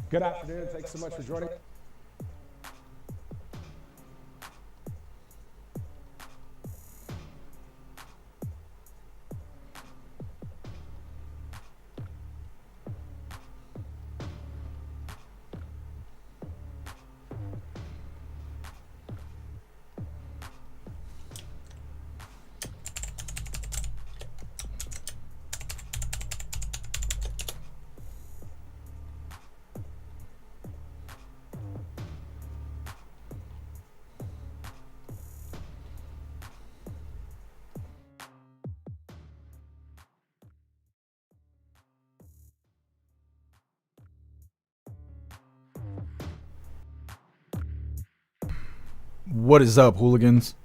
Good afternoon. Thanks so much for joining. What is up, hooligans?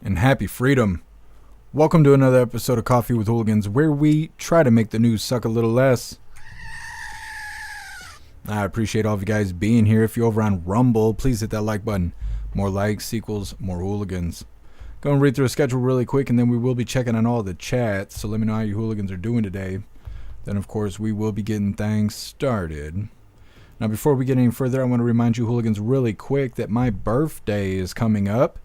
And happy freedom. Welcome to another episode of Coffee with Hooligans, where we try to make the news suck a little less. I appreciate all of you guys being here. If you're over on Rumble, please hit that like button. More likes equals more hooligans. Go and read through a schedule really quick, and then we will be checking on all the chats. So let me know how you hooligans are doing today. Then, of course, we will be getting things started. Now, before we get any further, I want to remind you hooligans really quick that my birthday is coming up.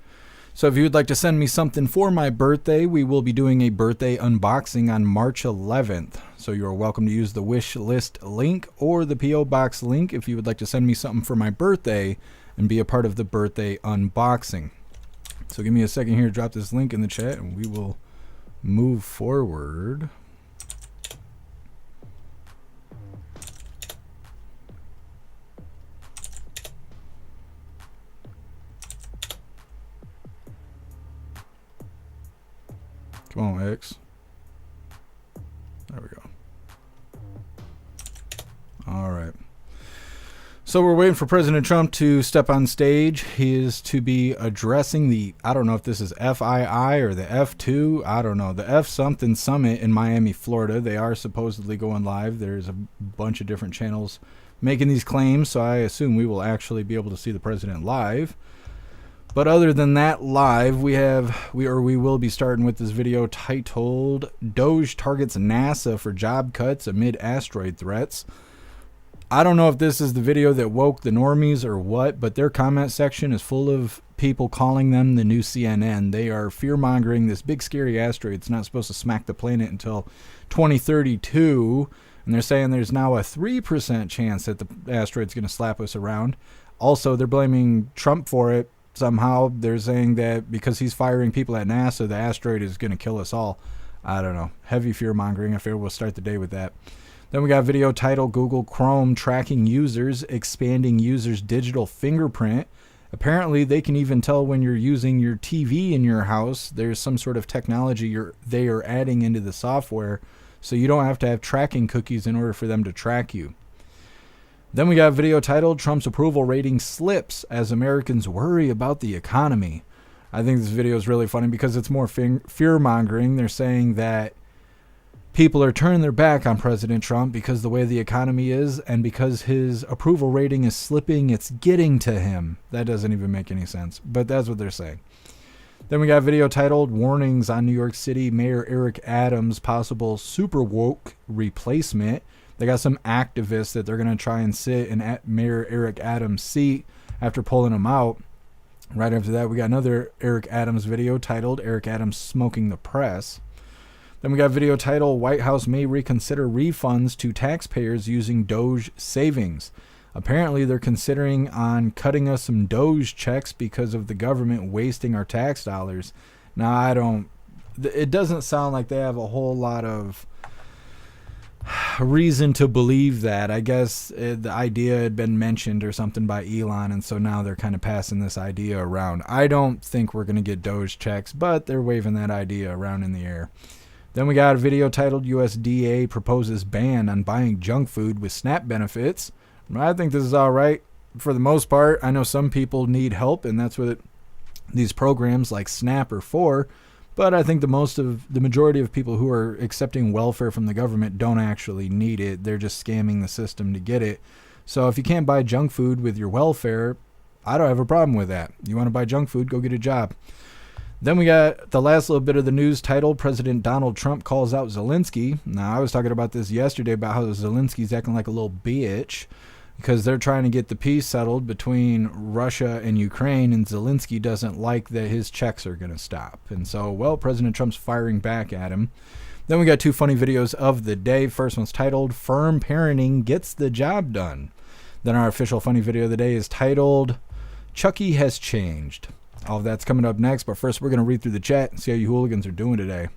So if you would like to send me something for my birthday, we will be doing a birthday unboxing on March 11th. So you are welcome to use the wish list link or the P.O. Box link if you would like to send me something for my birthday and be a part of the birthday unboxing. So give me a second here to drop this link in the chat and we will move forward. Come on, X. There we go. All right. So we're waiting for President Trump to step on stage. He is to be addressing the, I don't know if this is FII or the F2. I don't know. The F something summit in Miami, Florida. They are supposedly going live. There's a bunch of different channels making these claims, so I assume we will actually be able to see the president live. But other than that, live, we will be starting with this video titled DOGE targets NASA for job cuts amid asteroid threats. I don't know if this is the video that woke the normies or what, but their comment section is full of people calling them the new CNN. They are fear-mongering this big scary asteroid. It's not supposed to smack the planet until 2032, and they're saying there's now a 3% chance that the asteroid's going to slap us around. Also, they're blaming Trump for it. Somehow they're saying that because he's firing people at NASA, the asteroid is going to kill us all. I don't know. Heavy fear-mongering. I figure we'll start the day with that. Then we got a video titled Google Chrome tracking users, expanding users' digital fingerprint. Apparently, they can even tell when you're using your TV in your house. There's some sort of technology they are adding into the software, so you don't have to have tracking cookies in order for them to track you. Then we got a video titled Trump's approval rating slips as Americans worry about the economy. I think this video is really funny because it's more fear-mongering. They're saying that people are turning their back on President Trump because the way the economy is and because his approval rating is slipping, it's getting to him. That doesn't even make any sense, but that's what they're saying. Then we got a video titled Warnings on New York City Mayor Eric Adams' possible super woke replacement. They got some activists that they're going to try and sit in Mayor Eric Adams' seat after pulling him out. Right after that, we got another Eric Adams video titled Eric Adams Smoking the Press. Then we got a video titled White House may reconsider refunds to taxpayers using DOGE savings. Apparently, they're considering on cutting us some DOGE checks because of the government wasting our tax dollars. Now, it doesn't sound like they have a whole lot of reason to believe that. I guess the idea had been mentioned or something by Elon, and so now they're kind of passing this idea around. I don't think we're going to get DOGE checks, but they're waving that idea around in the air. Then we got a video titled USDA proposes ban on buying junk food with SNAP benefits. I think this is all right for the most part. I know some people need help, and that's what these programs like SNAP are for. But I think the majority of people who are accepting welfare from the government don't actually need it. They're just scamming the system to get it. So if you can't buy junk food with your welfare, I don't have a problem with that. You want to buy junk food, go get a job. Then we got the last little bit of the news titled President Donald Trump calls out Zelensky. Now, I was talking about this yesterday about how Zelensky's acting like a little bitch. because they're trying to get the peace settled between Russia and Ukraine, and Zelensky doesn't like that his checks are going to stop. And so, well, President Trump's firing back at him. Then we got two funny videos of the day. First one's titled, Firm Parenting Gets the Job Done. Then our official funny video of the day is titled, Chucky Has Changed. All of that's coming up next, but first we're going to read through the chat and see how you hooligans are doing today.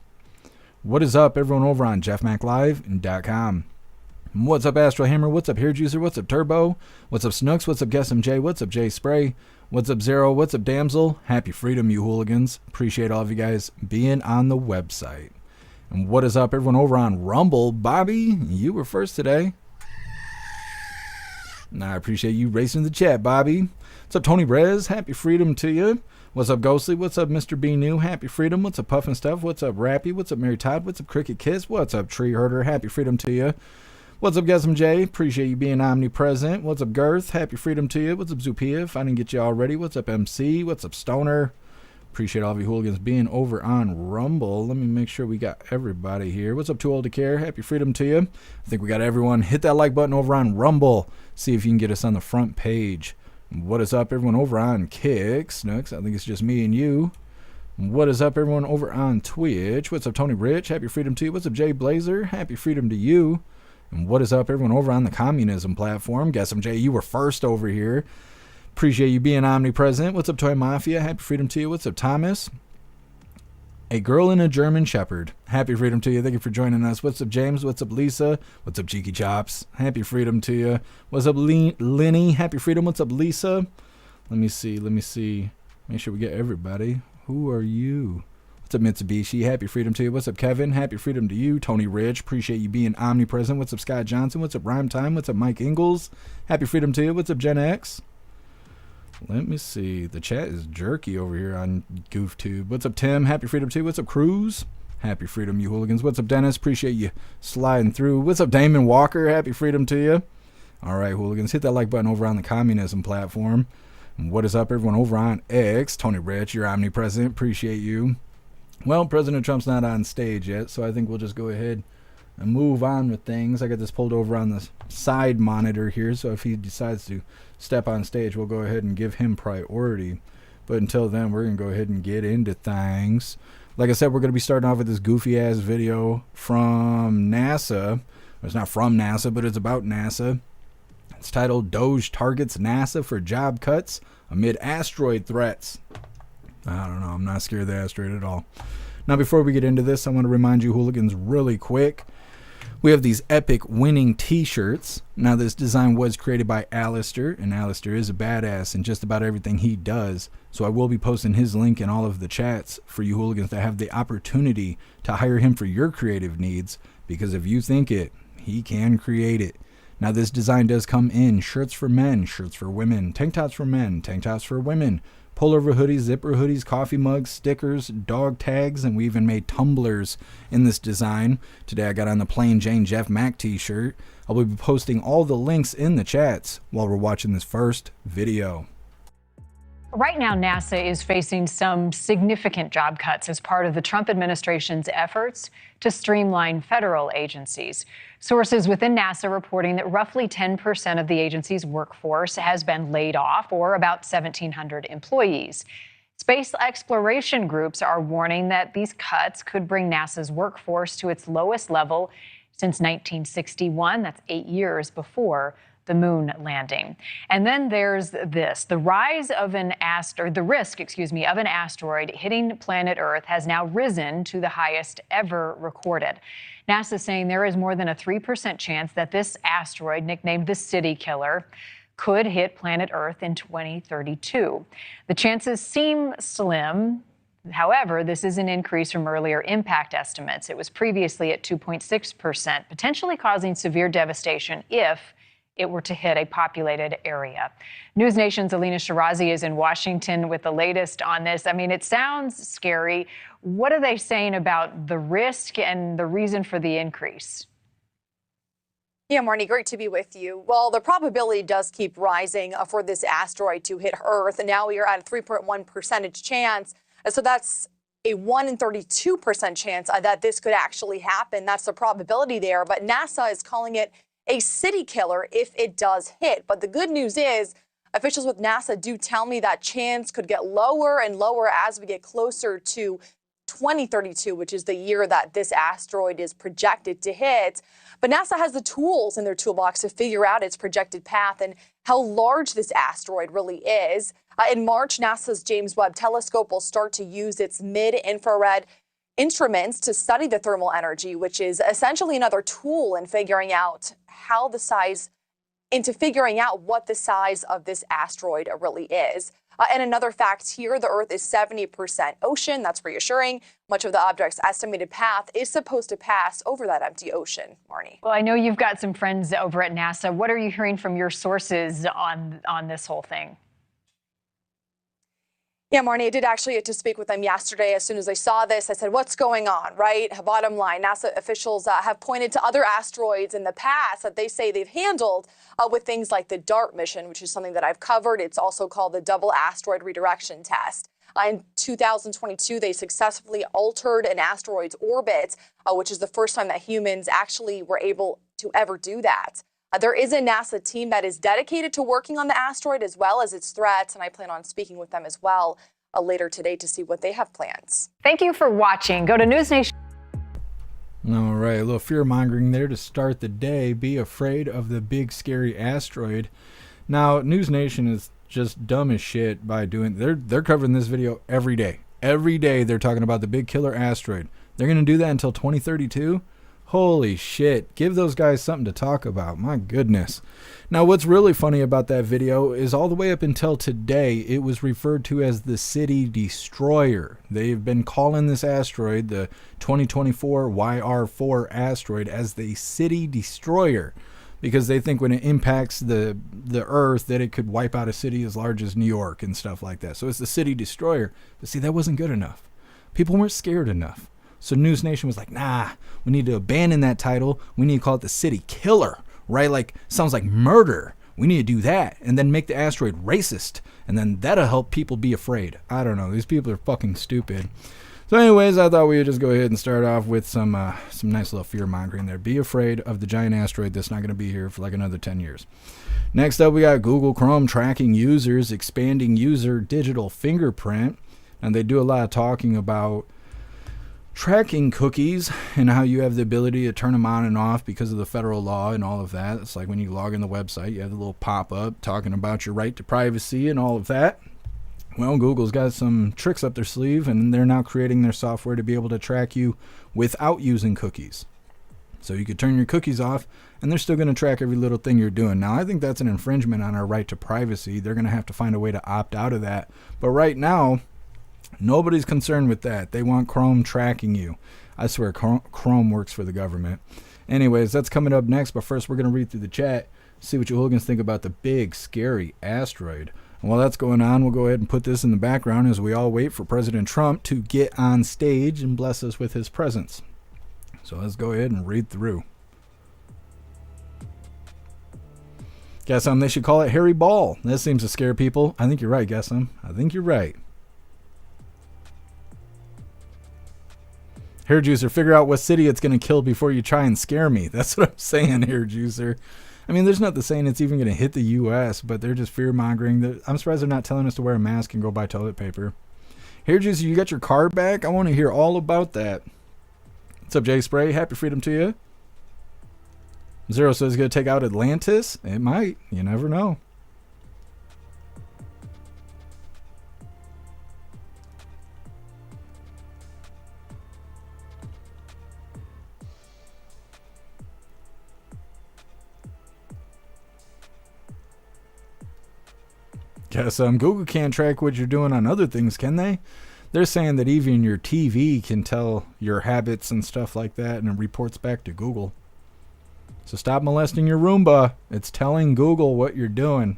What is up, everyone over on jeffmaclive.com? What's up, Astro Hammer? What's up, Hair Juicer? What's up, Turbo? What's up, Snooks? What's up, Guess MJ? What's up, Jay Spray? What's up, Zero? What's up, Damsel? Happy freedom, you hooligans. Appreciate all of you guys being on the website. And what is up, everyone over on Rumble? Bobby, you were first today. And I appreciate you racing the chat, Bobby. What's up, Tony Rez? Happy freedom to you. What's up, Ghostly? What's up, Mr. B New? Happy freedom. What's up, Puffin Stuff? What's up, Rappy? What's up, Mary Todd? What's up, Cricket Kiss? What's up, Tree Herder? Happy freedom to you. What's up, Guessum J? Appreciate you being omnipresent. What's up, Girth? Happy freedom to you. What's up, Zupia? If I didn't get you already. What's up, MC? What's up, Stoner? Appreciate all of you hooligans being over on Rumble. Let me make sure we got everybody here. What's up, Too Old to Care? Happy freedom to you. I think we got everyone. Hit that like button over on Rumble. See if you can get us on the front page. What is up, everyone over on Kick? Snooks, I think it's just me and you. What is up, everyone over on Twitch? What's up, Tony Rich? Happy freedom to you. What's up, Jay Blazer? Happy freedom to you. And what is up, everyone over on the communism platform? Guess I'm Jay. You were first over here. Appreciate you being omnipresent. What's up, Toy Mafia? Happy freedom to you. What's up, Thomas? A girl and a German Shepherd. Happy freedom to you. Thank you for joining us. What's up, James? What's up, Lisa? What's up, Cheeky Chops? Happy freedom to you. What's up, Lenny? Happy freedom. What's up, Lisa? Let me see. Make sure we get everybody. Who are you? What's up, Mitsubishi? Happy freedom to you. What's up, Kevin? Happy freedom to you. Tony Rich. Appreciate you being omnipresent. What's up, Scott Johnson? What's up, Rhyme Time? What's up, Mike Ingalls? Happy freedom to you. What's up, Gen X? Let me see. The chat is jerky over here on GoofTube. What's up, Tim? Happy freedom to you. What's up, Cruz? Happy freedom, you hooligans. What's up, Dennis? Appreciate you sliding through. What's up, Damon Walker? Happy freedom to you. All right, hooligans. Hit that like button over on the communism platform. And what is up, everyone over on X? Tony Rich, you're omnipresent. Appreciate you. Well, President Trump's not on stage yet, so I think we'll just go ahead and move on with things. I got this pulled over on the side monitor here, so if he decides to step on stage, we'll go ahead and give him priority. But until then, we're going to go ahead and get into things. Like I said, we're going to be starting off with this goofy-ass video from NASA. It's not from NASA, but it's about NASA. It's titled, DOGE Targets NASA for Job Cuts Amid Asteroid Threats. I don't know. I'm not scared of the asteroid at all. Now, before we get into this, I want to remind you hooligans really quick. We have these epic winning t-shirts. Now, this design was created by Alistair, and Alistair is a badass in just about everything he does. So I will be posting his link in all of the chats for you hooligans to have the opportunity to hire him for your creative needs, because if you think it, he can create it. Now, this design does come in shirts for men, shirts for women, tank tops for men, tank tops for women, pullover hoodies, zipper hoodies, coffee mugs, stickers, dog tags, and we even made tumblers in this design. Today I got on the plain Jane Jeff Mac t-shirt. I will be posting all the links in the chats while we're watching this first video. Right now, NASA is facing some significant job cuts as part of the Trump administration's efforts to streamline federal agencies. Sources within NASA reporting that roughly 10% of the agency's workforce has been laid off, or about 1,700 employees. Space exploration groups are warning that these cuts could bring NASA's workforce to its lowest level since 1961. That's 8 years before the moon landing. And then there's this. The rise of the risk of an asteroid hitting planet Earth has now risen to the highest ever recorded. NASA is saying there is more than a 3% chance that this asteroid, nicknamed the City Killer, could hit planet Earth in 2032. The chances seem slim. However, this is an increase from earlier impact estimates. It was previously at 2.6%, potentially causing severe devastation if it were to hit a populated area. News Nation's Alina Shirazi is in Washington with the latest on this. I mean, it sounds scary. What are they saying about the risk and the reason for the increase? Yeah, Marnie, great to be with you. Well, the probability does keep rising for this asteroid to hit Earth. And now we are at a 3.1% chance. So that's a 1 in 32% chance that this could actually happen. That's the probability there. But NASA is calling it a city killer if it does hit. But the good news is officials with NASA do tell me that chance could get lower and lower as we get closer to 2032, which is the year that this asteroid is projected to hit. But NASA has the tools in their toolbox to figure out its projected path and how large this asteroid really is. In March, NASA's James Webb Telescope will start to use its mid-infrared instruments to study the thermal energy, which is essentially another tool in figuring out what the size of this asteroid really is. And another fact here, the Earth is 70% ocean. That's reassuring. Much of the object's estimated path is supposed to pass over that empty ocean. Marnie. Well, I know you've got some friends over at NASA. What are you hearing from your sources on this whole thing? Yeah, Marnie, I did actually get to speak with them yesterday. As soon as I saw this, I said, what's going on, right? Bottom line, NASA officials have pointed to other asteroids in the past that they say they've handled with things like the DART mission, which is something that I've covered. It's also called the Double Asteroid Redirection Test. In 2022, they successfully altered an asteroid's orbit, which is the first time that humans actually were able to ever do that. There is a NASA team that is dedicated to working on the asteroid as well as its threats, and I plan on speaking with them as well later today to see what they have plans. Thank you for watching. Go to News Nation. All right, a little fear mongering there to start the day. Be afraid of the big scary asteroid. Now, News Nation is just dumb as shit by doing. They're covering this video every day. Every day they're talking about the big killer asteroid. They're gonna do that until 2032. Holy shit, give those guys something to talk about. My goodness. Now, what's really funny about that video is all the way up until today, it was referred to as the City Destroyer. They've been calling this asteroid, the 2024 YR4 asteroid, as the City Destroyer because they think when it impacts the Earth that it could wipe out a city as large as New York and stuff like that. So it's the City Destroyer. But see, that wasn't good enough. People weren't scared enough. So News Nation was like, nah, we need to abandon that title. We need to call it the City Killer, right? Like, sounds like murder. We need to do that and then make the asteroid racist. And then that'll help people be afraid. I don't know. These people are fucking stupid. So anyways, I thought we would just go ahead and start off with some nice little fear mongering there. Be afraid of the giant asteroid that's not going to be here for like another 10 years. Next up, we got Google Chrome tracking users, expanding user digital fingerprint. And they do a lot of talking about tracking cookies and how you have the ability to turn them on and off because of the federal law and all of that. It's like when you log in the website, you have the little pop-up talking about your right to privacy and all of that. Well, Google's got some tricks up their sleeve, and they're now creating their software to be able to track you without using cookies. So you could turn your cookies off, and they're still going to track every little thing you're doing. Now, I think that's an infringement on our right to privacy. They're going to have to find a way to opt out of that. But right now, nobody's concerned with that. They want Chrome tracking you. I swear, Chrome works for the government. Anyways, that's coming up next. But first, we're going to read through the chat, see what you hooligans think about the big, scary asteroid. And while that's going on, we'll go ahead and put this in the background as we all wait for President Trump to get on stage and bless us with his presence. So let's go ahead and read through. Guess they should call it Harry Ball. That seems to scare people. I think you're right, guess I think you're right. Hair Juicer, figure out what city it's going to kill before you try and scare me. That's what I'm saying, Hair Juicer. I mean, there's nothing saying it's even going to hit the U.S., but they're just fear-mongering. I'm surprised they're not telling us to wear a mask and go buy toilet paper. Hair Juicer, you got your card back? I want to hear all about that. What's up, Jay Spray? Happy freedom to you. Zero says it's going to take out Atlantis. It might. You never know. Guess Google can't track what you're doing on other things, can they? They're saying that even your TV can tell your habits and stuff like that, and it reports back to Google. So stop molesting your Roomba. It's telling Google what you're doing.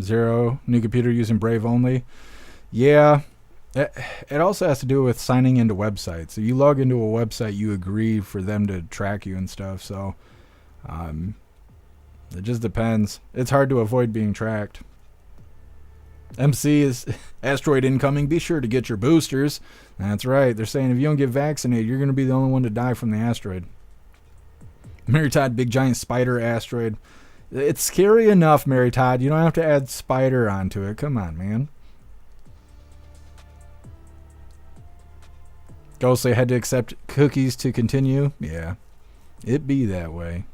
Zero, new computer using Brave only. Yeah, it also has to do with signing into websites. So you log into a website, you agree for them to track you and stuff, so it just depends. It's hard to avoid being tracked. MC is Asteroid incoming. Be sure to get your boosters. That's right. They're saying if you don't get vaccinated, you're going to be the only one to die from the asteroid. Mary Todd, big giant spider asteroid. It's scary enough, Mary Todd. You don't have to add spider onto it. Come on, man. Ghostly had to accept cookies to continue. Yeah, it be that way.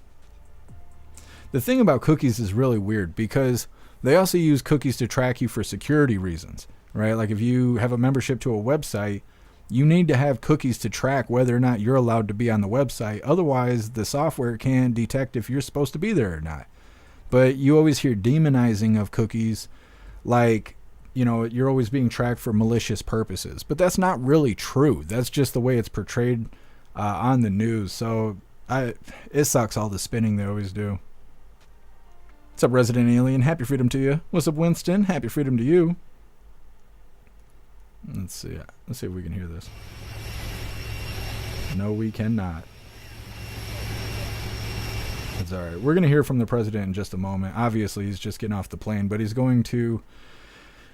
The thing about cookies is really weird because they also use cookies to track you for security reasons, right? Like if you have a membership to a website, you need to have cookies to track whether or not you're allowed to be on the website. Otherwise, the software can't detect if you're supposed to be there or not. But you always hear demonizing of cookies like, you know, you're always being tracked for malicious purposes. But that's not really true. That's just the way it's portrayed on the news. So it sucks all the spinning they always do. What's up, Resident Alien? Happy freedom to you. What's up, Winston? Happy freedom to you. Let's see if we can hear this. No, we cannot. That's all right. We're going to hear from the president in just a moment. Obviously, he's just getting off the plane, but he's going to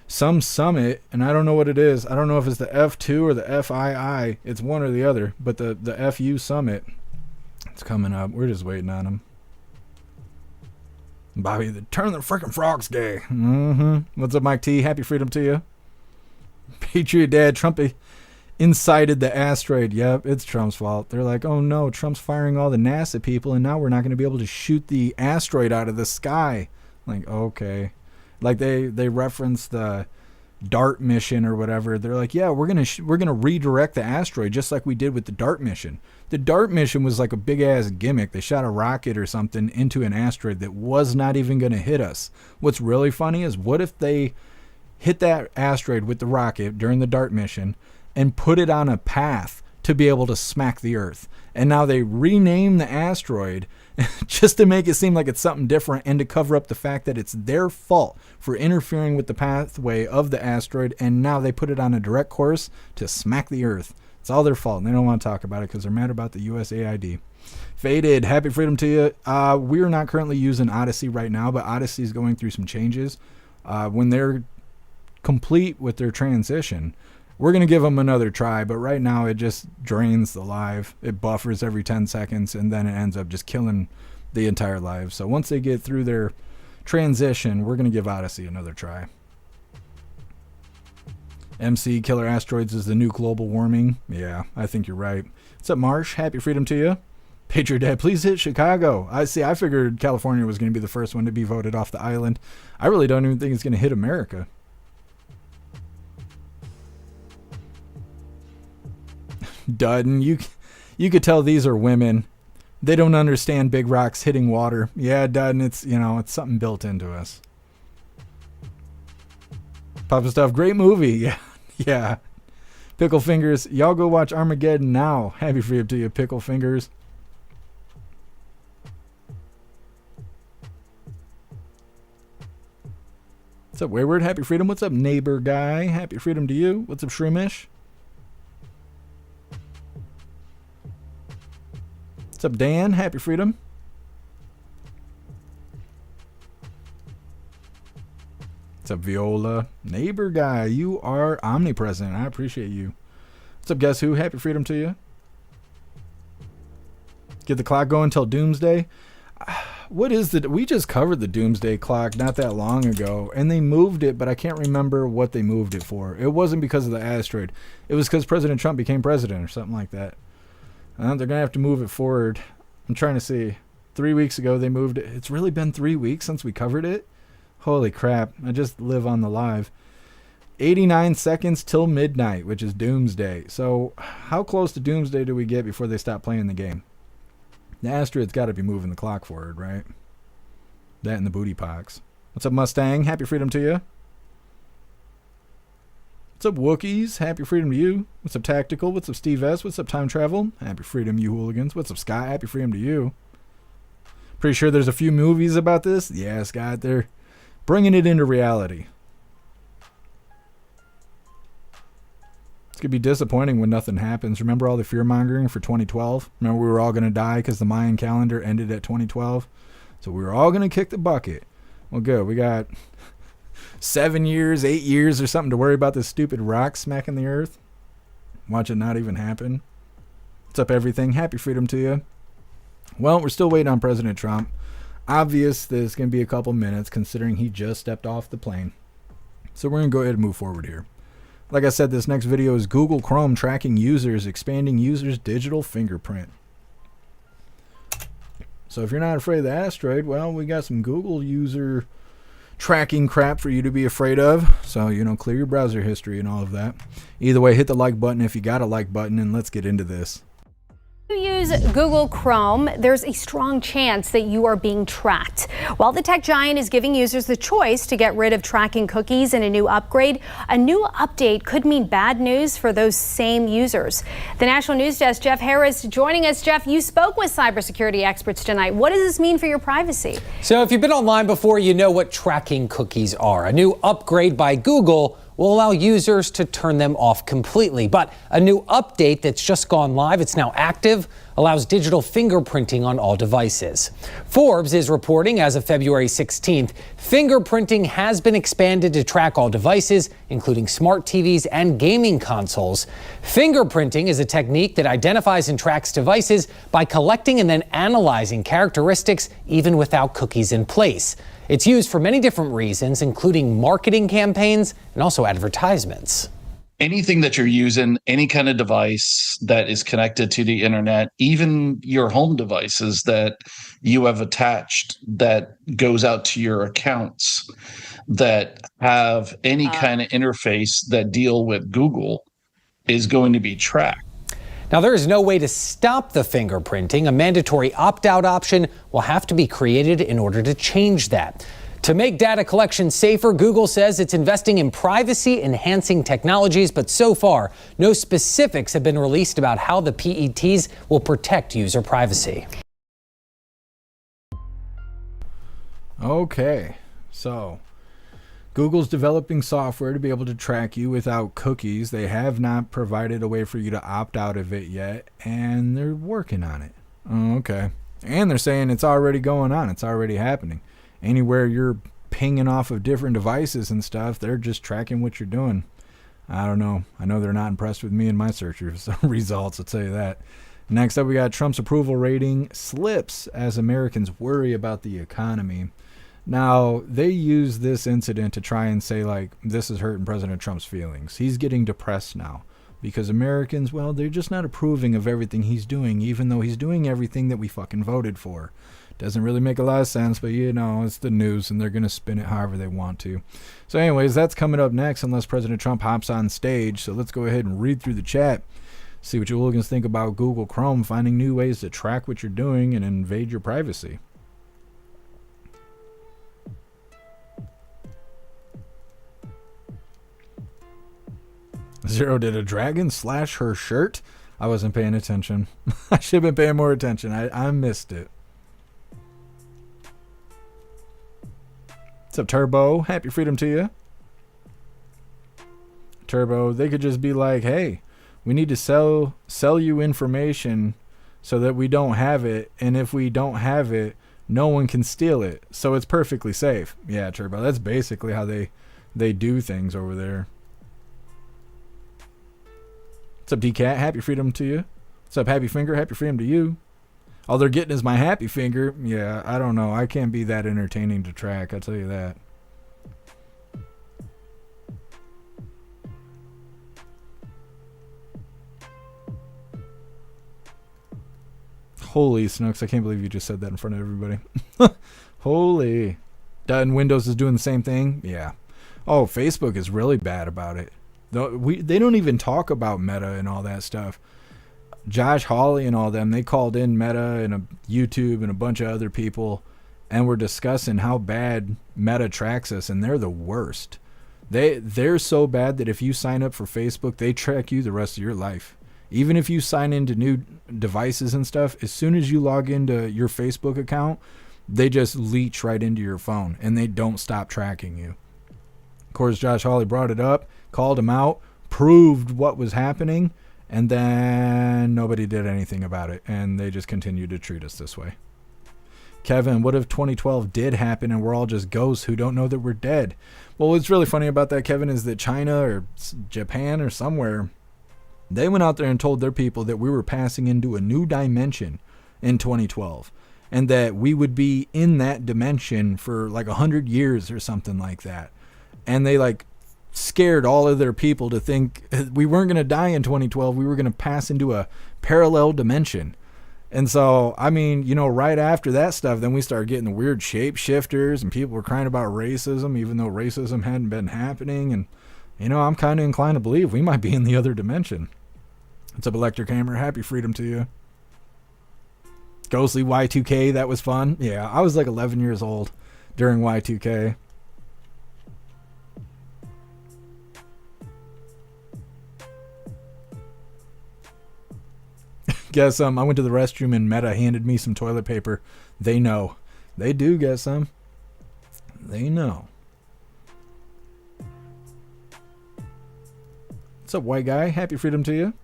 some summit, and I don't know what it is. I don't know if it's the F2 or the FII. It's one or the other, but the FU summit, it's coming up. We're just waiting on him. Bobby, turn the freaking frogs gay. What's up, Mike T? Happy freedom to you. Patriot Dad, Trump incited the asteroid. Yep, it's Trump's fault. They're like, oh no, Trump's firing all the NASA people, and now we're not going to be able to shoot the asteroid out of the sky. Like, okay. Like they reference the DART mission or whatever. They're like, yeah, we're gonna redirect the asteroid just like we did with the DART mission. The DART mission was like a big ass gimmick. They shot a rocket or something into an asteroid that was not even gonna hit us. What's really funny is what if they hit that asteroid with the rocket during the DART mission and put it on a path to be able to smack the Earth. And now they rename the asteroid just to make it seem like it's something different and to cover up the fact that it's their fault for interfering with the pathway of the asteroid, and now they put it on a direct course to smack the Earth. It's all their fault, and they don't want to talk about it because they're mad about the USAID. Faded, happy freedom to you. We're not currently using Odyssey right now, but Odyssey is going through some changes. When they're complete with their transition, we're going to give them another try, but right now it just drains the live. It buffers every 10 seconds, and then it ends up just killing the entire live. So once they get through their transition, we're going to give Odyssey another try. MC, killer asteroids is the new global warming. Yeah, I think you're right. What's up, Marsh? Happy freedom to you. Patriot Dad, please hit Chicago. I figured California was going to be the first one to be voted off the island. I really don't even think it's going to hit America. Dudden, you could tell these are women. They don't understand big rocks hitting water. Yeah, Dudden, it's something built into us. Papa Stuff, great movie. Yeah. Pickle Fingers, y'all go watch Armageddon now. Happy freedom to you, Pickle Fingers. What's up, Wayward? Happy freedom. What's up, neighbor guy? Happy freedom to you. What's up, Shroomish? What's up, Dan? Happy freedom. What's up, Viola? Neighbor guy, you are omnipresent. I appreciate you. What's up, Guess Who? Happy freedom to you. Get the clock going until doomsday. What is we just covered the doomsday clock not that long ago, and they moved it, but I can't remember what they moved it for. It wasn't because of the asteroid. It was because President Trump became president or something like that. They're going to have to move it forward. I'm trying to see. 3 weeks ago they moved it. It's really been 3 weeks since we covered it. Holy crap. I just live on the live. 89 seconds till midnight, which is doomsday. So how close to doomsday do we get before they stop playing the game? The asteroid's got to be moving the clock forward, right? That and the booty pox. What's up, Mustang? Happy freedom to you. What's up, Wookiees? Happy freedom to you. What's up, Tactical? What's up, Steve S? What's up, Time Travel? Happy freedom, you hooligans. What's up, Scott? Happy freedom to you. Pretty sure there's a few movies about this. Yeah, Scott, they're bringing it into reality. It's going to be disappointing when nothing happens. Remember all the fear-mongering for 2012? Remember we were all going to die because the Mayan calendar ended at 2012? So we were all going to kick the bucket. Well, good. We got 7 years, 8 years or something to worry about this stupid rock smacking the earth. Watch it not even happen. What's up, everything? Happy freedom to you. Well, we're still waiting on President Trump. Obvious that it's going to be a couple minutes considering he just stepped off the plane. So we're going to go ahead and move forward here. Like I said, this next video is Google Chrome tracking users, expanding users' digital fingerprint. So if you're not afraid of the Asteroid, well, we got some Google user tracking crap for you to be afraid of. So, clear your browser history and all of that. Either way, hit the like button if you got a like button, and let's get into this. If you use Google Chrome, there's a strong chance that you are being tracked. While the tech giant is giving users the choice to get rid of tracking cookies in a new upgrade, a new update could mean bad news for those same users. The National News Desk, Jeff Harris, joining us. Jeff, you spoke with cybersecurity experts tonight. What does this mean for your privacy? So if you've been online before, you know what tracking cookies are. A new upgrade by Google will allow users to turn them off completely. But a new update that's just gone live, it's now active, allows digital fingerprinting on all devices. Forbes is reporting as of February 16th, fingerprinting has been expanded to track all devices, including smart TVs and gaming consoles. Fingerprinting is a technique that identifies and tracks devices by collecting and then analyzing characteristics even without cookies in place. It's used for many different reasons, including marketing campaigns and also advertisements. Anything that you're using, any kind of device that is connected to the internet, even your home devices that you have attached that goes out to your accounts that have any kind of interface that deal with Google is going to be tracked. Now, there is no way to stop the fingerprinting. A mandatory opt-out option will have to be created in order to change that. To make data collection safer, Google says it's investing in privacy-enhancing technologies, but so far, no specifics have been released about how the PETs will protect user privacy. Okay, so Google's developing software to be able to track you without cookies. They have not provided a way for you to opt out of it yet, and they're working on it. Oh, okay. And they're saying it's already going on. It's already happening. Anywhere you're pinging off of different devices and stuff, they're just tracking what you're doing. I don't know. I know they're not impressed with me and my search results, I'll tell you that. Next up, we got Trump's approval rating slips as Americans worry about the economy. Now, they use this incident to try and say, like, this is hurting President Trump's feelings. He's getting depressed now because Americans, well, they're just not approving of everything he's doing, even though he's doing everything that we fucking voted for. Doesn't really make a lot of sense, but it's the news and they're going to spin it however they want to. So anyways, that's coming up next unless President Trump hops on stage. So let's go ahead and read through the chat. See what you hooligans think about Google Chrome finding new ways to track what you're doing and invade your privacy. Zero, did a dragon slash her shirt? I wasn't paying attention. I should have been paying more attention. I missed it. What's up, Turbo? Happy freedom to you. Turbo, they could just be like, hey, we need to sell you information so that we don't have it, and if we don't have it, no one can steal it, so it's perfectly safe. Yeah, Turbo, that's basically how they do things over there. What's up, DCat? Happy freedom to you. What's up, Happy Finger? Happy freedom to you. All they're getting is my happy finger. Yeah, I don't know. I can't be that entertaining to track, I'll tell you that. Holy Snooks, I can't believe you just said that in front of everybody. Holy. And Windows is doing the same thing? Yeah. Oh, Facebook is really bad about it. They don't even talk about Meta and all that stuff. Josh Hawley and all them, they called in Meta and YouTube and a bunch of other people and were discussing how bad Meta tracks us, and they're the worst. They're so bad that if you sign up for Facebook, they track you the rest of your life. Even if you sign into new devices and stuff, as soon as you log into your Facebook account, they just leech right into your phone, and they don't stop tracking you. Of course, Josh Hawley brought it up, called him out, proved what was happening, and then nobody did anything about it, and they just continued to treat us this way. Kevin, what if 2012 did happen and we're all just ghosts who don't know that we're dead? Well, what's really funny about that, Kevin, is that China or Japan or somewhere, they went out there and told their people that we were passing into a new dimension in 2012 and that we would be in that dimension for like 100 years or something like that. And they like scared all of their people to think we weren't going to die in 2012. We were going to pass into a parallel dimension. And so, I mean, you know, right after that stuff, then we started getting the weird shapeshifters and people were crying about racism, even though racism hadn't been happening. And, you know, I'm kind of inclined to believe we might be in the other dimension. What's up, Electric Hammer? Happy freedom to you. Ghostly Y2K, that was fun. Yeah, I was like 11 years old during Y2K. Guess I went to the restroom and Meta handed me some toilet paper. They know. They do get some. They know. What's up, white guy? Happy freedom to you.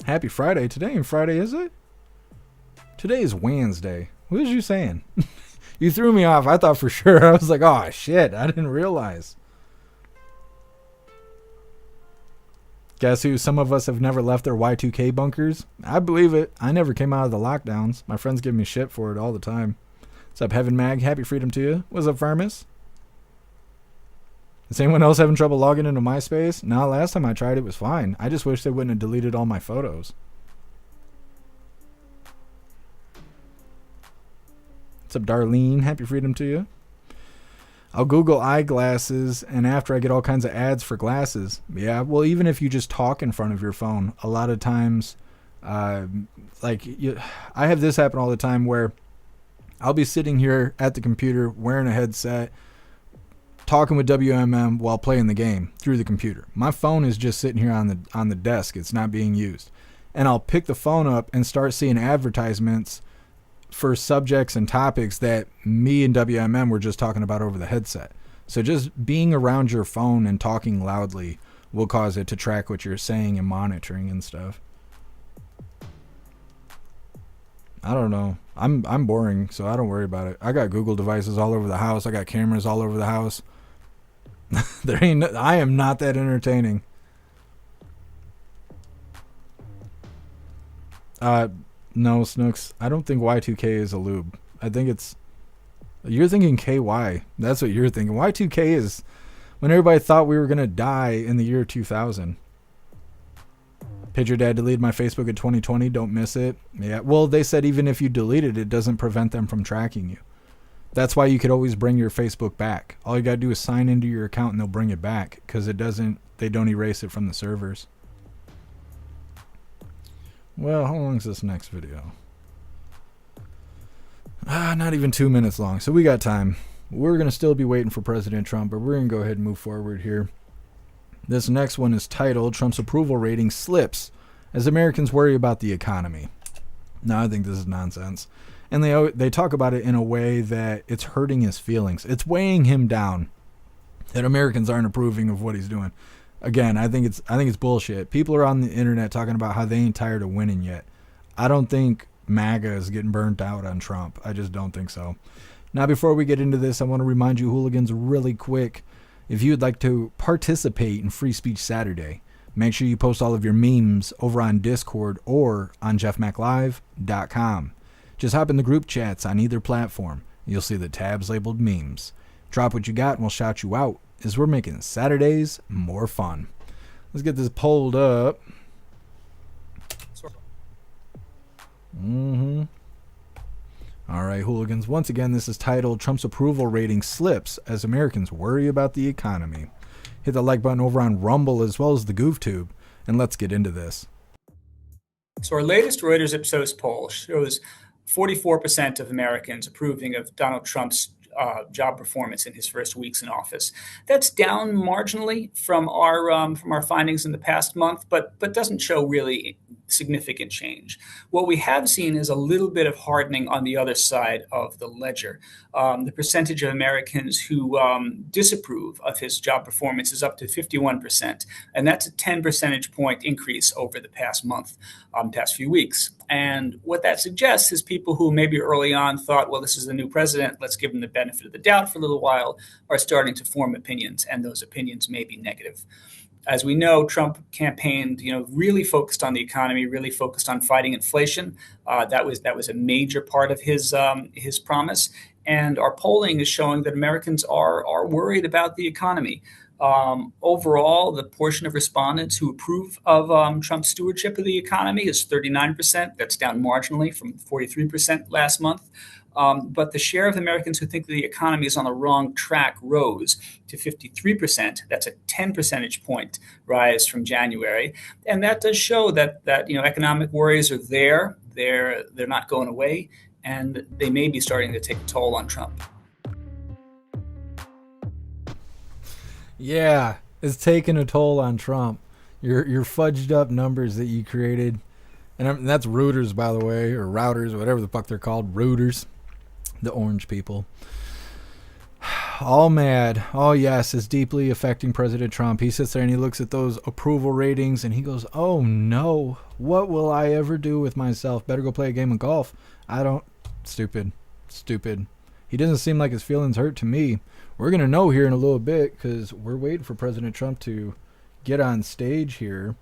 Happy Friday. Today ain't Friday, is it? Today is Wednesday. What was you saying? You threw me off. I thought for sure. I was like, oh, shit. I didn't realize. Guess who? Some of us have never left their Y2K bunkers. I believe it. I never came out of the lockdowns. My friends give me shit for it all the time. What's up, Heaven Mag? Happy freedom to you. What's up, Farmus? Is anyone else having trouble logging into MySpace? No, last time I tried it was fine. I just wish they wouldn't have deleted all my photos. What's up, Darlene? Happy freedom to you. I'll Google eyeglasses, and after I get all kinds of ads for glasses. Yeah, well, even if you just talk in front of your phone, a lot of times, I have this happen all the time where I'll be sitting here at the computer wearing a headset, talking with WMM while playing the game through the computer. My phone is just sitting here on the desk. It's not being used. And I'll pick the phone up and start seeing advertisements for subjects and topics that me and WMM were just talking about over the headset. So just being around your phone and talking loudly will cause it to track what you're saying and monitoring and stuff. I don't know. I'm boring, so I don't worry about it. I got Google devices all over the house. I got cameras all over the house. I am not that entertaining. No, Snooks. I don't think Y2K is a lube. I think it's... You're thinking KY. That's what you're thinking. Y2K is when everybody thought we were going to die in the year 2000. Picture Dad deleted my Facebook in 2020. Don't miss it. Yeah, well, they said even if you delete it, it doesn't prevent them from tracking you. That's why you could always bring your Facebook back. All you got to do is sign into your account and they'll bring it back because they don't erase it from the servers. Well, how long is this next video? Not even 2 minutes long, so we got time. We're going to still be waiting for President Trump, but we're going to go ahead and move forward here. This next one is titled, Trump's approval rating slips as Americans worry about the economy. Now, I think this is nonsense. And they talk about it in a way that it's hurting his feelings. It's weighing him down that Americans aren't approving of what he's doing. Again, I think it's bullshit. People are on the internet talking about how they ain't tired of winning yet. I don't think MAGA is getting burnt out on Trump. I just don't think so. Now, before we get into this, I want to remind you, hooligans, really quick, if you'd like to participate in Free Speech Saturday, make sure you post all of your memes over on Discord or on jeffmaclive.com. Just hop in the group chats on either platform. You'll see the tabs labeled memes. Drop what you got and we'll shout you out, as we're making Saturdays more fun. Let's get this pulled up. All right, hooligans. Once again, this is titled Trump's approval rating slips as Americans worry about the economy. Hit the like button over on Rumble as well as the GoofTube, and let's get into this. So our latest Reuters Ipsos poll shows 44% of Americans approving of Donald Trump's job performance in his first weeks in office. That's down marginally from our findings in the past month, but doesn't show really significant change. What we have seen is a little bit of hardening on the other side of the ledger. The percentage of Americans who disapprove of his job performance is up to 51%, and that's a 10 percentage point increase over the past month, past few weeks. And what that suggests is people who maybe early on thought, well, this is the new president, let's give him the benefit of the doubt for a little while, are starting to form opinions, and those opinions may be negative. As we know, Trump campaigned, really focused on the economy, really focused on fighting inflation. That was a major part of his promise. And our polling is showing that Americans are worried about the economy. Overall, the portion of respondents who approve of Trump's stewardship of the economy is 39%. That's down marginally from 43% last month. But the share of Americans who think the economy is on the wrong track rose to 53%. That's a 10 percentage point rise from January. And that does show that economic worries are there. They're not going away, and they may be starting to take a toll on Trump. Yeah, it's taking a toll on Trump. Your fudged up numbers that you created, and that's Reuters, by the way, or routers, whatever the fuck they're called, Reuters. The orange people. All mad. Oh, yes, it's deeply affecting President Trump. He sits there and he looks at those approval ratings and he goes, oh, no. What will I ever do with myself? Better go play a game of golf. Stupid. He doesn't seem like his feelings hurt to me. We're going to know here in a little bit because we're waiting for President Trump to get on stage here,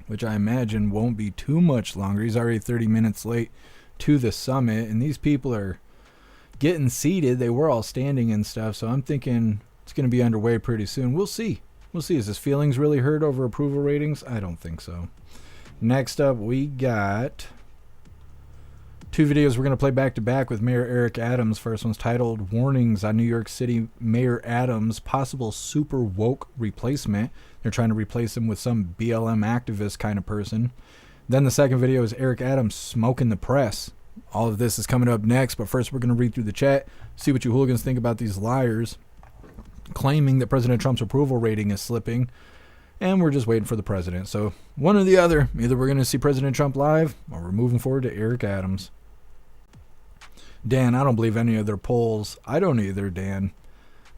which I imagine won't be too much longer. He's already 30 minutes late to the summit, and these people are getting seated. They were all standing and stuff, so I'm thinking it's going to be underway pretty soon. We'll see. Is his feelings really hurt over approval ratings? I don't think so. Next up, we got two videos we're going to play back to back with Mayor Eric Adams. First one's titled Warnings on New York City Mayor Adams Possible Super Woke Replacement. They're trying to replace him with some BLM activist kind of person. Then the second video is Eric Adams smoking the press. All of this is coming up next, but first we're going to read through the chat, see what you hooligans think about these liars claiming that President Trump's approval rating is slipping, and we're just waiting for the president. So one or the other, either we're going to see President Trump live, or we're moving forward to Eric Adams. Dan, I don't believe any of their polls. I don't either, Dan.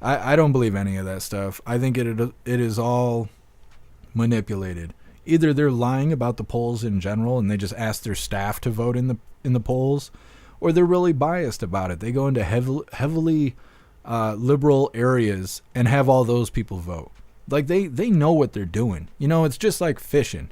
I don't believe any of that stuff. I think it is all manipulated. Either they're lying about the polls in general and they just ask their staff to vote in the polls, or they're really biased about it. They go into heavily liberal areas and have all those people vote. Like they know what they're doing. It's just like fishing.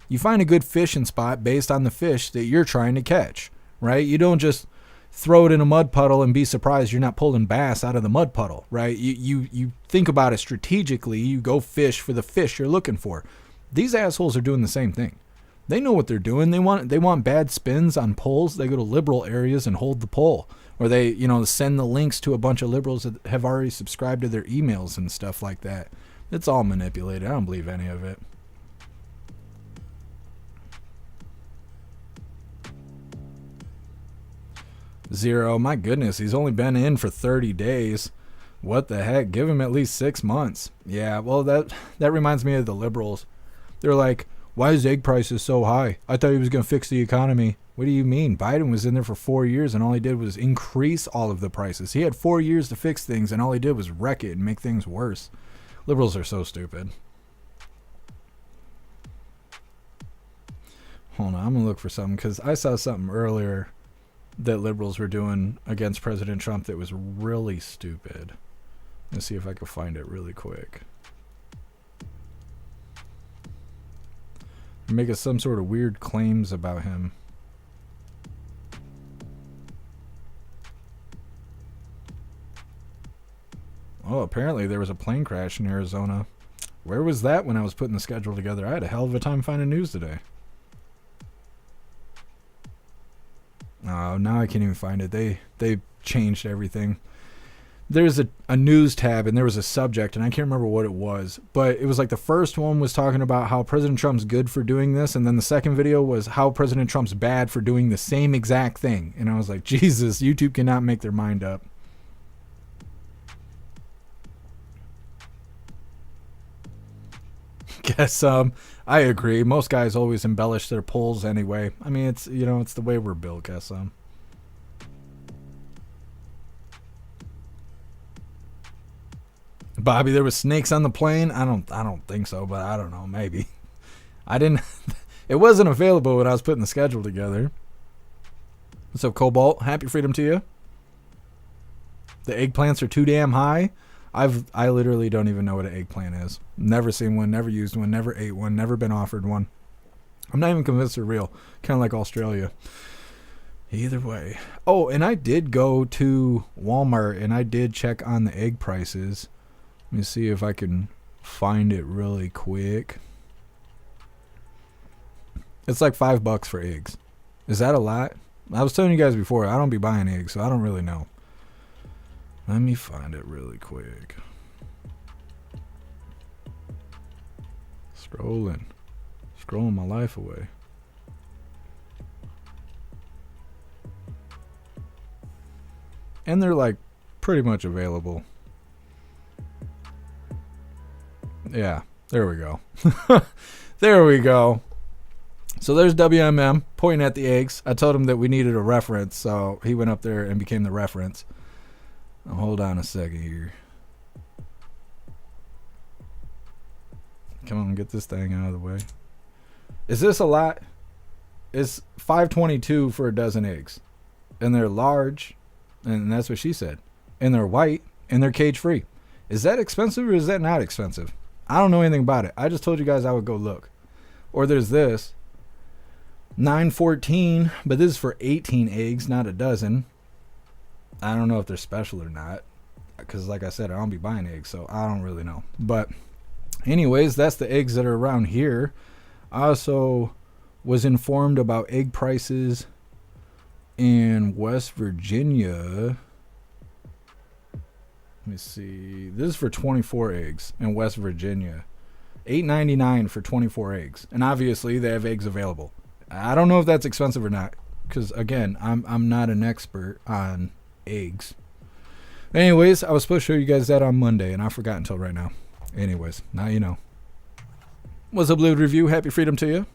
You find a good fishing spot based on the fish that you're trying to catch, right? You don't just throw it in a mud puddle and be surprised you're not pulling bass out of the mud puddle, right? You think about it strategically. You go fish for the fish you're looking for. These assholes are doing the same thing. They know what they're doing. They want bad spins on polls. They go to liberal areas and hold the poll, or they send the links to a bunch of liberals that have already subscribed to their emails and stuff like that. It's all manipulated. I don't believe any of it. Zero. My goodness, he's only been in for 30 days. What the heck? Give him at least 6 months. Yeah, well, that reminds me of the liberals. They're like, why is egg prices so high? I thought he was going to fix the economy. What do you mean? Biden was in there for 4 years and all he did was increase all of the prices. He had 4 years to fix things and all he did was wreck it and make things worse. Liberals are so stupid. Hold on, I'm going to look for something because I saw something earlier that liberals were doing against President Trump that was really stupid. Let's see if I can find it really quick. Making some sort of weird claims about him. Oh, apparently there was a plane crash in Arizona. Where was that when I was putting the schedule together? I had a hell of a time finding news today. Oh, now I can't even find it. They changed everything. There's a news tab and there was a subject and I can't remember what it was, but it was like the first one was talking about how President Trump's good for doing this, and then the second video was how President Trump's bad for doing the same exact thing. And I was like, Jesus, YouTube cannot make their mind up. guess I agree. Most guys always embellish their polls anyway. I mean, it's it's the way we're built. Guess Bobby, there was snakes on the plane. I don't think so, but I don't know. Maybe I didn't. It wasn't available when I was putting the schedule together. What's up, Cobalt? Happy freedom to you. The eggplants are too damn high. I literally don't even know what an eggplant is. Never seen one, never used one, never ate one, never been offered one. I'm not even convinced they're real. Kind of like Australia. Either way. Oh, and I did go to Walmart and I did check on the egg prices. Let me see if I can find it really quick. It's like $5 for eggs. Is that a lot? I was telling you guys before, I don't be buying eggs, so I don't really know. Let me find it really quick. Scrolling my life away. And they're like pretty much available. Yeah, there we go. There we go. So there's WMM pointing at the eggs. I told him that we needed a reference, so he went up there and became the reference. Now, hold on a second here. Come on, get this thing out of the way. Is this a lot? It's $5.22 for a dozen eggs. And they're large, and that's what she said. And they're white, and they're cage-free. Is that expensive or is that not expensive? I don't know anything about it. I just told you guys I would go look. Or there's this. $9.14, but this is for 18 eggs, not a dozen. I don't know if they're special or not, because like I said, I don't be buying eggs, so I don't really know. But anyways, that's the eggs that are around here. I also was informed about egg prices in West Virginia. Let me see. This is for 24 eggs in West Virginia. $8.99 for 24 eggs, and obviously they have eggs available. I don't know if that's expensive or not, because again, I'm not an expert on eggs. Anyways, I was supposed to show you guys that on Monday, and I forgot until right now. Anyways, now you know. What's up, Blue Review? Happy freedom to you.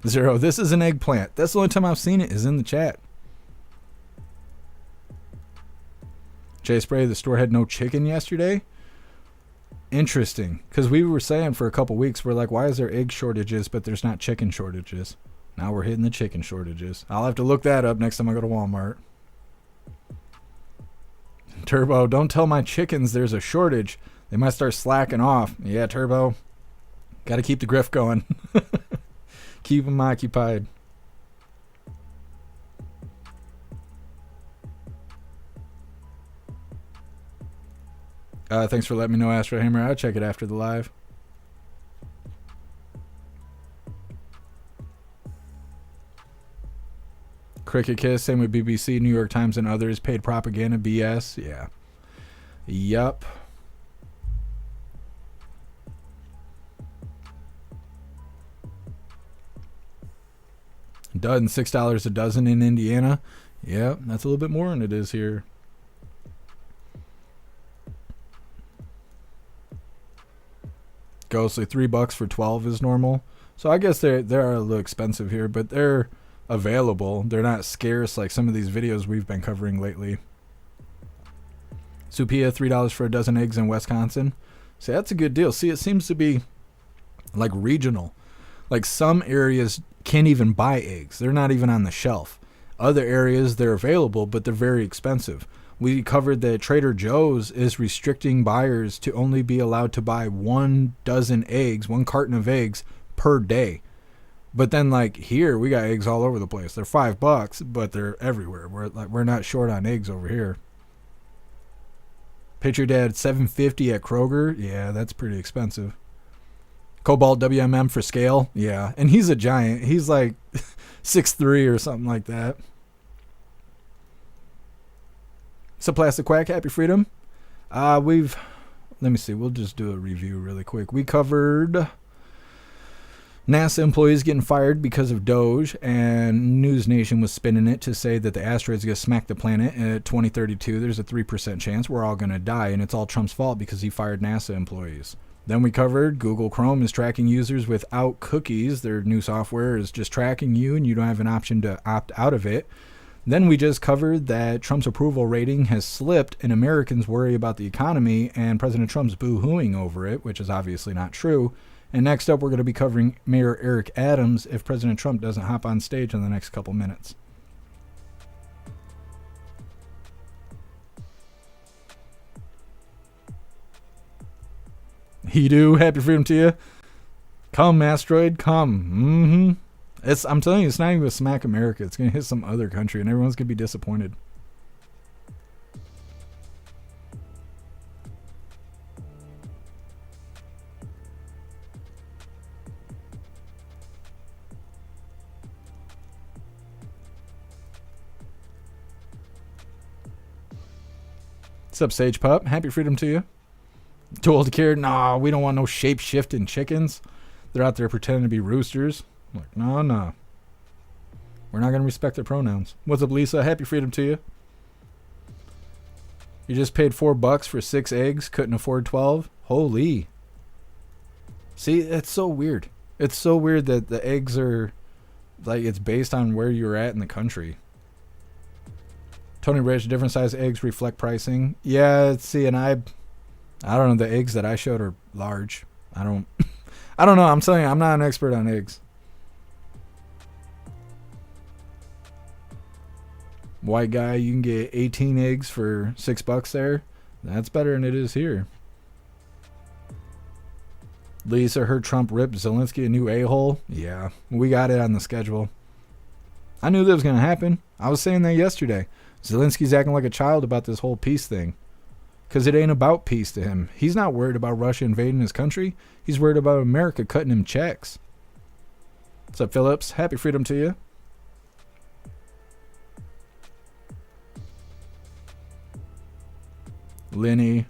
Zero. This is an eggplant. That's the only time I've seen it is in the chat. Jay Spray, the store had no chicken yesterday. Interesting, because we were saying for a couple weeks, we're like, why is there egg shortages, but there's not chicken shortages? Now we're hitting the chicken shortages. I'll have to look that up next time I go to Walmart. Turbo, don't tell my chickens there's a shortage. They might start slacking off. Yeah, Turbo. Got to keep the grift going. Keep them occupied. Thanks for letting me know, Astro Hammer. I'll check it after the live. Cricket Kiss, same with BBC, New York Times, and others. Paid propaganda, BS. Yeah. Yup. Done. $6 a dozen in Indiana. Yeah, that's a little bit more than it is here. Ghostly, $3 for 12 is normal. So I guess they are a little expensive here, but they're available. They're not scarce like some of these videos we've been covering lately. Supia, $3 for a dozen eggs in Wisconsin. See, that's a good deal. See, it seems to be like regional. Like some areas can't even buy eggs. They're not even on the shelf. Other areas, they're available, but they're very expensive. We covered that Trader Joe's is restricting buyers to only be allowed to buy 1 dozen eggs, 1 carton of eggs per day. But then like here, we got eggs all over the place. They're $5, but they're everywhere. We're not short on eggs over here. Picture Dad, $7.50 at Kroger. Yeah, that's pretty expensive. Cobalt WMM for scale. Yeah, and he's a giant. He's like 6'3" or something like that. So Plastic Quack, happy freedom. Let me see. We'll just do a review really quick. We covered NASA employees getting fired because of DOGE, and News Nation was spinning it to say that the asteroid's going to smack the planet at 2032. There's a 3% chance we're all going to die, and it's all Trump's fault because he fired NASA employees. Then we covered Google Chrome is tracking users without cookies. Their new software is just tracking you, and you don't have an option to opt out of it. Then we just covered that Trump's approval rating has slipped, and Americans worry about the economy, and President Trump's boo-hooing over it, which is obviously not true. And next up, we're going to be covering Mayor Eric Adams if President Trump doesn't hop on stage in the next couple minutes. He do. Happy freedom to you. Come, Asteroid, come. I'm telling you, it's not even going to smack America. It's going to hit some other country, and everyone's going to be disappointed. What's up, Sage Pup? Happy freedom to you. Too old to care? Nah, we don't want no shape-shifting chickens. They're out there pretending to be roosters. I'm like, no. We're not going to respect their pronouns. What's up, Lisa? Happy freedom to you. You just paid $4 for 6 eggs, couldn't afford 12? Holy. See, it's so weird. It's so weird that the eggs are, like, it's based on where you're at in the country. Tony Rich, different size eggs reflect pricing. Yeah, see, and I don't know. The eggs that I showed are large. I don't know. I'm telling you, I'm not an expert on eggs. White guy, you can get 18 eggs for $6 there. That's better than it is here. Lisa, heard Trump ripped Zelensky a new a-hole. Yeah, we got it on the schedule. I knew that was going to happen. I was saying that yesterday. Zelensky's acting like a child about this whole peace thing. Because it ain't about peace to him. He's not worried about Russia invading his country. He's worried about America cutting him checks. What's up, Phillips? Happy freedom to you. Lenny.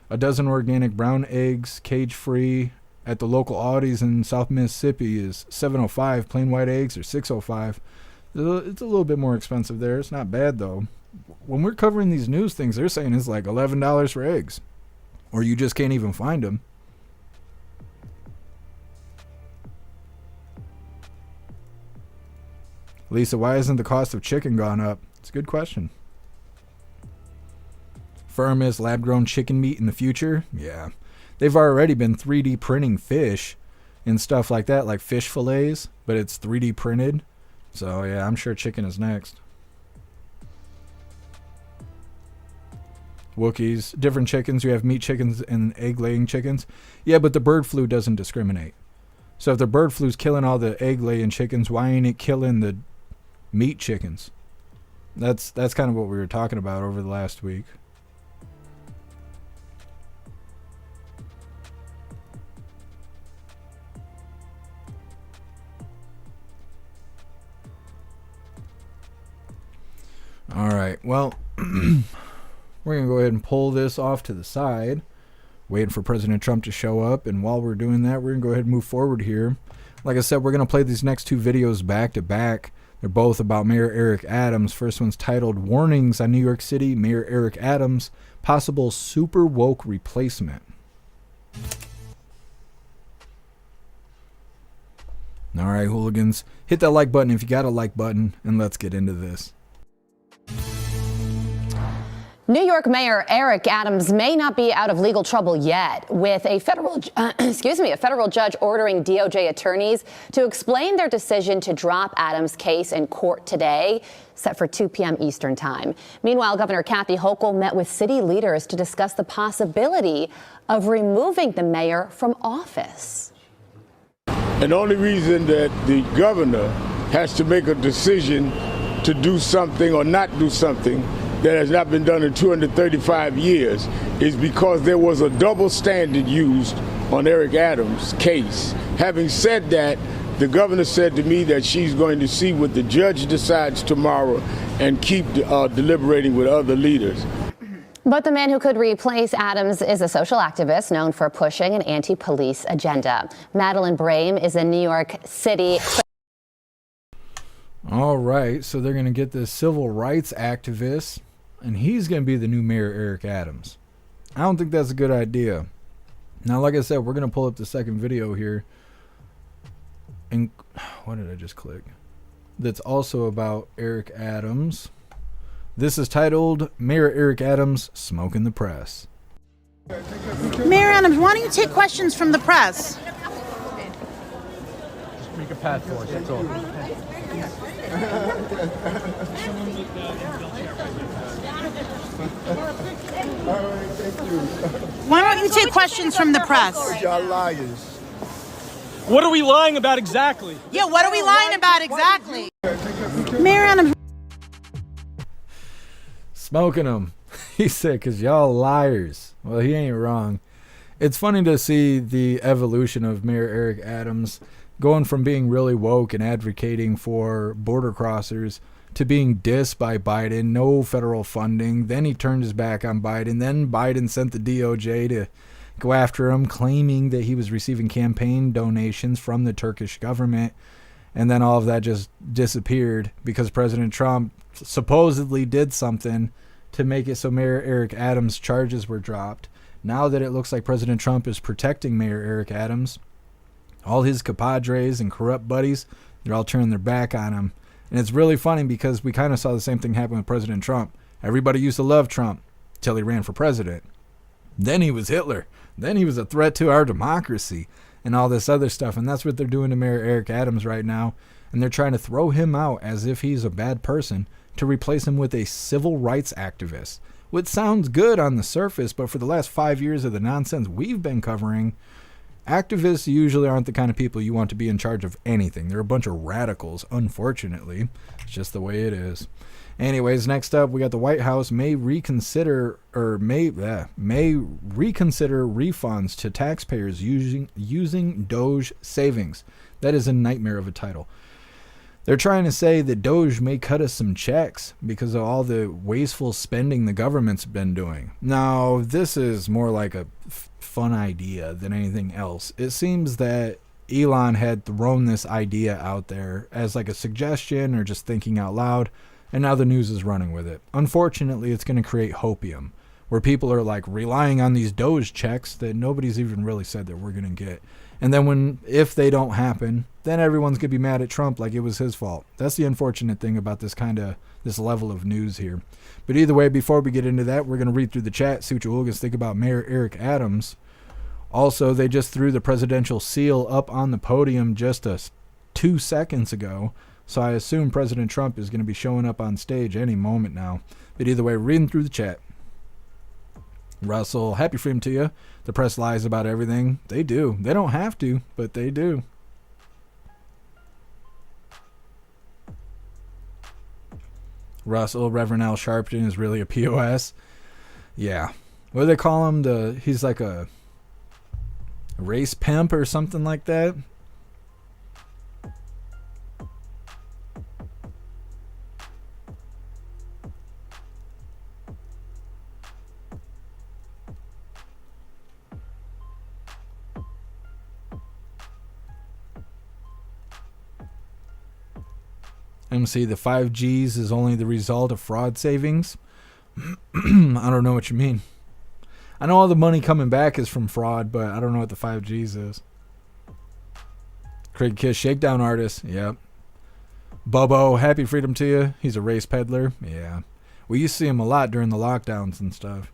A dozen organic brown eggs, cage-free, at the local Aldi's in South Mississippi is $7.05. Plain white eggs are $6.05. It's a little bit more expensive there. It's not bad, though. When we're covering these news things, they're saying it's like $11 for eggs. Or you just can't even find them. Lisa, why isn't the cost of chicken gone up? It's a good question. Firm is lab-grown chicken meat in the future? Yeah. They've already been 3D printing fish and stuff like that, like fish fillets, but it's 3D printed. So, yeah, I'm sure chicken is next. Wookiees, different chickens. You have meat chickens and egg-laying chickens. Yeah, but the bird flu doesn't discriminate. So if the bird flu's killing all the egg-laying chickens, why ain't it killing the meat chickens? That's kind of what we were talking about over the last week. All right, well, we're going to go ahead and pull this off to the side, waiting for President Trump to show up. And while we're doing that, we're going to go ahead and move forward here. Like I said, we're going to play these next two videos back to back. They're both about Mayor Eric Adams. First one's titled Warnings on New York City, Mayor Eric Adams, Possible Super Woke Replacement. All right, hooligans, hit that like button if you got a like button, and let's get into this. New York Mayor Eric Adams may not be out of legal trouble yet, with a federal judge ordering DOJ attorneys to explain their decision to drop Adams' case in court today, set for 2 p.m. Eastern time. Meanwhile, Governor Kathy Hochul met with city leaders to discuss the possibility of removing the mayor from office. And the only reason that the governor has to make a decision to do something or not do something that has not been done in 235 years is because there was a double standard used on Eric Adams' case. Having said that, the governor said to me that she's going to see what the judge decides tomorrow and keep deliberating with other leaders. But the man who could replace Adams is a social activist known for pushing an anti-police agenda. Madeline Brame is in New York City. All right, so they're going to get this civil rights activist, and he's going to be the new Mayor Eric Adams. I don't think that's a good idea. Now, like I said, we're going to pull up the second video here. And what did I just click? That's also about Eric Adams. This is titled Mayor Eric Adams Smoking the Press. Mayor Adams, why don't you take questions from the press? Just make a path for us, that's all. Why don't you take questions from the press? Y'all liars. What are we lying about exactly? Yeah, what are we lying about exactly? Mayor Adams. Smoking them. He said, because y'all liars. Well, he ain't wrong. It's funny to see the evolution of Mayor Eric Adams going from being really woke and advocating for border crossers to being dissed by Biden, no federal funding. Then he turned his back on Biden. Then Biden sent the DOJ to go after him, claiming that he was receiving campaign donations from the Turkish government. And then all of that just disappeared because President Trump supposedly did something to make it so Mayor Eric Adams' charges were dropped. Now that it looks like President Trump is protecting Mayor Eric Adams, all his compadres and corrupt buddies, they're all turning their back on him. And it's really funny because we kind of saw the same thing happen with President Trump. Everybody used to love Trump till he ran for president. Then he was Hitler. Then he was a threat to our democracy and all this other stuff. And that's what they're doing to Mayor Eric Adams right now. And they're trying to throw him out as if he's a bad person to replace him with a civil rights activist, which sounds good on the surface, but for the last 5 years of the nonsense we've been covering, activists usually aren't the kind of people you want to be in charge of anything. They're a bunch of radicals, unfortunately. It's just the way it is. Anyways, next up, we got the White House may reconsider refunds to taxpayers using DOGE savings. That is a nightmare of a title. They're trying to say that DOGE may cut us some checks because of all the wasteful spending the government's been doing. Now, this is more like a fun idea than anything else. It seems that Elon had thrown this idea out there as like a suggestion or just thinking out loud, and now the news is running with it. Unfortunately, it's going to create hopium, where people are like relying on these DOGE checks that nobody's even really said that we're going to get. And then if they don't happen, then everyone's going to be mad at Trump like it was his fault. That's the unfortunate thing about this level of news here. But either way, before we get into that, we're going to read through the chat, see what you hooligans think about Mayor Eric Adams. Also, they just threw the presidential seal up on the podium just 2 seconds ago. So I assume President Trump is going to be showing up on stage any moment now. But either way, reading through the chat. Russell, happy freedom to you. The press lies about everything. They do. They don't have to, but they do. Russell, Reverend Al Sharpton is really a POS. Yeah. What do they call him? He's like a race pimp or something like that. MC, the 5Gs is only the result of fraud savings. I don't know what you mean. I know all the money coming back is from fraud, but I don't know what the 5Gs is. Craig Kiss, shakedown artist. Yep. Bobo, happy freedom to you. He's a race peddler. Yeah. We used to see him a lot during the lockdowns and stuff.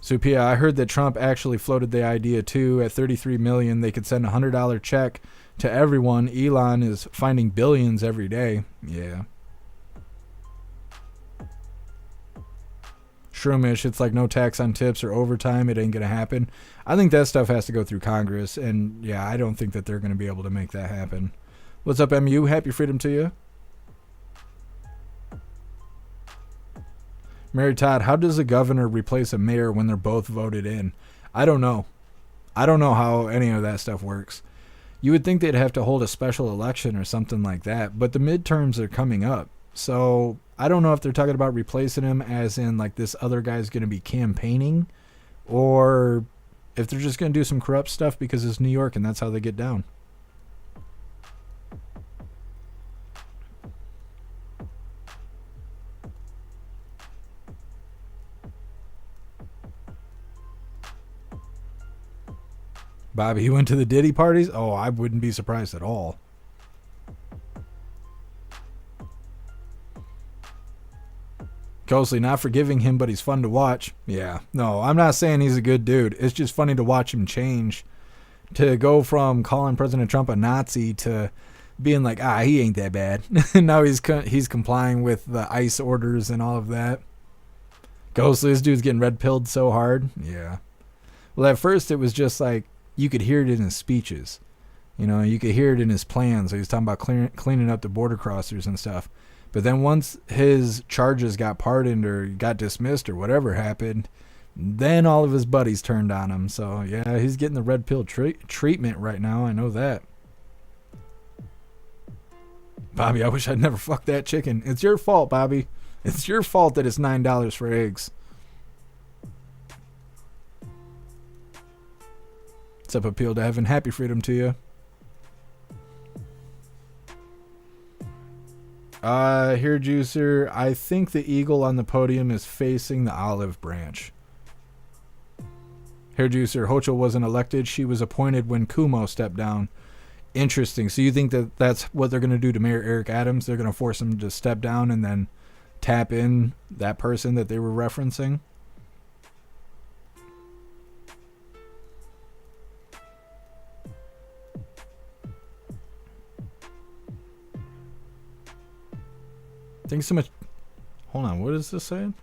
Supia, I heard that Trump actually floated the idea too. At $33 million, they could send a $100 check to everyone. Elon is finding billions every day. Yeah. Shroomish, it's like no tax on tips or overtime. It ain't going to happen. I think that stuff has to go through Congress. And yeah, I don't think that they're going to be able to make that happen. What's up, MU? Happy freedom to you. Mary Todd, how does a governor replace a mayor when they're both voted in? I don't know. I don't know how any of that stuff works. You would think they'd have to hold a special election or something like that, but the midterms are coming up. So I don't know if they're talking about replacing him as in like this other guy's going to be campaigning, or if they're just going to do some corrupt stuff because it's New York and that's how they get down. Bobby, you went to the Diddy parties? Oh, I wouldn't be surprised at all. Ghostly, not forgiving him, but he's fun to watch. Yeah, no, I'm not saying he's a good dude. It's just funny to watch him change. To go from calling President Trump a Nazi to being like, he ain't that bad. Now he's complying with the ICE orders and all of that. Ghostly, this dude's getting red-pilled so hard. Yeah. Well, at first it was just like, you could hear it in his speeches. You know, you could hear it in his plans. He was talking about cleaning up the border crossers and stuff. But then once his charges got pardoned or got dismissed or whatever happened, then all of his buddies turned on him. So, yeah, he's getting the red pill treatment right now. I know that. Bobby, I wish I'd never fucked that chicken. It's your fault, Bobby. It's your fault that it's $9 for eggs. What's up, Appeal to Heaven? Happy freedom to you. Here, Juicer. I think the eagle on the podium is facing the olive branch. Here, Juicer. Hochul wasn't elected. She was appointed when Cuomo stepped down. Interesting. So you think that that's what they're going to do to Mayor Eric Adams? They're going to force him to step down and then tap in that person that they were referencing? Thank you so much. Hold on, what is this saying?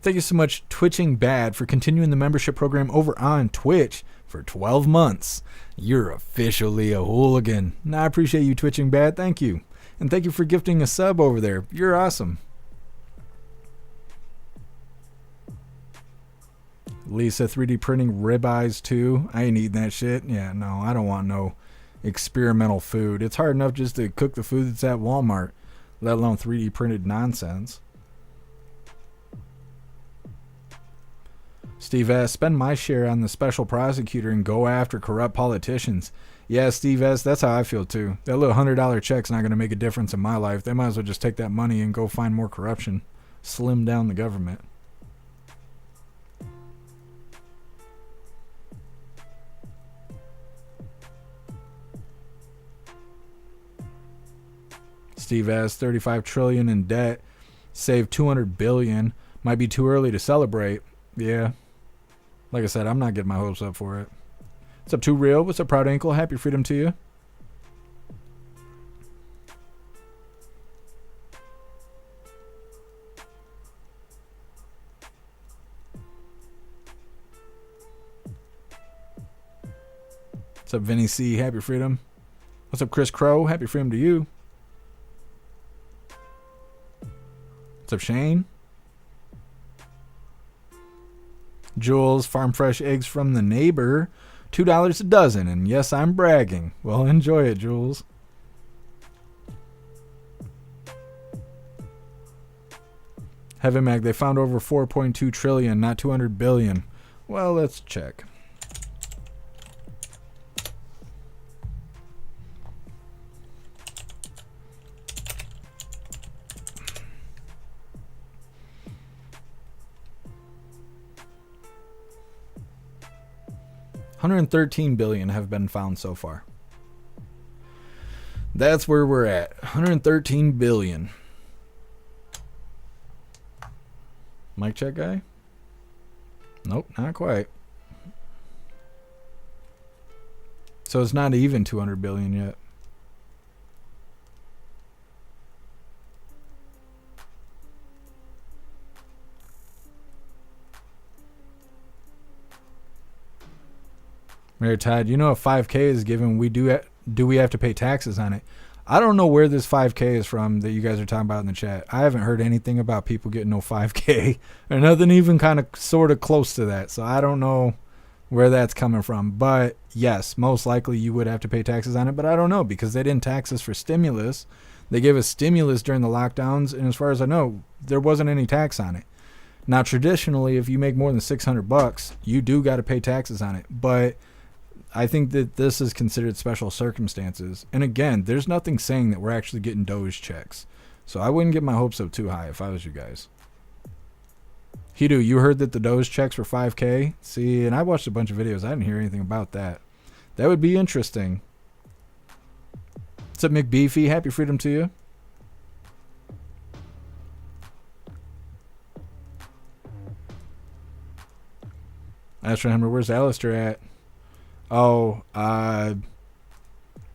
Thank you so much, Twitching Bad, for continuing the membership program over on Twitch for 12 months. You're officially a hooligan. I appreciate you, Twitching Bad. Thank you. And thank you for gifting a sub over there. You're awesome. Lisa, 3D printing ribeyes too. I ain't eating that shit. Yeah, no, I don't want no experimental food. It's hard enough just to cook the food that's at Walmart, let alone 3D printed nonsense. Steve S., spend my share on the special prosecutor and go after corrupt politicians. Yeah, Steve S., that's how I feel too. That little $100 check's not going to make a difference in my life. They might as well just take that money and go find more corruption. Slim down the government. Steve S., 35 trillion in debt, save 200 billion. Might be too early to celebrate. Yeah. Like I said, I'm not getting my hopes up for it. What's up, Too Real? What's up, Proud Ankle? Happy freedom to you. What's up, Vinny C? Happy freedom. What's up, Chris Crow? Happy freedom to you. What's up, Shane? Jules, farm fresh eggs from the neighbor. $2 a dozen. And yes, I'm bragging. Well, enjoy it, Jules. Heaven Mag, they found over 4.2 trillion, not 200 billion. Well, let's check. $113 billion have been found so far. That's where we're at. 113 billion. Mic check guy? Nope, not quite. So it's not even 200 billion yet. Mary Todd, you know if 5K is given, do we have to pay taxes on it? I don't know where this 5K is from that you guys are talking about in the chat. I haven't heard anything about people getting no 5K or nothing even kind of sort of close to that. So I don't know where that's coming from. But yes, most likely you would have to pay taxes on it, but I don't know, because they didn't tax us for stimulus. They gave us stimulus during the lockdowns, and as far as I know, there wasn't any tax on it. Now, traditionally, if you make more than $600, you do got to pay taxes on it. But I think that this is considered special circumstances. And again, there's nothing saying that we're actually getting DOGE checks. So I wouldn't get my hopes up too high if I was you guys. Hidu, you heard that the DOGE checks were $5K? See, and I watched a bunch of videos. I didn't hear anything about that. That would be interesting. What's up, McBeefy? Happy freedom to you. Astro Hammer, where's Alistair at? Oh, I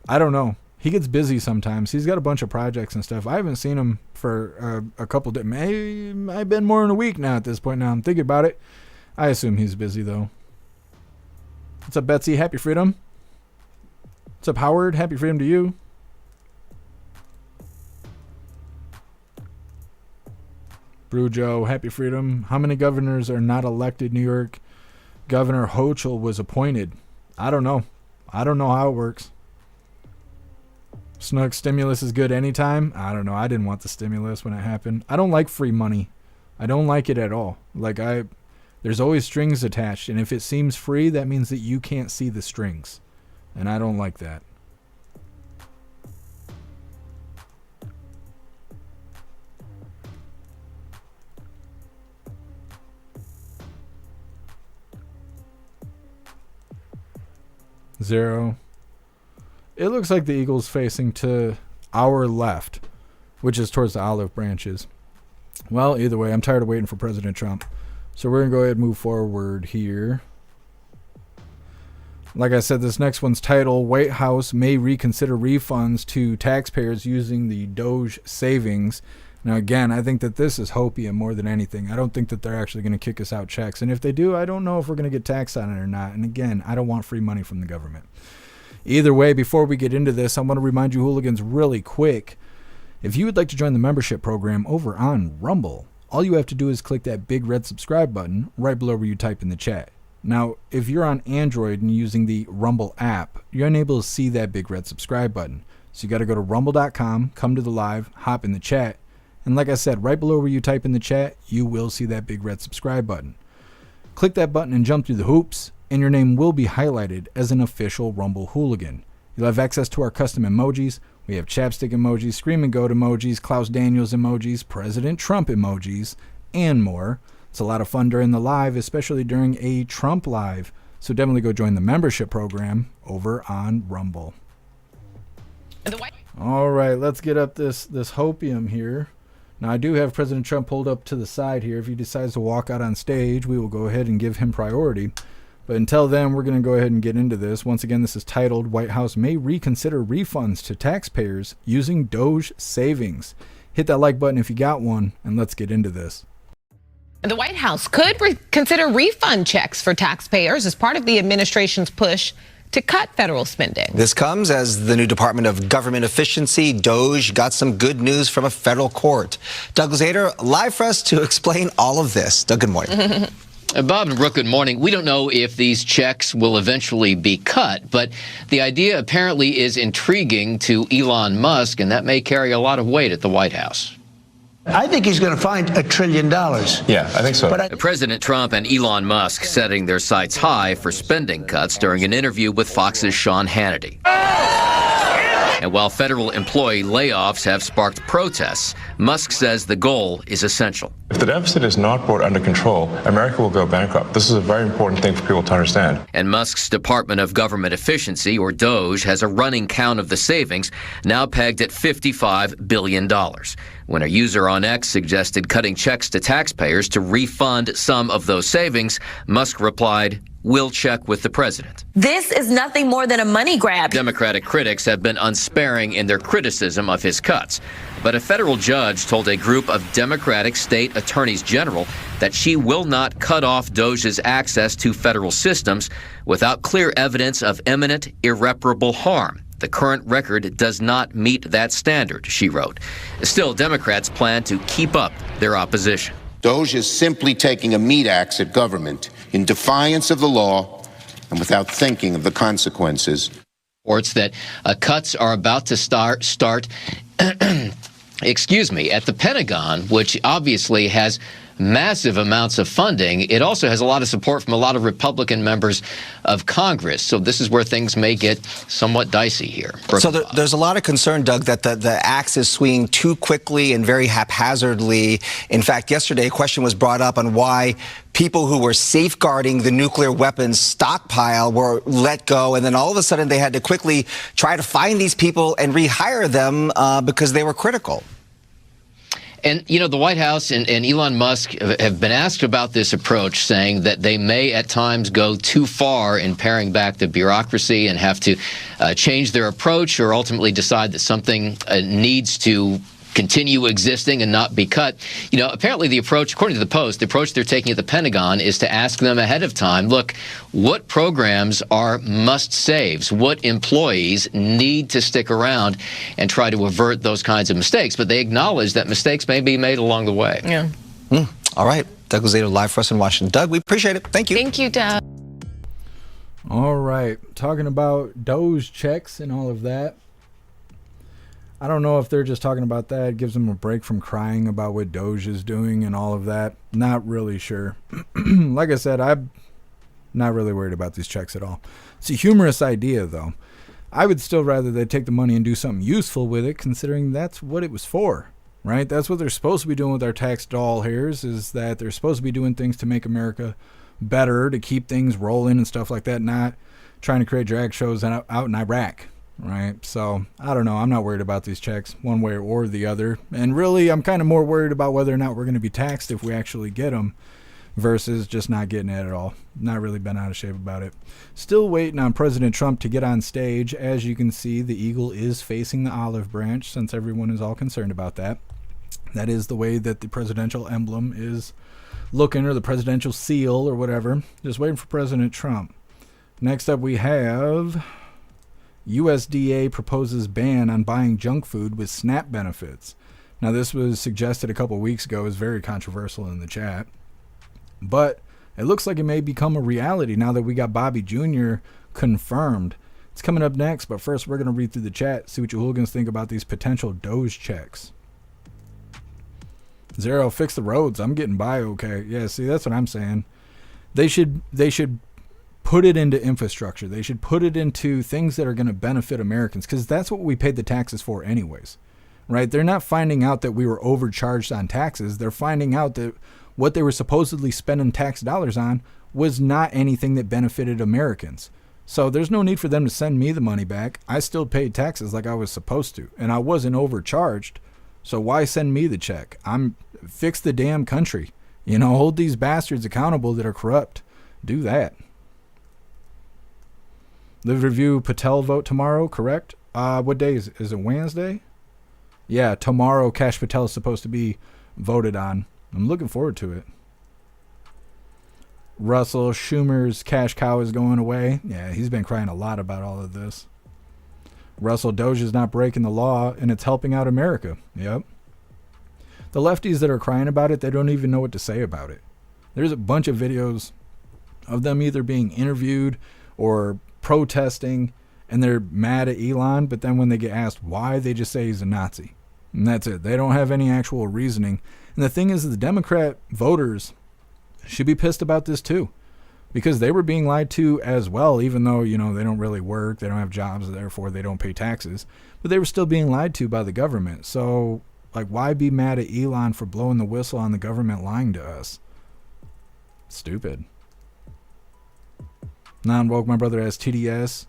don't know. He gets busy sometimes. He's got a bunch of projects and stuff. I haven't seen him for a couple days. I've been more than a week now at this point. Now I'm thinking about it. I assume he's busy, though. What's up, Betsy? Happy freedom. What's up, Howard? Happy freedom to you. Brew Joe, happy freedom. How many governors are not elected? New York Governor Hochul was appointed. I don't know. I don't know how it works. Snook, stimulus is good anytime. I don't know. I didn't want the stimulus when it happened. I don't like free money. I don't like it at all. There's always strings attached, and if it seems free, that means that you can't see the strings. And I don't like that. Zero. It looks like the eagle's facing to our left, which is towards the olive branches. Well, either way, I'm tired of waiting for President Trump. So we're going to go ahead and move forward here. Like I said, this next one's titled, White House May Reconsider Refunds to Taxpayers Using the DOGE Savings. Now, again, I think that this is hopium more than anything. I don't think that they're actually going to kick us out checks. And if they do, I don't know if we're going to get taxed on it or not. And again, I don't want free money from the government. Either way, before we get into this, I want to remind you hooligans really quick. If you would like to join the membership program over on Rumble, all you have to do is click that big red subscribe button right below where you type in the chat. Now, if you're on Android and using the Rumble app, you're unable to see that big red subscribe button. So you got to go to rumble.com, come to the live, hop in the chat. And like I said, right below where you type in the chat, you will see that big red subscribe button. Click that button and jump through the hoops, and your name will be highlighted as an official Rumble hooligan. You'll have access to our custom emojis. We have chapstick emojis, scream and goat emojis, Klaus Daniels emojis, President Trump emojis, and more. It's a lot of fun during the live, especially during a Trump live. So definitely go join the membership program over on Rumble. All right, let's get up this hopium here. Now, I do have President Trump pulled up to the side here. If he decides to walk out on stage, we will go ahead and give him priority. But until then, we're going to go ahead and get into this. Once again, this is titled, White House May Reconsider Refunds to Taxpayers Using DOGE Savings. Hit that like button if you got one, and let's get into this. The White House could consider refund checks for taxpayers as part of the administration's push to cut federal spending. This comes as the new Department of Government Efficiency, DOGE, got some good news from a federal court. Douglas Ader, live for us to explain all of this. Doug, good morning. Bob and Brooke, good morning. We don't know if these checks will eventually be cut, but the idea apparently is intriguing to Elon Musk, and that may carry a lot of weight at the White House. I think he's going to find $1 trillion. Yeah, I think so. President Trump and Elon Musk setting their sights high for spending cuts during an interview with Fox's Sean Hannity. And while federal employee layoffs have sparked protests, Musk says the goal is essential. If the deficit is not brought under control, America will go bankrupt. This is a very important thing for people to understand. And Musk's Department of Government Efficiency, or DOGE, has a running count of the savings, now pegged at $55 billion. When a user on X suggested cutting checks to taxpayers to refund some of those savings, Musk replied, "We'll check with the president." This is nothing more than a money grab. Democratic critics have been unsparing in their criticism of his cuts. But a federal judge told a group of Democratic state attorneys general that she will not cut off DOGE's access to federal systems without clear evidence of imminent, irreparable harm. The current record does not meet that standard, she wrote. Still, Democrats plan to keep up their opposition. DOGE is simply taking a meat axe at government in defiance of the law and without thinking of the consequences. Reports that cuts are about to start excuse me, at the Pentagon, which obviously has massive amounts of funding. It also has a lot of support from a lot of Republican members of Congress. So this is where things may get somewhat dicey here. So there's a lot of concern, Doug, that the axe is swinging too quickly and very haphazardly. In fact, yesterday a question was brought up on why people who were safeguarding the nuclear weapons stockpile were let go, and then all of a sudden they had to quickly try to find these people and rehire them because they were critical. And, you know, the White House and Elon Musk have been asked about this approach, saying that they may at times go too far in paring back the bureaucracy and have to change their approach, or ultimately decide that something needs to continue existing and not be cut. You know, apparently the approach, according to the Post, the approach they're taking at the Pentagon is to ask them ahead of time, look, what programs are must-saves? What employees need to stick around, and try to avert those kinds of mistakes? But they acknowledge that mistakes may be made along the way. Yeah. All right. Doug Lazato live for us in Washington. Doug, we appreciate it. Thank you. Thank you, Doug. All right. Talking about DOGE checks and all of that. I don't know if they're just talking about that. It gives them a break from crying about what DOGE is doing and all of that. Not really sure. Like I said, I'm not really worried about these checks at all. It's a humorous idea, though. I would still rather they take the money and do something useful with it, considering that's what it was for, right? That's what they're supposed to be doing with our tax doll hairs, is that they're supposed to be doing things to make America better, to keep things rolling and stuff like that, not trying to create drag shows out in Iraq. Right, so I don't know. I'm not worried about these checks one way or the other, and really I'm kind of more worried about whether or not we're going to be taxed if we actually get them versus just not getting it at all. Not really been out of shape about it. Still waiting on President Trump to get on stage. As you can see, the eagle is facing the olive branch, since everyone is all concerned about that. That is the way that the presidential emblem is looking, or the presidential seal or whatever. Just waiting for President Trump. Next up we have USDA proposes ban on buying junk food with SNAP benefits. Now, this was suggested a couple weeks ago. It was very controversial in the chat. But it looks like it may become a reality now that we got Bobby Jr. confirmed. It's coming up next, but first we're going to read through the chat, see what you hooligans think about these potential DOGE checks. Zero, fix the roads. I'm getting by okay. Yeah, see, that's what I'm saying. They should put it into infrastructure. They should put it into things that are going to benefit Americans, because that's what we paid the taxes for anyways, right? They're not finding out that we were overcharged on taxes. They're finding out that what they were supposedly spending tax dollars on was not anything that benefited Americans. So there's no need for them to send me the money back. I still paid taxes like I was supposed to, and I wasn't overcharged. So why send me the check? Fix the damn country. You know, hold these bastards accountable that are corrupt. Do that. Live Review Patel vote tomorrow, correct? What day is it? Wednesday? Yeah, tomorrow Kash Patel is supposed to be voted on. I'm looking forward to it. Russell Schumer's cash cow is going away. Yeah, he's been crying a lot about all of this. Russell, DOGE is not breaking the law, and it's helping out America. Yep. The lefties that are crying about it, they don't even know what to say about it. There's a bunch of videos of them either being interviewed or protesting, and they're mad at Elon, but then when they get asked why, they just say he's a Nazi. And that's it. They don't have any actual reasoning. And the thing is, the Democrat voters should be pissed about this too, because they were being lied to as well, even though, you know, they don't really work, they don't have jobs, therefore they don't pay taxes, but they were still being lied to by the government. So, like, why be mad at Elon for blowing the whistle on the government lying to us? Stupid. Non-woke, my brother has TDS.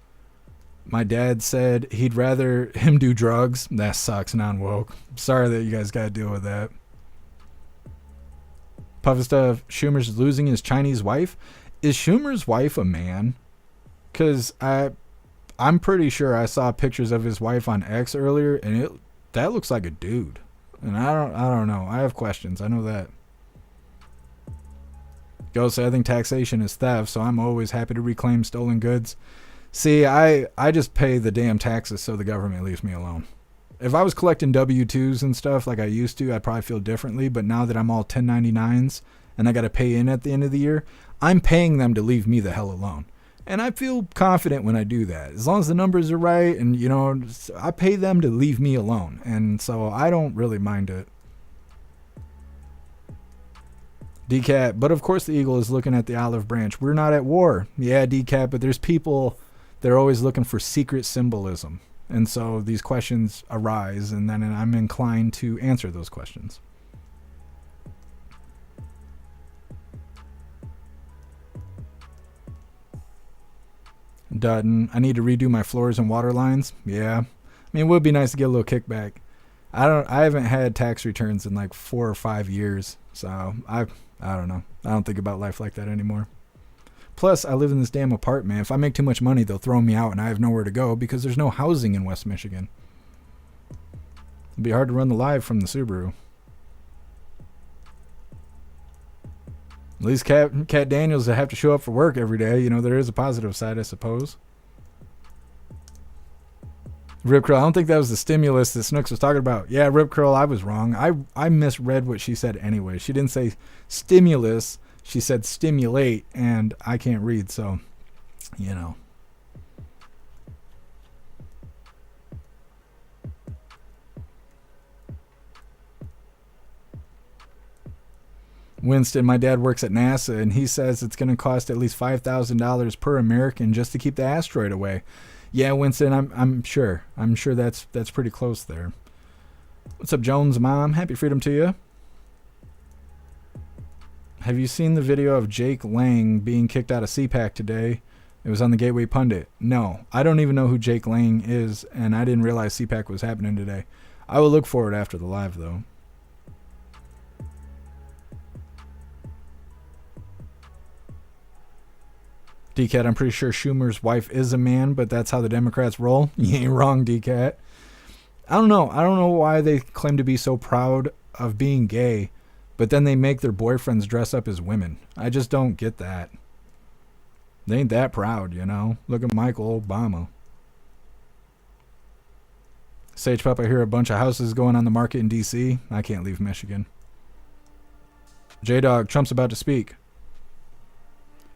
My dad said he'd rather him do drugs. That sucks, non-woke. Sorry that you guys got to deal with that. Puffy stuff, Schumer's losing his Chinese wife. Is Schumer's wife a man? Because I'm pretty sure I saw pictures of his wife on X earlier, and that looks like a dude. And I don't know. I have questions. I know that. Ghost, I think taxation is theft, so I'm always happy to reclaim stolen goods. See, I just pay the damn taxes so the government leaves me alone. If I was collecting W-2s and stuff like I used to, I'd probably feel differently, but now that I'm all 1099s and I got to pay in at the end of the year, I'm paying them to leave me the hell alone. And I feel confident when I do that. As long as the numbers are right and, you know, I pay them to leave me alone. And so I don't really mind it. DCAT, but of course the eagle is looking at the olive branch. We're not at war. Yeah, DCAT, but there's people that are always looking for secret symbolism. And so these questions arise, and then I'm inclined to answer those questions. Dutton, I need to redo my floors and water lines. Yeah. I mean, it would be nice to get a little kickback. I haven't had tax returns in like 4 or 5 years. So I don't know. I don't think about life like that anymore. Plus, I live in this damn apartment. If I make too much money, they'll throw me out and I have nowhere to go because there's no housing in West Michigan. It'd be hard to run the live from the Subaru. At least Cat Daniels have to show up for work every day. You know, there is a positive side, I suppose. Rip Curl, I don't think that was the stimulus that Snooks was talking about. Yeah, Rip Curl, I was wrong. I misread what she said anyway. She didn't say stimulus. She said stimulate, and I can't read, so, you know. Winston, my dad works at NASA, and he says it's going to cost at least $5,000 per American just to keep the asteroid away. Yeah, Winston, I'm sure. I'm sure that's pretty close there. What's up, Jones' mom? Happy freedom to you. Have you seen the video of Jake Lang being kicked out of CPAC today? It was on the Gateway Pundit. No, I don't even know who Jake Lang is, and I didn't realize CPAC was happening today. I will look for it after the live, though. DCAT, I'm pretty sure Schumer's wife is a man, but that's how the Democrats roll. You ain't wrong, DCAT. I don't know. I don't know why they claim to be so proud of being gay, but then they make their boyfriends dress up as women. I just don't get that. They ain't that proud, you know. Look at Michael Obama. Sage Pup, I hear a bunch of houses going on the market in D.C. I can't leave Michigan. J-Dog, Trump's about to speak.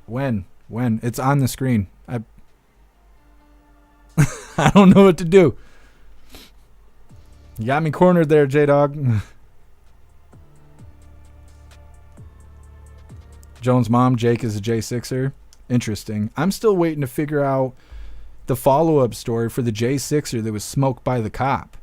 When? It's on the screen. I don't know what to do. You got me cornered there, J-Dog. Jones' mom, Jake, is a J6er. Interesting. I'm still waiting to figure out the follow-up story for the J6er that was smoked by the cop.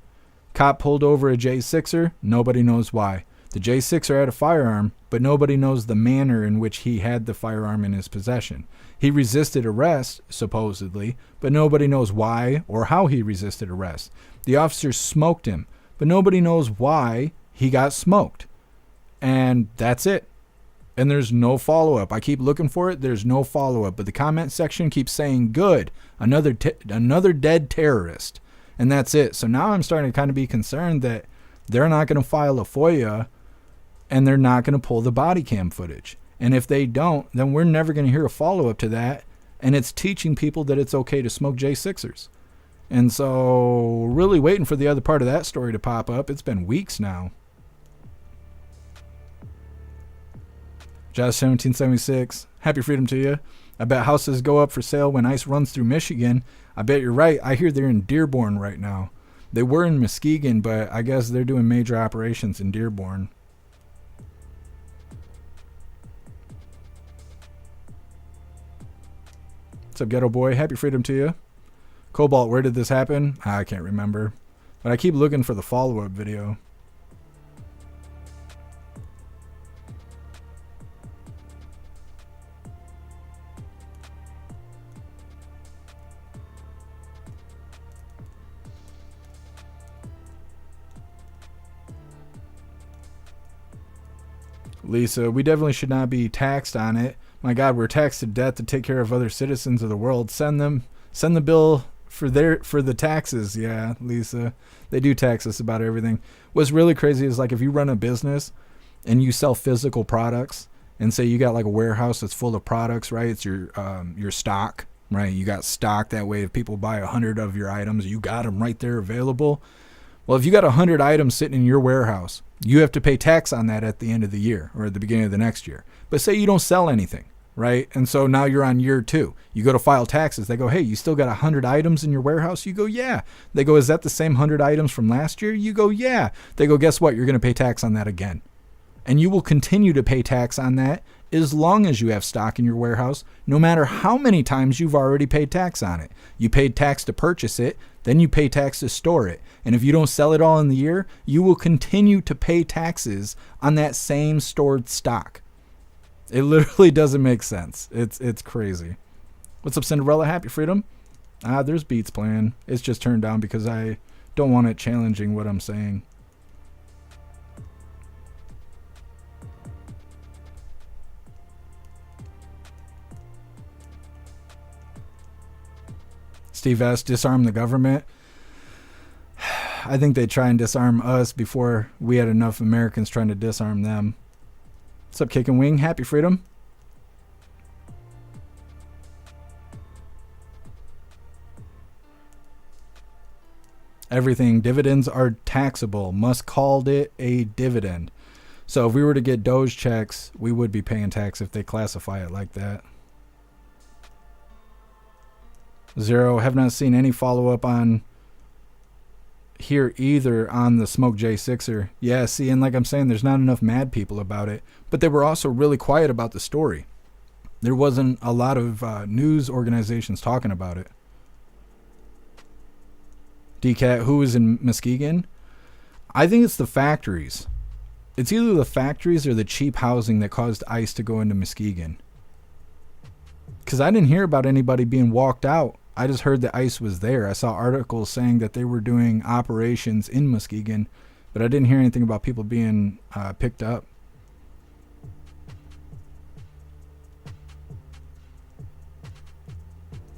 Cop pulled over a J6er. Nobody knows why. The J6er had a firearm, but nobody knows the manner in which he had the firearm in his possession. He resisted arrest, supposedly, but nobody knows why or how he resisted arrest. The officers smoked him, but nobody knows why he got smoked. And that's it. And there's no follow-up. I keep looking for it. There's no follow-up. But the comment section keeps saying, good, another dead terrorist. And that's it. So now I'm starting to kind of be concerned that they're not going to file a FOIA and they're not going to pull the body cam footage. And if they don't, then we're never going to hear a follow-up to that. And it's teaching people that it's okay to smoke J6ers. And so really waiting for the other part of that story to pop up. It's been weeks now. Josh 1776, happy freedom to you. I bet houses go up for sale when ICE runs through Michigan. I bet you're right. I hear they're in Dearborn right now. They were in Muskegon, but I guess they're doing major operations in Dearborn. What's up, Ghetto Boy? Happy freedom to you. Cobalt, where did this happen? I can't remember. But I keep looking for the follow-up video. Lisa, we definitely should not be taxed on it. My God, we're taxed to death to take care of other citizens of the world. Send the bill for the taxes. Yeah, Lisa, they do tax us about everything. What's really crazy is like if you run a business and you sell physical products and say you got like a warehouse that's full of products, right? It's your stock, right? You got stock that way. If people buy 100 of your items, you got them right there available. Well, if you got 100 items sitting in your warehouse, you have to pay tax on that at the end of the year or at the beginning of the next year. But say you don't sell anything, right? And so now you're on year 2. You go to file taxes. They go, hey, you still got 100 items in your warehouse? You go, yeah. They go, is that the same 100 items from last year? You go, yeah. They go, guess what? You're going to pay tax on that again. And you will continue to pay tax on that as long as you have stock in your warehouse, no matter how many times you've already paid tax on it. You paid tax to purchase it, then you pay tax to store it. And if you don't sell it all in the year, you will continue to pay taxes on that same stored stock. It literally doesn't make sense. It's crazy. What's up, Cinderella? Happy Freedom? There's beats playing. It's just turned down because I don't want it challenging what I'm saying. Steve S., disarm the government. I think they try and disarm us before we had enough Americans trying to disarm them. What's up, Kick and Wing? Happy Freedom. Everything. Dividends are taxable. Musk called it a dividend. So if we were to get DOGE checks, we would be paying tax if they classify it like that. Zero, have not seen any follow-up on here either on the Smoke J6er. Yeah, see, and like I'm saying, there's not enough mad people about it. But they were also really quiet about the story. There wasn't a lot of news organizations talking about it. DCAT, who is in Muskegon? I think it's the factories. It's either the factories or the cheap housing that caused ICE to go into Muskegon. Because I didn't hear about anybody being walked out. I just heard that ICE was there. I saw articles saying that they were doing operations in Muskegon, but I didn't hear anything about people being picked up.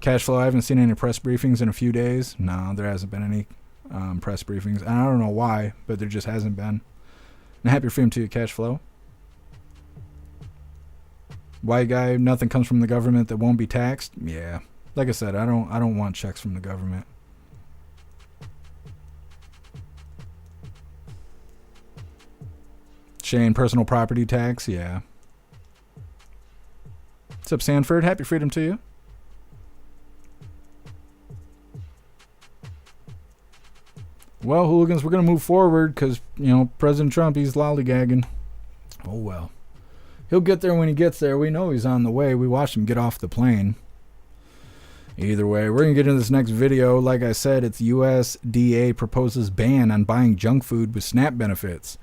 Cash flow, I haven't seen any press briefings in a few days. No, there hasn't been any press briefings. And I don't know why, but there just hasn't been. And happy freedom to you, Cash flow. White guy, nothing comes from the government that won't be taxed. Yeah. Like I said, I don't want checks from the government. Shane, personal property tax, yeah. What's up, Sanford? Happy freedom to you. Well, hooligans, we're going to move forward because, President Trump, he's lollygagging. Oh, well. He'll get there when he gets there. We know he's on the way. We watched him get off the plane. Either way, we're going to get into this next video. Like I said, it's USDA proposes ban on buying junk food with SNAP benefits.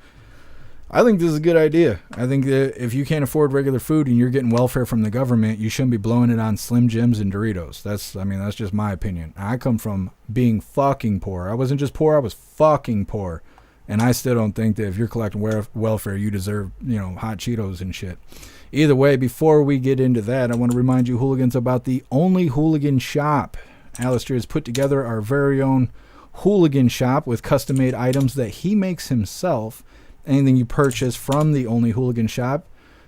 I think this is a good idea. I think that if you can't afford regular food and you're getting welfare from the government, you shouldn't be blowing it on Slim Jims and Doritos. That's just my opinion. I come from being fucking poor. I wasn't just poor, I was fucking poor. And I still don't think that if you're collecting welfare, you deserve, hot Cheetos and shit. Either way, before we get into that, I want to remind you, hooligans, about the only hooligan shop. Alistair has put together our very own hooligan shop with custom-made items that he makes himself. Anything you purchase from the only hooligan shop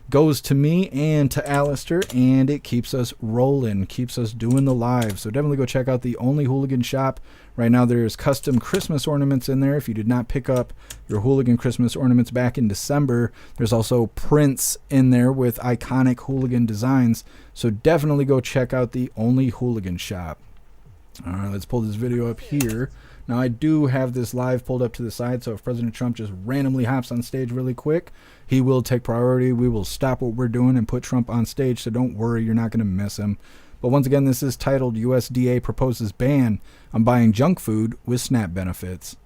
goes to me and to Alistair, and it keeps us rolling, keeps us doing the live. So definitely go check out the only hooligan shop. Right now there's custom Christmas ornaments in there. If you did not pick up your hooligan Christmas ornaments back in December, there's also prints in there with iconic hooligan designs. So definitely go check out the only hooligan shop. All right, let's pull this video up here. Now, I do have this live pulled up to the side, so if President Trump just randomly hops on stage really quick, he will take priority. We will stop what we're doing and put Trump on stage, so don't worry, you're not going to miss him. But once again, this is titled USDA proposes ban on buying junk food with SNAP benefits.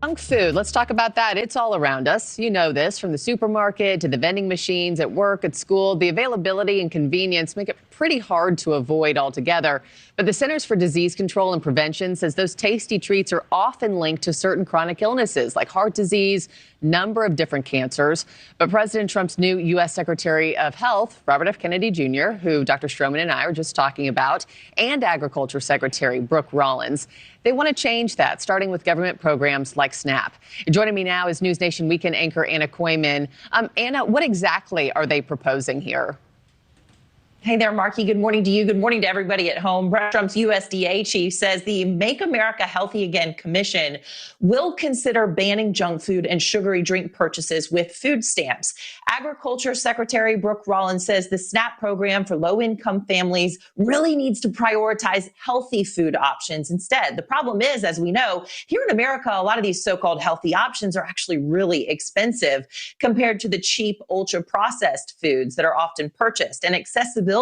Junk food, let's talk about that. It's all around us. You know this, from the supermarket to the vending machines, at work, at school. The availability and convenience make it pretty hard to avoid altogether. But the Centers for Disease Control and Prevention says those tasty treats are often linked to certain chronic illnesses like heart disease, number of different cancers. But President Trump's new U.S. Secretary of Health, Robert F. Kennedy Jr., who Dr. Stroman and I were just talking about, and Agriculture Secretary Brooke Rollins, they want to change that, starting with government programs like SNAP. Joining me now is News Nation Weekend anchor Anna Koyman. Anna, what exactly are they proposing here? Hey there, Marky. Good morning to you. Good morning to everybody at home. Brett Trump's USDA chief says the Make America Healthy Again Commission will consider banning junk food and sugary drink purchases with food stamps. Agriculture Secretary Brooke Rollins says the SNAP program for low-income families really needs to prioritize healthy food options instead. The problem is, as we know, here in America, a lot of these so-called healthy options are actually really expensive compared to the cheap, ultra-processed foods that are often purchased. And accessibility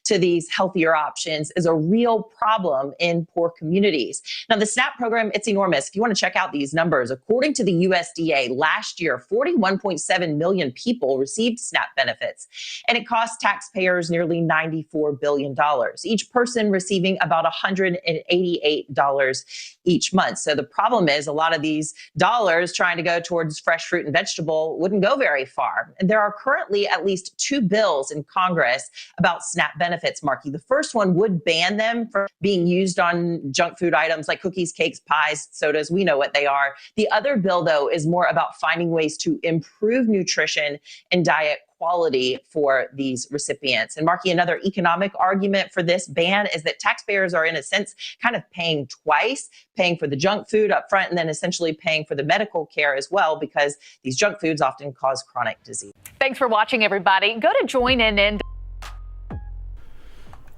to these healthier options is a real problem in poor communities. Now, the SNAP program, it's enormous. If you want to check out these numbers, according to the USDA, last year, 41.7 million people received SNAP benefits, and it cost taxpayers nearly $94 billion, each person receiving about $188 each month. So the problem is a lot of these dollars trying to go towards fresh fruit and vegetable wouldn't go very far. And there are currently at least 2 bills in Congress about SNAP benefits, Marky. The first one would ban them from being used on junk food items like cookies, cakes, pies, sodas. We know what they are. The other bill, though, is more about finding ways to improve nutrition and diet quality for these recipients. And Marky, another economic argument for this ban is that taxpayers are, in a sense, kind of paying twice, paying for the junk food up front and then essentially paying for the medical care as well, because these junk foods often cause chronic disease. Thanks for watching, everybody. Go to joinin.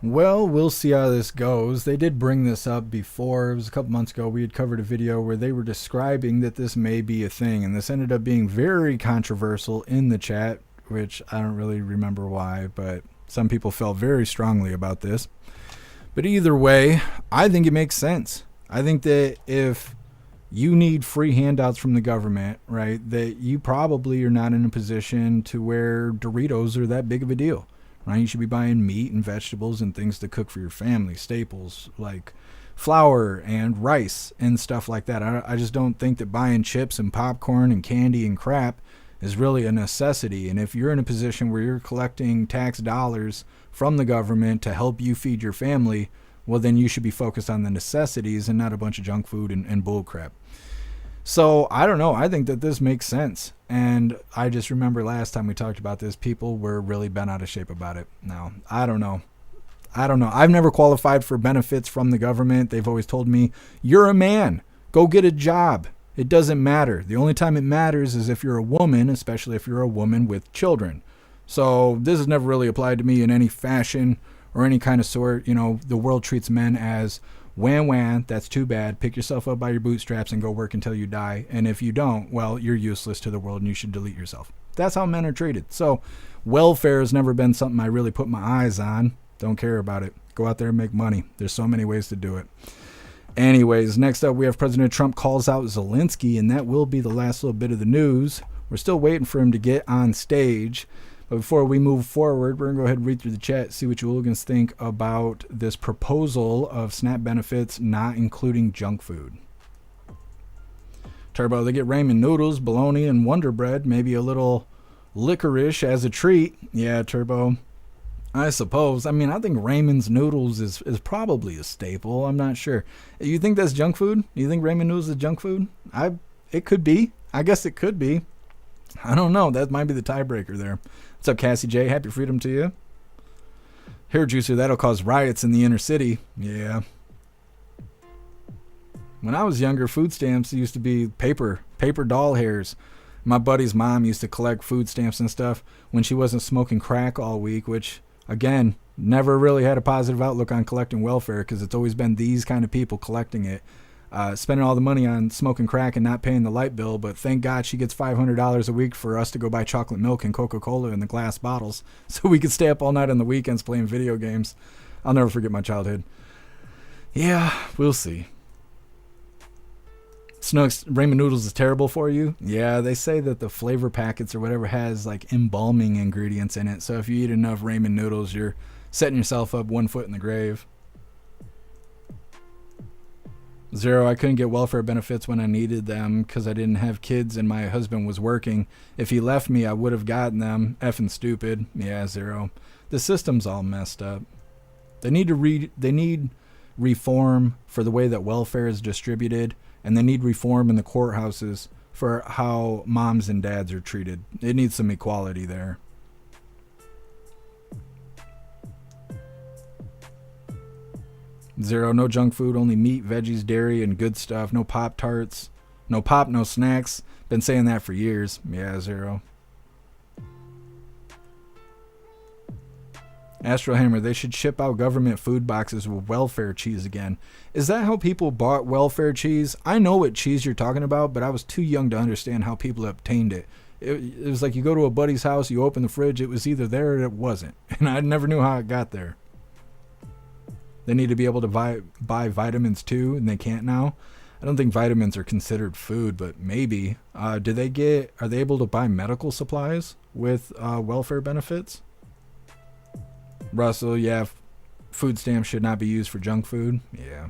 Well, we'll see how this goes. They did bring this up before. It was a couple months ago. We had covered a video where they were describing that this may be a thing, and this ended up being very controversial in the chat, which I don't really remember why, but some people felt very strongly about this. But either way, I think it makes sense. I think that if you need free handouts from the government, right, that you probably are not in a position to where Doritos are that big of a deal. Right? You should be buying meat and vegetables and things to cook for your family, staples like flour and rice and stuff like that. I just don't think that buying chips and popcorn and candy and crap is really a necessity. And if you're in a position where you're collecting tax dollars from the government to help you feed your family, well, then you should be focused on the necessities and not a bunch of junk food and bull crap. So I don't know. I think that this makes sense. And I just remember last time we talked about this, people were really bent out of shape about it. Now, I don't know. I've never qualified for benefits from the government. They've always told me, you're a man. Go get a job. It doesn't matter. The only time it matters is if you're a woman, especially if you're a woman with children. So this has never really applied to me in any fashion or any kind of sort. You know, the world treats men as wham, that's too bad. Pick yourself up by your bootstraps and go work until you die. And if you don't, well, you're useless to the world and you should delete yourself. That's how men are treated. So welfare has never been something I really put my eyes on. Don't care about it. Go out there and make money. There's so many ways to do it. Anyways, next up we have President Trump calls out Zelensky, and that will be the last little bit of the news. We're still waiting for him to get on stage. But before we move forward, we're going to go ahead and read through the chat, see what you hooligans think about this proposal of SNAP benefits not including junk food. Turbo, they get ramen noodles, bologna, and Wonder Bread, maybe a little licorice as a treat. Yeah, Turbo, I suppose. I mean, I think Raymond's noodles is probably a staple. I'm not sure. You think that's junk food? You think ramen noodles is junk food? It could be. I guess it could be. I don't know. That might be the tiebreaker there. What's up, Cassie J? Happy freedom to you. Hair juicer, that'll cause riots in the inner city. Yeah. When I was younger, food stamps used to be paper doll hairs. My buddy's mom used to collect food stamps and stuff when she wasn't smoking crack all week, which, again, never really had a positive outlook on collecting welfare because it's always been these kind of people collecting it. Spending all the money on smoking crack and not paying the light bill, but thank God she gets $500 a week for us to go buy chocolate milk and Coca-Cola in the glass bottles so we could stay up all night on the weekends playing video games. I'll never forget my childhood. Yeah, we'll see. Snooks, ramen noodles is terrible for you? Yeah, they say that the flavor packets or whatever has like embalming ingredients in it, so if you eat enough ramen noodles, you're setting yourself up 1 foot in the grave. Zero, I couldn't get welfare benefits when I needed them because I didn't have kids and my husband was working. If he left me, I would have gotten them. Effing stupid. Yeah, Zero. The system's all messed up. They need reform for the way that welfare is distributed, and they need reform in the courthouses for how moms and dads are treated. It needs some equality there. Zero, no junk food, only meat, veggies, dairy, and good stuff. No Pop-Tarts. No pop, no snacks. Been saying that for years. Yeah, zero. Astro Hammer, they should ship out government food boxes with welfare cheese again. Is that how people bought welfare cheese? I know what cheese you're talking about, but I was too young to understand how people obtained it. It was like you go to a buddy's house, you open the fridge, it was either there or it wasn't. And I never knew how it got there. They need to be able to buy vitamins too, and they can't now. I don't think vitamins are considered food, but maybe. Are they able to buy medical supplies with welfare benefits? Russell, yeah, food stamps should not be used for junk food. Yeah.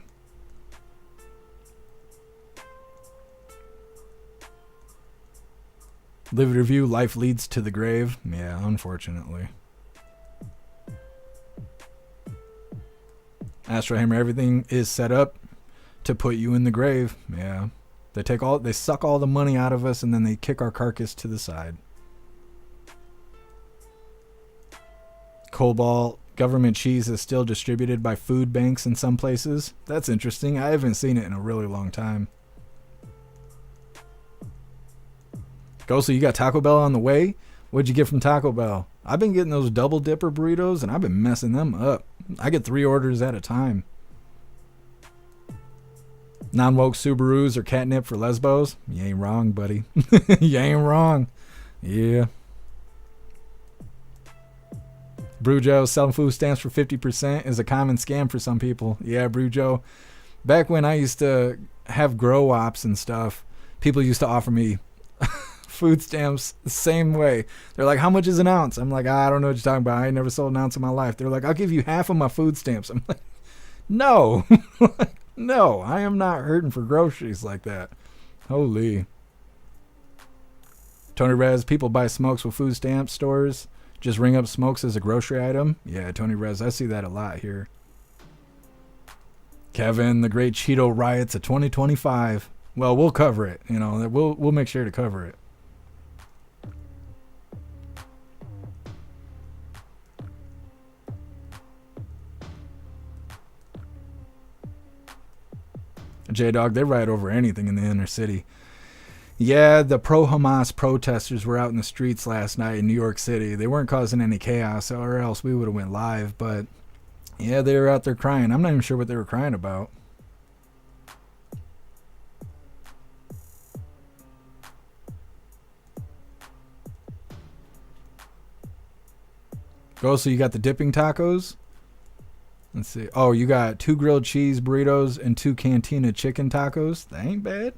Live it review, life leads to the grave. Yeah, unfortunately. Astro Hammer, everything is set up to put you in the grave. Yeah. They suck all the money out of us and then they kick our carcass to the side. Cobalt, government cheese is still distributed by food banks in some places. That's interesting. I haven't seen it in a really long time. So you got Taco Bell on the way? What'd you get from Taco Bell? I've been getting those double dipper burritos and I've been messing them up. I get 3 orders at a time. Non-woke Subarus or catnip for Lesbos? You ain't wrong, buddy. You ain't wrong. Yeah. Brujo, selling food stamps for 50% is a common scam for some people. Yeah, Brujo. Back when I used to have grow ops and stuff, people used to offer me food stamps the same way. They're like, how much is an ounce? I'm like, I don't know what you're talking about. I ain't never sold an ounce in my life. They're like, I'll give you half of my food stamps. I'm like, no. No, I am not hurting for groceries like that. Holy. Tony Rez, people buy smokes with food stamp stores. Just ring up smokes as a grocery item. Yeah, Tony Rez, I see that a lot here. Kevin, the Great Cheeto Riots of 2025. Well, we'll cover it. You know, we'll make sure to cover it. J-Dog, they riot over anything in the inner city. Yeah, the pro-Hamas protesters were out in the streets last night in New York City. They weren't causing any chaos, or else we would have went live. But, yeah, they were out there crying. I'm not even sure what they were crying about. So you got the dipping tacos? Let's see. Oh, you got 2 grilled cheese burritos and 2 cantina chicken tacos. That ain't bad.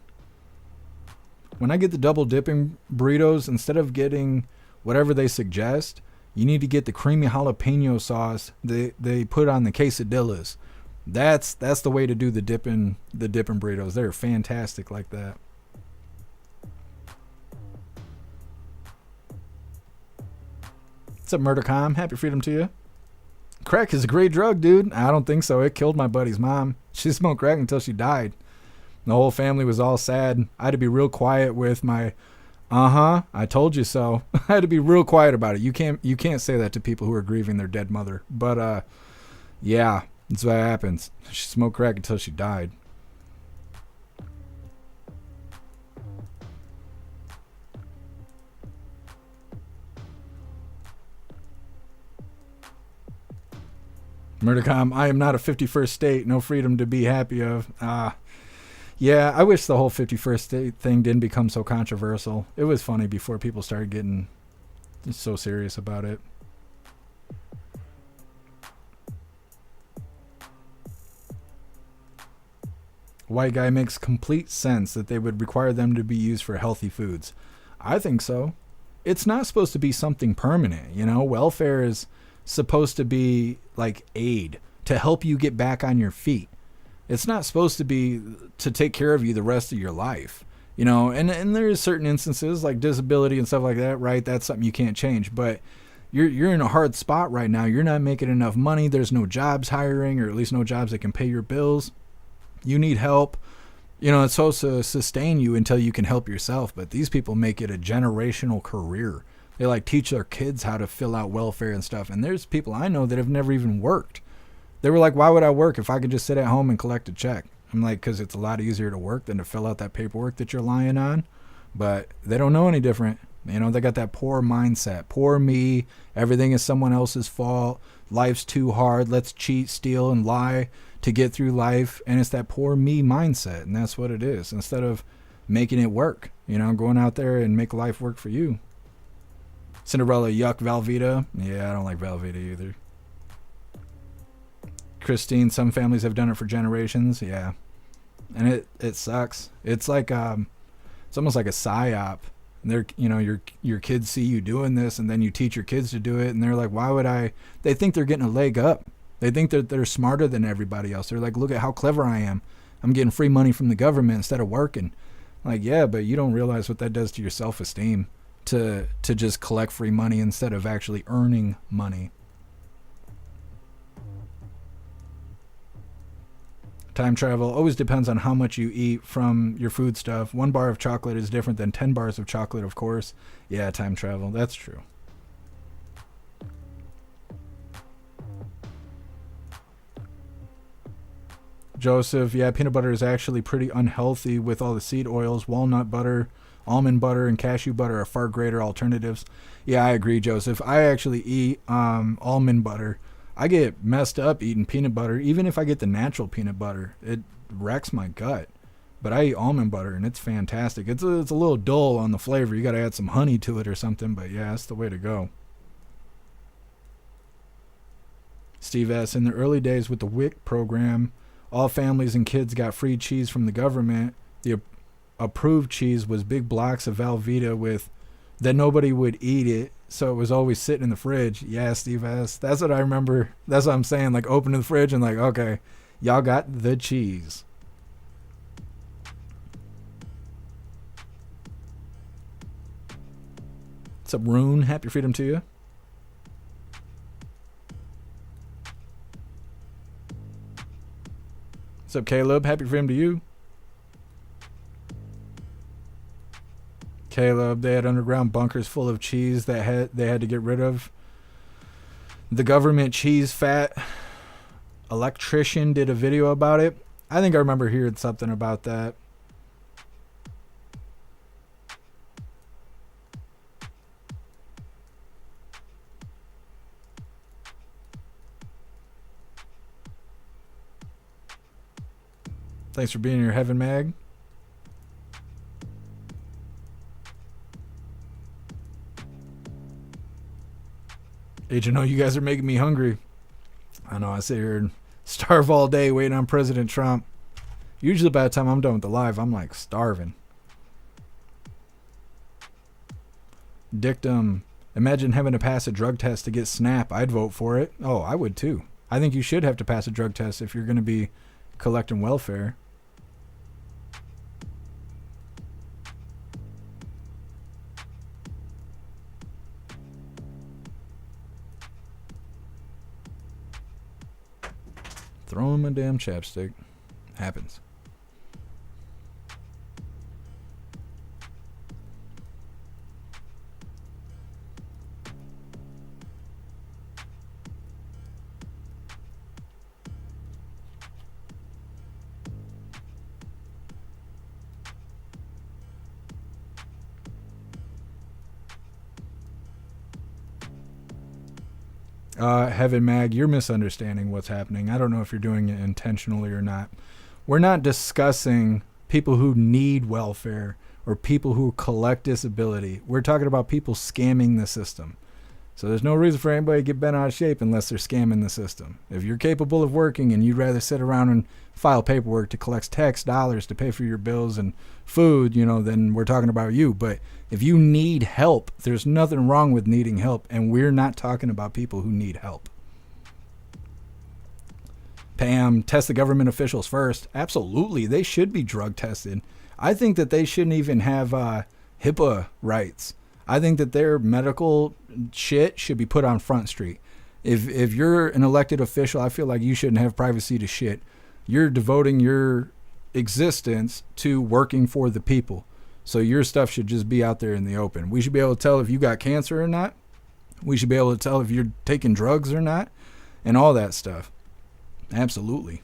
When I get the double dipping burritos, instead of getting whatever they suggest, you need to get the creamy jalapeno sauce they put on the quesadillas. That's the way to do the dipping burritos. They're fantastic like that. What's up, Murdercom? Happy freedom to you. Crack is a great drug, dude. I don't think so. It killed my buddy's mom. She smoked crack until she died. The whole family was all sad. I had to be real quiet with my, I told you so. I had to be real quiet about it. You can't say that to people who are grieving their dead mother. But yeah, that's what happens. She smoked crack until she died. Murdercom, I am not a 51st state. No freedom to be happy of. Yeah, I wish the whole 51st state thing didn't become so controversial. It was funny before people started getting so serious about it. White guy, makes complete sense that they would require them to be used for healthy foods. I think so. It's not supposed to be something permanent, you know? Welfare is supposed to be like aid to help you get back on your feet. It's not supposed to be to take care of you the rest of your life, you know, and there's certain instances like disability and stuff like that, right? That's something you can't change, but you're in a hard spot right now. You're not making enough money. There's no jobs hiring, or at least no jobs that can pay your bills. You need help. You know, it's supposed to sustain you until you can help yourself, but these people make it a generational career. They like teach their kids how to fill out welfare and stuff. And there's people I know that have never even worked. They were like, why would I work if I could just sit at home and collect a check? I'm like, because it's a lot easier to work than to fill out that paperwork that you're lying on. But they don't know any different. You know, they got that poor mindset. Poor me. Everything is someone else's fault. Life's too hard. Let's cheat, steal, and lie to get through life. And it's that poor me mindset. And that's what it is. Instead of making it work, you know, going out there and make life work for you. Cinderella, yuck, Velveeta. Yeah, I don't like Velveeta either. Christine, some families have done it for generations. Yeah. And it sucks. It's like, it's almost like a psyop. They're, you know, your kids see you doing this, and then you teach your kids to do it, and they're like, why would I? They think they're getting a leg up. They think that they're smarter than everybody else. They're like, look at how clever I am. I'm getting free money from the government instead of working. Like, yeah, but you don't realize what that does to your self-esteem to just collect free money instead of actually earning money. Time travel always depends on how much you eat from your food stuff. 1 bar of chocolate is different than 10 bars of chocolate, of course. Yeah, time travel. That's true. Joseph, yeah, peanut butter is actually pretty unhealthy with all the seed oils. Walnut butter, almond butter, and cashew butter are far greater alternatives. Yeah, I agree, Joseph. I actually eat almond butter. I get messed up eating peanut butter. Even if I get the natural peanut butter, it wrecks my gut. But I eat almond butter, and it's fantastic. It's a little dull on the flavor. You got to add some honey to it or something, but yeah, that's the way to go. Steve S., in the early days with the WIC program, all families and kids got free cheese from the government. The approved cheese was big blocks of Velveeta that nobody would eat it. So it was always sitting in the fridge. Yeah, Steve S. That's what I remember. That's what I'm saying. Like, opening the fridge and like, okay, y'all got the cheese. What's up, Rune? Happy freedom to you. What's up, Caleb? Happy freedom to you. Caleb, they had underground bunkers full of cheese that they had to get rid of. The government cheese fat electrician did a video about it. I think I remember hearing something about that. Thanks for being here, Heaven Mag. Agent, you guys are making me hungry. I know, I sit here and starve all day waiting on President Trump. Usually by the time I'm done with the live, I'm like starving. Dictum. Imagine having to pass a drug test to get SNAP. I'd vote for it. Oh, I would too. I think you should have to pass a drug test if you're going to be collecting welfare. Throw him a damn chapstick. Happens. Heaven Mag, you're misunderstanding what's happening. I don't know if you're doing it intentionally or not. We're not discussing people who need welfare or people who collect disability. We're talking about people scamming the system. So there's no reason for anybody to get bent out of shape unless they're scamming the system. If you're capable of working and you'd rather sit around and file paperwork to collect tax dollars to pay for your bills and food, then we're talking about you. But if you need help, there's nothing wrong with needing help. And we're not talking about people who need help. Pam, test the government officials first. Absolutely. They should be drug tested. I think that they shouldn't even have HIPAA rights. I think that their medical shit should be put on Front Street. If you're an elected official, I feel like you shouldn't have privacy to shit. You're devoting your existence to working for the people. So your stuff should just be out there in the open. We should be able to tell if you got cancer or not. We should be able to tell if you're taking drugs or not, and all that stuff. Absolutely.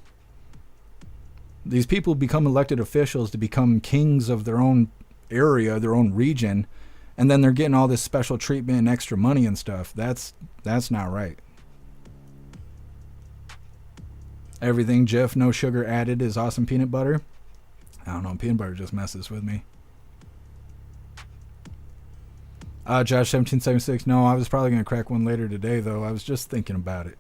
These people become elected officials to become kings of their own area, their own region, and then they're getting all this special treatment and extra money and stuff. That's not right. Everything Jeff no sugar added is awesome peanut butter. I don't know, peanut butter just messes with me. Josh 1776. No, I was probably gonna crack one later today though. I was just thinking about it.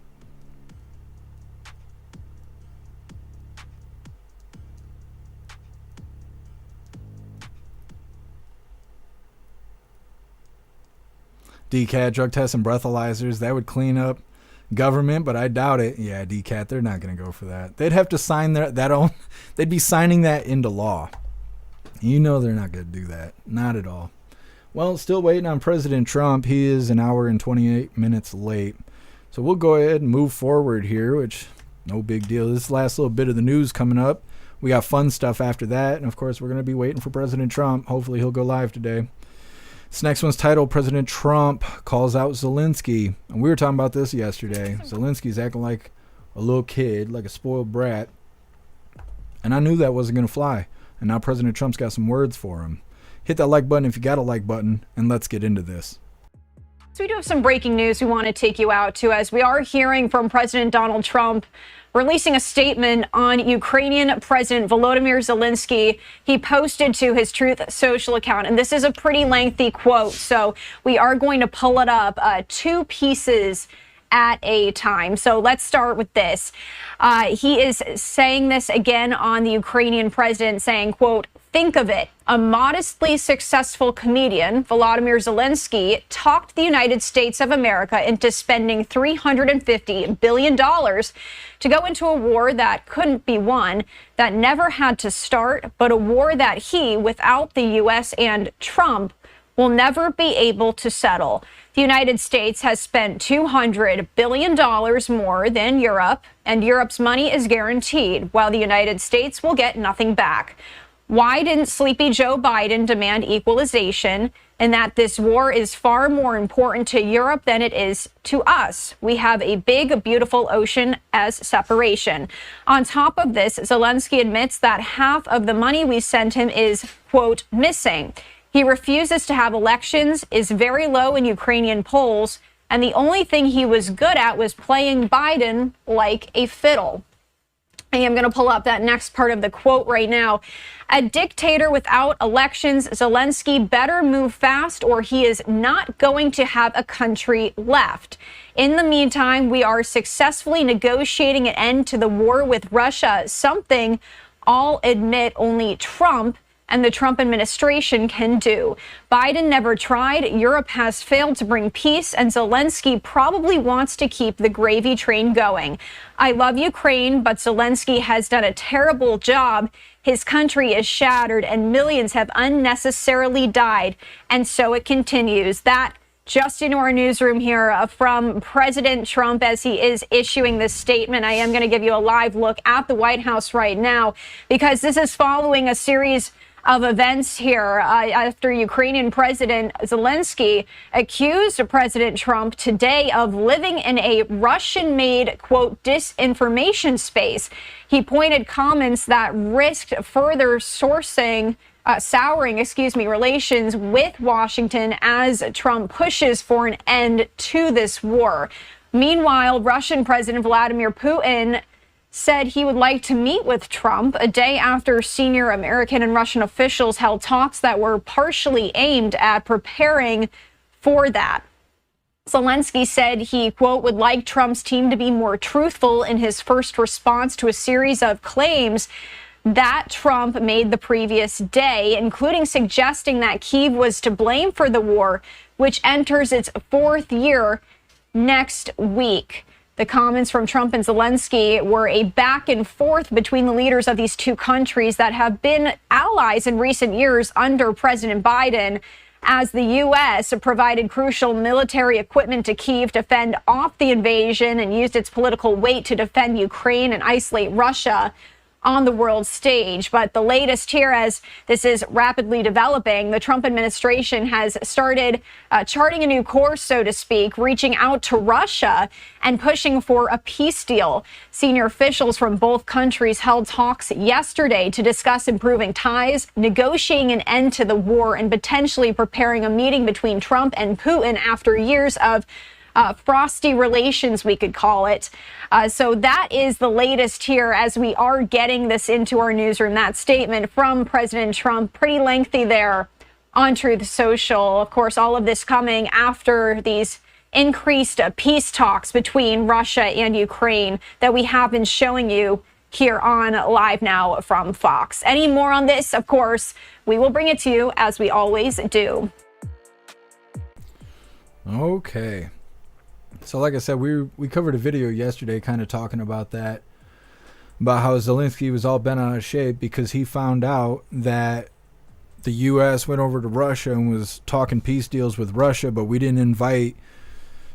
DCAT, drug tests and breathalyzers, that would clean up government, but I doubt it. Yeah, DCAT, they're not going to go for that. They'd have to sign they'd be signing that into law. You know they're not going to do that. Not at all. Well, still waiting on President Trump. He is an hour and 28 minutes late. So we'll go ahead and move forward here, which no big deal. This last little bit of the news coming up. We got fun stuff after that. And of course, we're going to be waiting for President Trump. Hopefully he'll go live today. This next one's titled, President Trump Calls Out Zelensky. And we were talking about this yesterday. Zelensky's acting like a little kid, like a spoiled brat. And I knew that wasn't going to fly. And now President Trump's got some words for him. Hit that like button if you got a like button, and let's get into this. So we do have some breaking news we want to take you out to, as we are hearing from President Donald Trump releasing a statement on Ukrainian President Volodymyr Zelensky. He posted to his Truth Social account, and this is a pretty lengthy quote, so we are going to pull it up, two pieces at a time. So let's start with this. He is saying this again on the Ukrainian president, saying, quote, "Think of it. A modestly successful comedian, Volodymyr Zelensky, talked the United States of America into spending $350 billion to go into a war that couldn't be won, that never had to start, but a war that he, without the U.S. and Trump, will never be able to settle. The United States has spent $200 billion more than Europe, and Europe's money is guaranteed, while the United States will get nothing back. Why didn't sleepy Joe Biden demand equalization, and that this war is far more important to Europe than it is to us? We have a big, beautiful ocean as separation." On top of this, Zelensky admits that half of the money we sent him is, quote, "missing." He refuses to have elections, is very low in Ukrainian polls, and the only thing he was good at was playing Biden like a fiddle. I am going to pull up that next part of the quote right now. "A dictator without elections, Zelensky better move fast or he is not going to have a country left. In the meantime, we are successfully negotiating an end to the war with Russia, something I'll admit only Trump and the Trump administration can do. Biden never tried, Europe has failed to bring peace, and Zelensky probably wants to keep the gravy train going. I love Ukraine, but Zelensky has done a terrible job. His country is shattered and millions have unnecessarily died, and so it continues." That just into our newsroom here from President Trump as he is issuing this statement. I am going to give you a live look at the White House right now, because this is following a series of events here after Ukrainian President Zelensky accused President Trump today of living in a Russian-made, quote, disinformation space. He pointed comments that risked further souring relations with Washington as Trump pushes for an end to this war. Meanwhile, Russian President Vladimir Putin said he would like to meet with Trump a day after senior American and Russian officials held talks that were partially aimed at preparing for that. Zelensky said he, quote, would like Trump's team to be more truthful in his first response to a series of claims that Trump made the previous day, including suggesting that Kyiv was to blame for the war, which enters its fourth year next week. The comments from Trump and Zelensky were a back and forth between the leaders of these two countries that have been allies in recent years under President Biden, as the U.S. provided crucial military equipment to Kyiv to fend off the invasion and used its political weight to defend Ukraine and isolate Russia. on the world stage. But the latest here, as this is rapidly developing, the Trump administration has started charting a new course, so to speak, reaching out to Russia and pushing for a peace deal. Senior officials from both countries held talks yesterday to discuss improving ties, negotiating an end to the war, and potentially preparing a meeting between Trump and Putin after years of frosty relations, we could call it. So that is the latest here as we are getting this into our newsroom. That statement from President Trump, pretty lengthy there on Truth Social. Of course, all of this coming after these increased peace talks between Russia and Ukraine that we have been showing you here on Live Now from Fox. Any more on this? Of course, we will bring it to you as we always do. Okay. So like I said, we covered a video yesterday kind of talking about that, about how Zelensky was all bent out of shape because he found out that the U.S. went over to Russia and was talking peace deals with Russia, but we didn't invite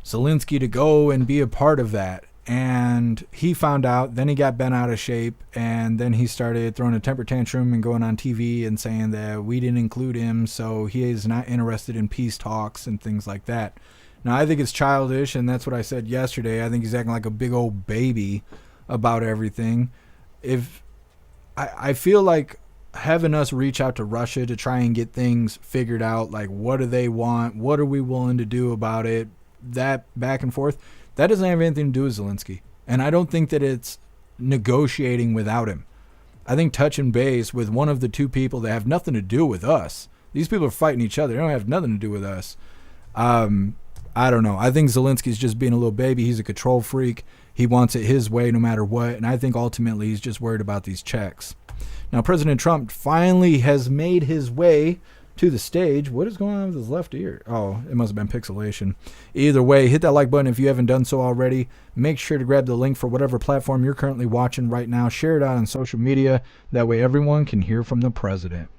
Zelensky to go and be a part of that. And he found out, then he got bent out of shape, and then he started throwing a temper tantrum and going on TV and saying that we didn't include him, so he is not interested in peace talks and things like that. Now, I think it's childish, and that's what I said yesterday. I think he's acting like a big old baby about everything. If I feel like having us reach out to Russia to try and get things figured out, like what do they want, what are we willing to do about it, that back and forth, that doesn't have anything to do with Zelensky. And I don't think that it's negotiating without him. I think touching base with one of the two people that have nothing to do with us. These people are fighting each other. They don't have nothing to do with us. I don't know. I think Zelensky's just being a little baby. He's a control freak. He wants it his way no matter what. And I think ultimately he's just worried about these checks. Now, President Trump finally has made his way to the stage. What is going on with his left ear? Oh, it must have been pixelation. Either way, hit that like button if you haven't done so already. Make sure to grab the link for whatever platform you're currently watching right now. Share it out on social media. That way everyone can hear from the president.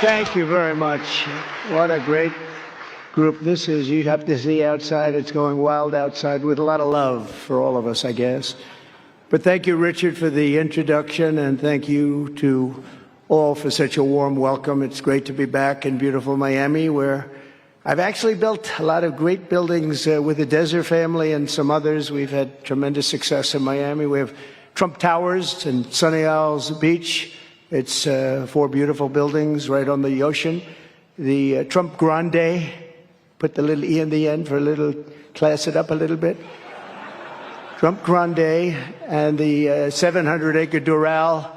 Thank you very much. What a great group this is. You have to see outside. It's going wild outside with a lot of love for all of us, I guess. But thank you, Richard, for the introduction, and thank you to all for such a warm welcome. It's great to be back in beautiful Miami, where I've actually built a lot of great buildings with the Desert family and some others. We've had tremendous success in Miami. We have Trump Towers and Sunny Isles Beach. It's 4 beautiful buildings right on the ocean. The Trump Grande, put the little E in the end for a little, class it up a little bit. Trump Grande and the 700-acre Doral.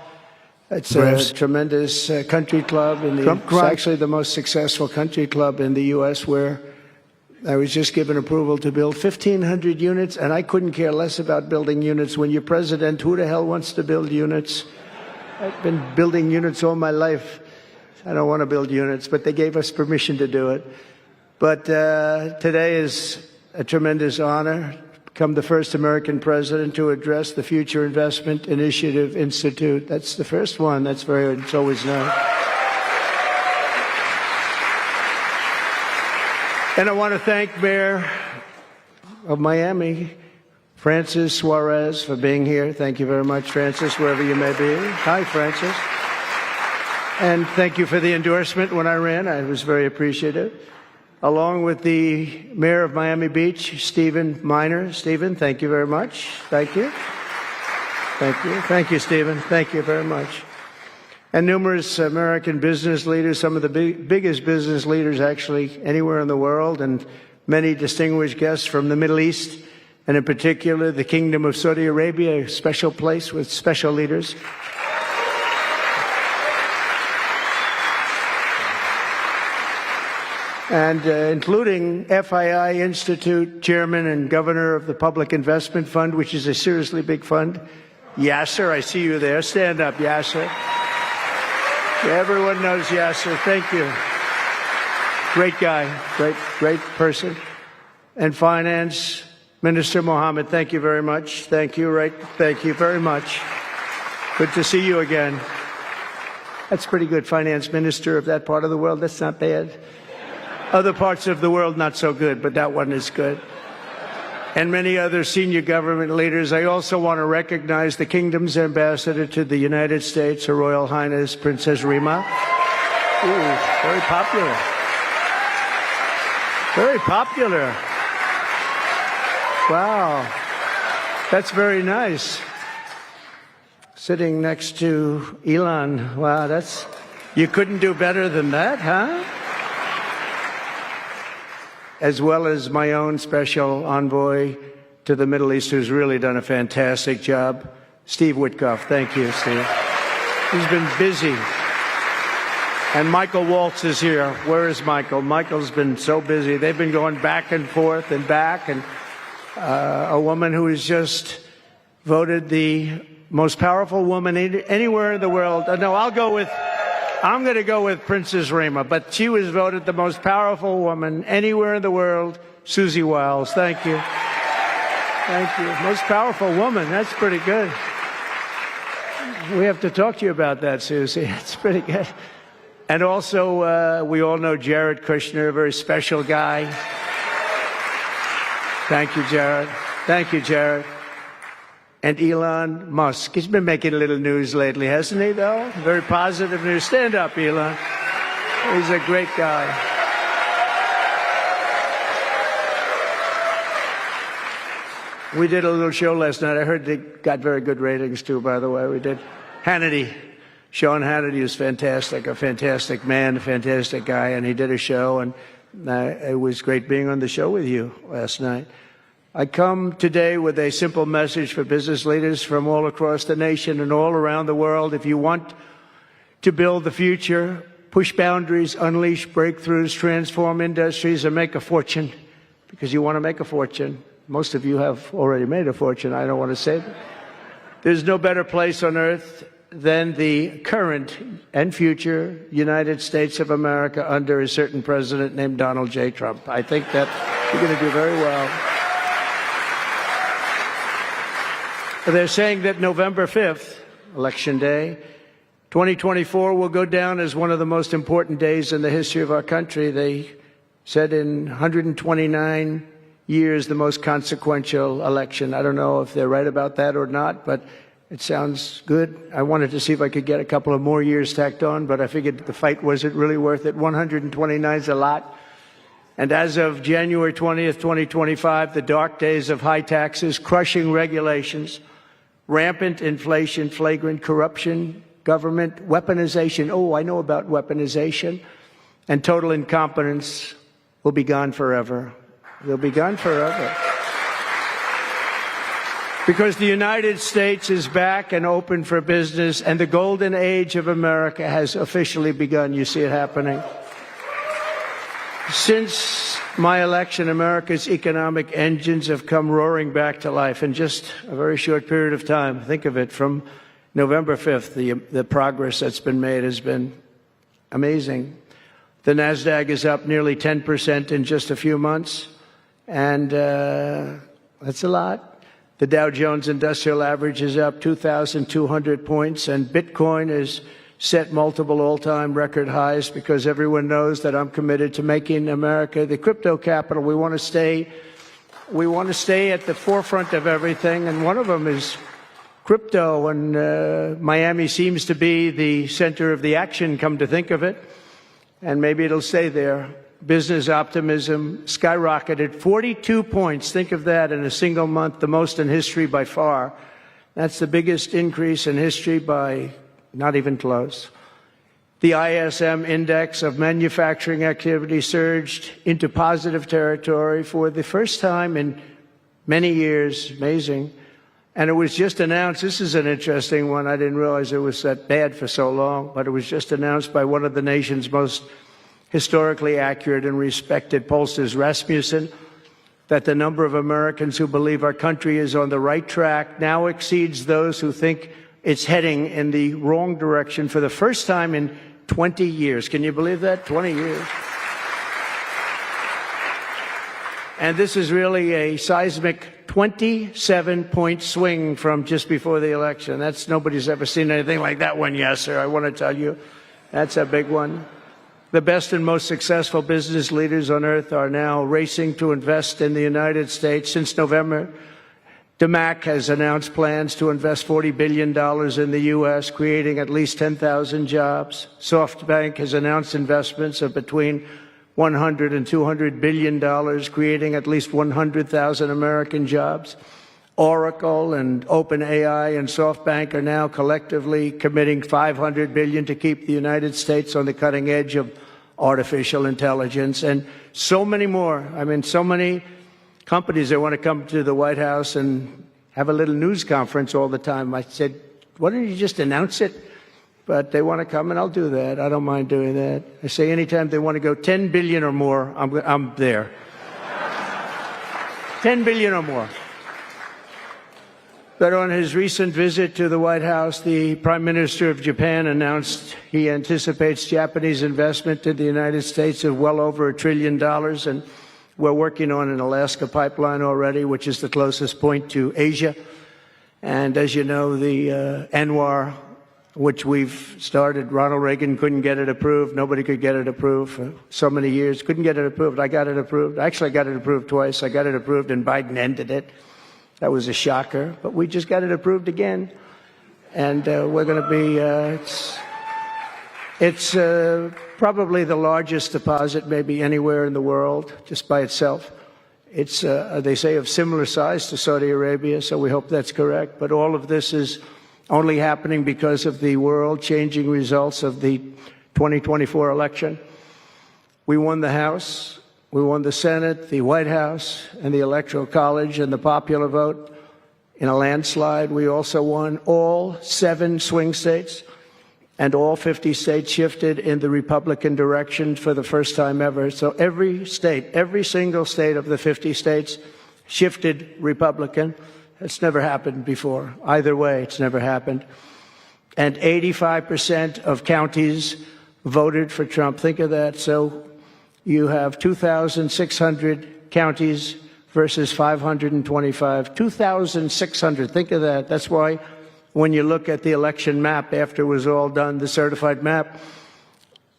It's a tremendous country club. It's actually the most successful country club in the U.S. where I was just given approval to build 1,500 units, and I couldn't care less about building units. When you're president, who the hell wants to build units? I've been building units all my life. I don't want to build units, but they gave us permission to do it. But today is a tremendous honor to become the first American president to address the Future Investment Initiative Institute. That's the first one. It's always known. And I want to thank Mayor of Miami, Francis Suarez, for being here. Thank you very much, Francis, wherever you may be. Hi, Francis. And thank you for the endorsement when I ran. I was very appreciative. Along with the Mayor of Miami Beach, Stephen Miner. Stephen, thank you very much. Thank you. Thank you. Thank you, Stephen. Thank you very much. And numerous American business leaders, some of the biggest business leaders actually anywhere in the world, and many distinguished guests from the Middle East, and in particular the Kingdom of Saudi Arabia, a special place with special leaders. And including FII Institute Chairman and Governor of the Public Investment Fund, which is a seriously big fund. Yasser, I see you there. Stand up, Yasser. Everyone knows Yasser. Thank you. Great guy, great person. And Finance Minister Mohammed, thank you very much. Thank you, thank you very much. Good to see you again. That's pretty good, Finance Minister of that part of the world. That's not bad. Other parts of the world, not so good, but that one is good. And many other senior government leaders. I also want to recognize the Kingdom's ambassador to the United States, Her Royal Highness Princess Rima. Ooh, very popular. Very popular. Wow. That's very nice. Sitting next to Elon. Wow, you couldn't do better than that, huh? As well as my own special envoy to the Middle East, who's really done a fantastic job, Steve Witkoff. Thank you, Steve. He's been busy. And Michael Waltz is here. Where is Michael? Michael's been so busy. They've been going back and forth and back. And a woman who is just voted the most powerful woman anywhere in the world. No, I'm going to go with Princess Rima, but she was voted the most powerful woman anywhere in the world, Susie Wiles. Thank you. Thank you. Most powerful woman. That's pretty good. We have to talk to you about that, Susie. That's pretty good. And also, we all know Jared Kushner, a very special guy. Thank you, Jared. Thank you, Jared. And Elon Musk. He's been making a little news lately, hasn't he, though? Very positive news. Stand up, Elon. He's a great guy. We did a little show last night. I heard they got very good ratings, too, by the way. We did. Hannity. Sean Hannity is fantastic, a fantastic man, a fantastic guy, and he did a show, and it was great being on the show with you last night. I come today with a simple message for business leaders from all across the nation and all around the world. If you want to build the future, push boundaries, unleash breakthroughs, transform industries, and make a fortune, because you want to make a fortune. Most of you have already made a fortune. I don't want to say that. There's no better place on earth than the current and future United States of America under a certain president named Donald J. Trump. I think that you're going to do very well. They're saying that November 5th, Election Day, 2024 will go down as one of the most important days in the history of our country. They said in 129 years, the most consequential election. I don't know if they're right about that or not, but it sounds good. I wanted to see if I could get a couple of more years tacked on, but I figured the fight wasn't really worth it. 129 is a lot. And as of January 20th, 2025, the dark days of high taxes, crushing regulations, rampant inflation, flagrant corruption, government weaponization. Oh, I know about weaponization. And total incompetence will be gone forever. They'll be gone forever. Because the United States is back and open for business, and the golden age of America has officially begun. You see it happening. Since my election, America's economic engines have come roaring back to life in just a very short period of time. Think of it, from November 5th, the progress that's been made has been amazing. The NASDAQ is up nearly 10% in just a few months, and that's a lot. The Dow Jones Industrial Average is up 2,200 points, and Bitcoin is set multiple all-time record highs because everyone knows that I'm committed to making America the crypto capital. We want to stay at the forefront of everything, and one of them is crypto, and Miami seems to be the center of the action, come to think of it, and maybe it'll stay there. Business optimism skyrocketed 42 points. Think of that in a single month, the most in history by far. That's the biggest increase in history by not even close. The ISM index of manufacturing activity surged into positive territory for the first time in many years. Amazing. And it was just announced, this is an interesting one, I didn't realize it was that bad for so long, but it was just announced by one of the nation's most historically accurate and respected pollsters, Rasmussen, that the number of Americans who believe our country is on the right track now exceeds those who think it's heading in the wrong direction for the first time in 20 years. Can you believe that? 20 years. And this is really a seismic 27-point swing from just before the election. Nobody's ever seen anything like that one, yes, sir. I want to tell you, that's a big one. The best and most successful business leaders on earth are now racing to invest in the United States. Since November, DMAC has announced plans to invest $40 billion in the U.S., creating at least 10,000 jobs. SoftBank has announced investments of between $100 and $200 billion, creating at least 100,000 American jobs. Oracle and OpenAI and SoftBank are now collectively committing $500 billion to keep the United States on the cutting edge of artificial intelligence, and so many more. I mean, so many companies that want to come to the White House and have a little news conference all the time. I said, why don't you just announce it? But they want to come, and I'll do that. I don't mind doing that. I say anytime they want to go 10 billion or more, I'm there. 10 billion or more. But on his recent visit to the White House, the Prime Minister of Japan announced he anticipates Japanese investment in the United States of well over $1 trillion, and we're working on an Alaska pipeline already, which is the closest point to Asia. And as you know, the ANWR, which we've started, Ronald Reagan couldn't get it approved. Nobody could get it approved for so many years. Couldn't get it approved. I got it approved. Actually, I got it approved twice. I got it approved and Biden ended it. That was a shocker. But we just got it approved again. And we're going to be, it's probably the largest deposit maybe anywhere in the world, just by itself. It's, they say, of similar size to Saudi Arabia, so we hope that's correct. But all of this is only happening because of the world-changing results of the 2024 election. We won the House, we won the Senate, the White House, and the Electoral College, and the popular vote in a landslide. We also won all 7 swing states, and all 50 states shifted in the Republican direction for the first time ever. So every state, every single state of the 50 states shifted Republican. It's never happened before. Either way, it's never happened. And 85% of counties voted for Trump. Think of that. So you have 2,600 counties versus 525. 2,600. Think of that. That's why when you look at the election map after it was all done, the certified map,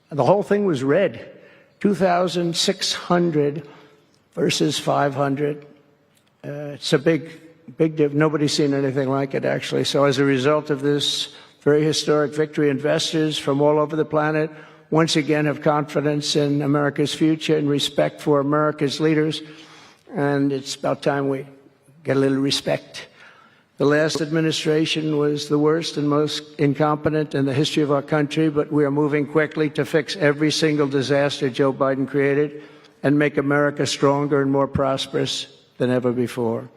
the whole thing was red. 2,600 versus 500. It's a big difference. Nobody's seen anything like it, actually. So as a result of this very historic victory, investors from all over the planet once again have confidence in America's future and respect for America's leaders. And it's about time we get a little respect. The last administration was the worst and most incompetent in the history of our country, but we are moving quickly to fix every single disaster Joe Biden created and make America stronger and more prosperous than ever before.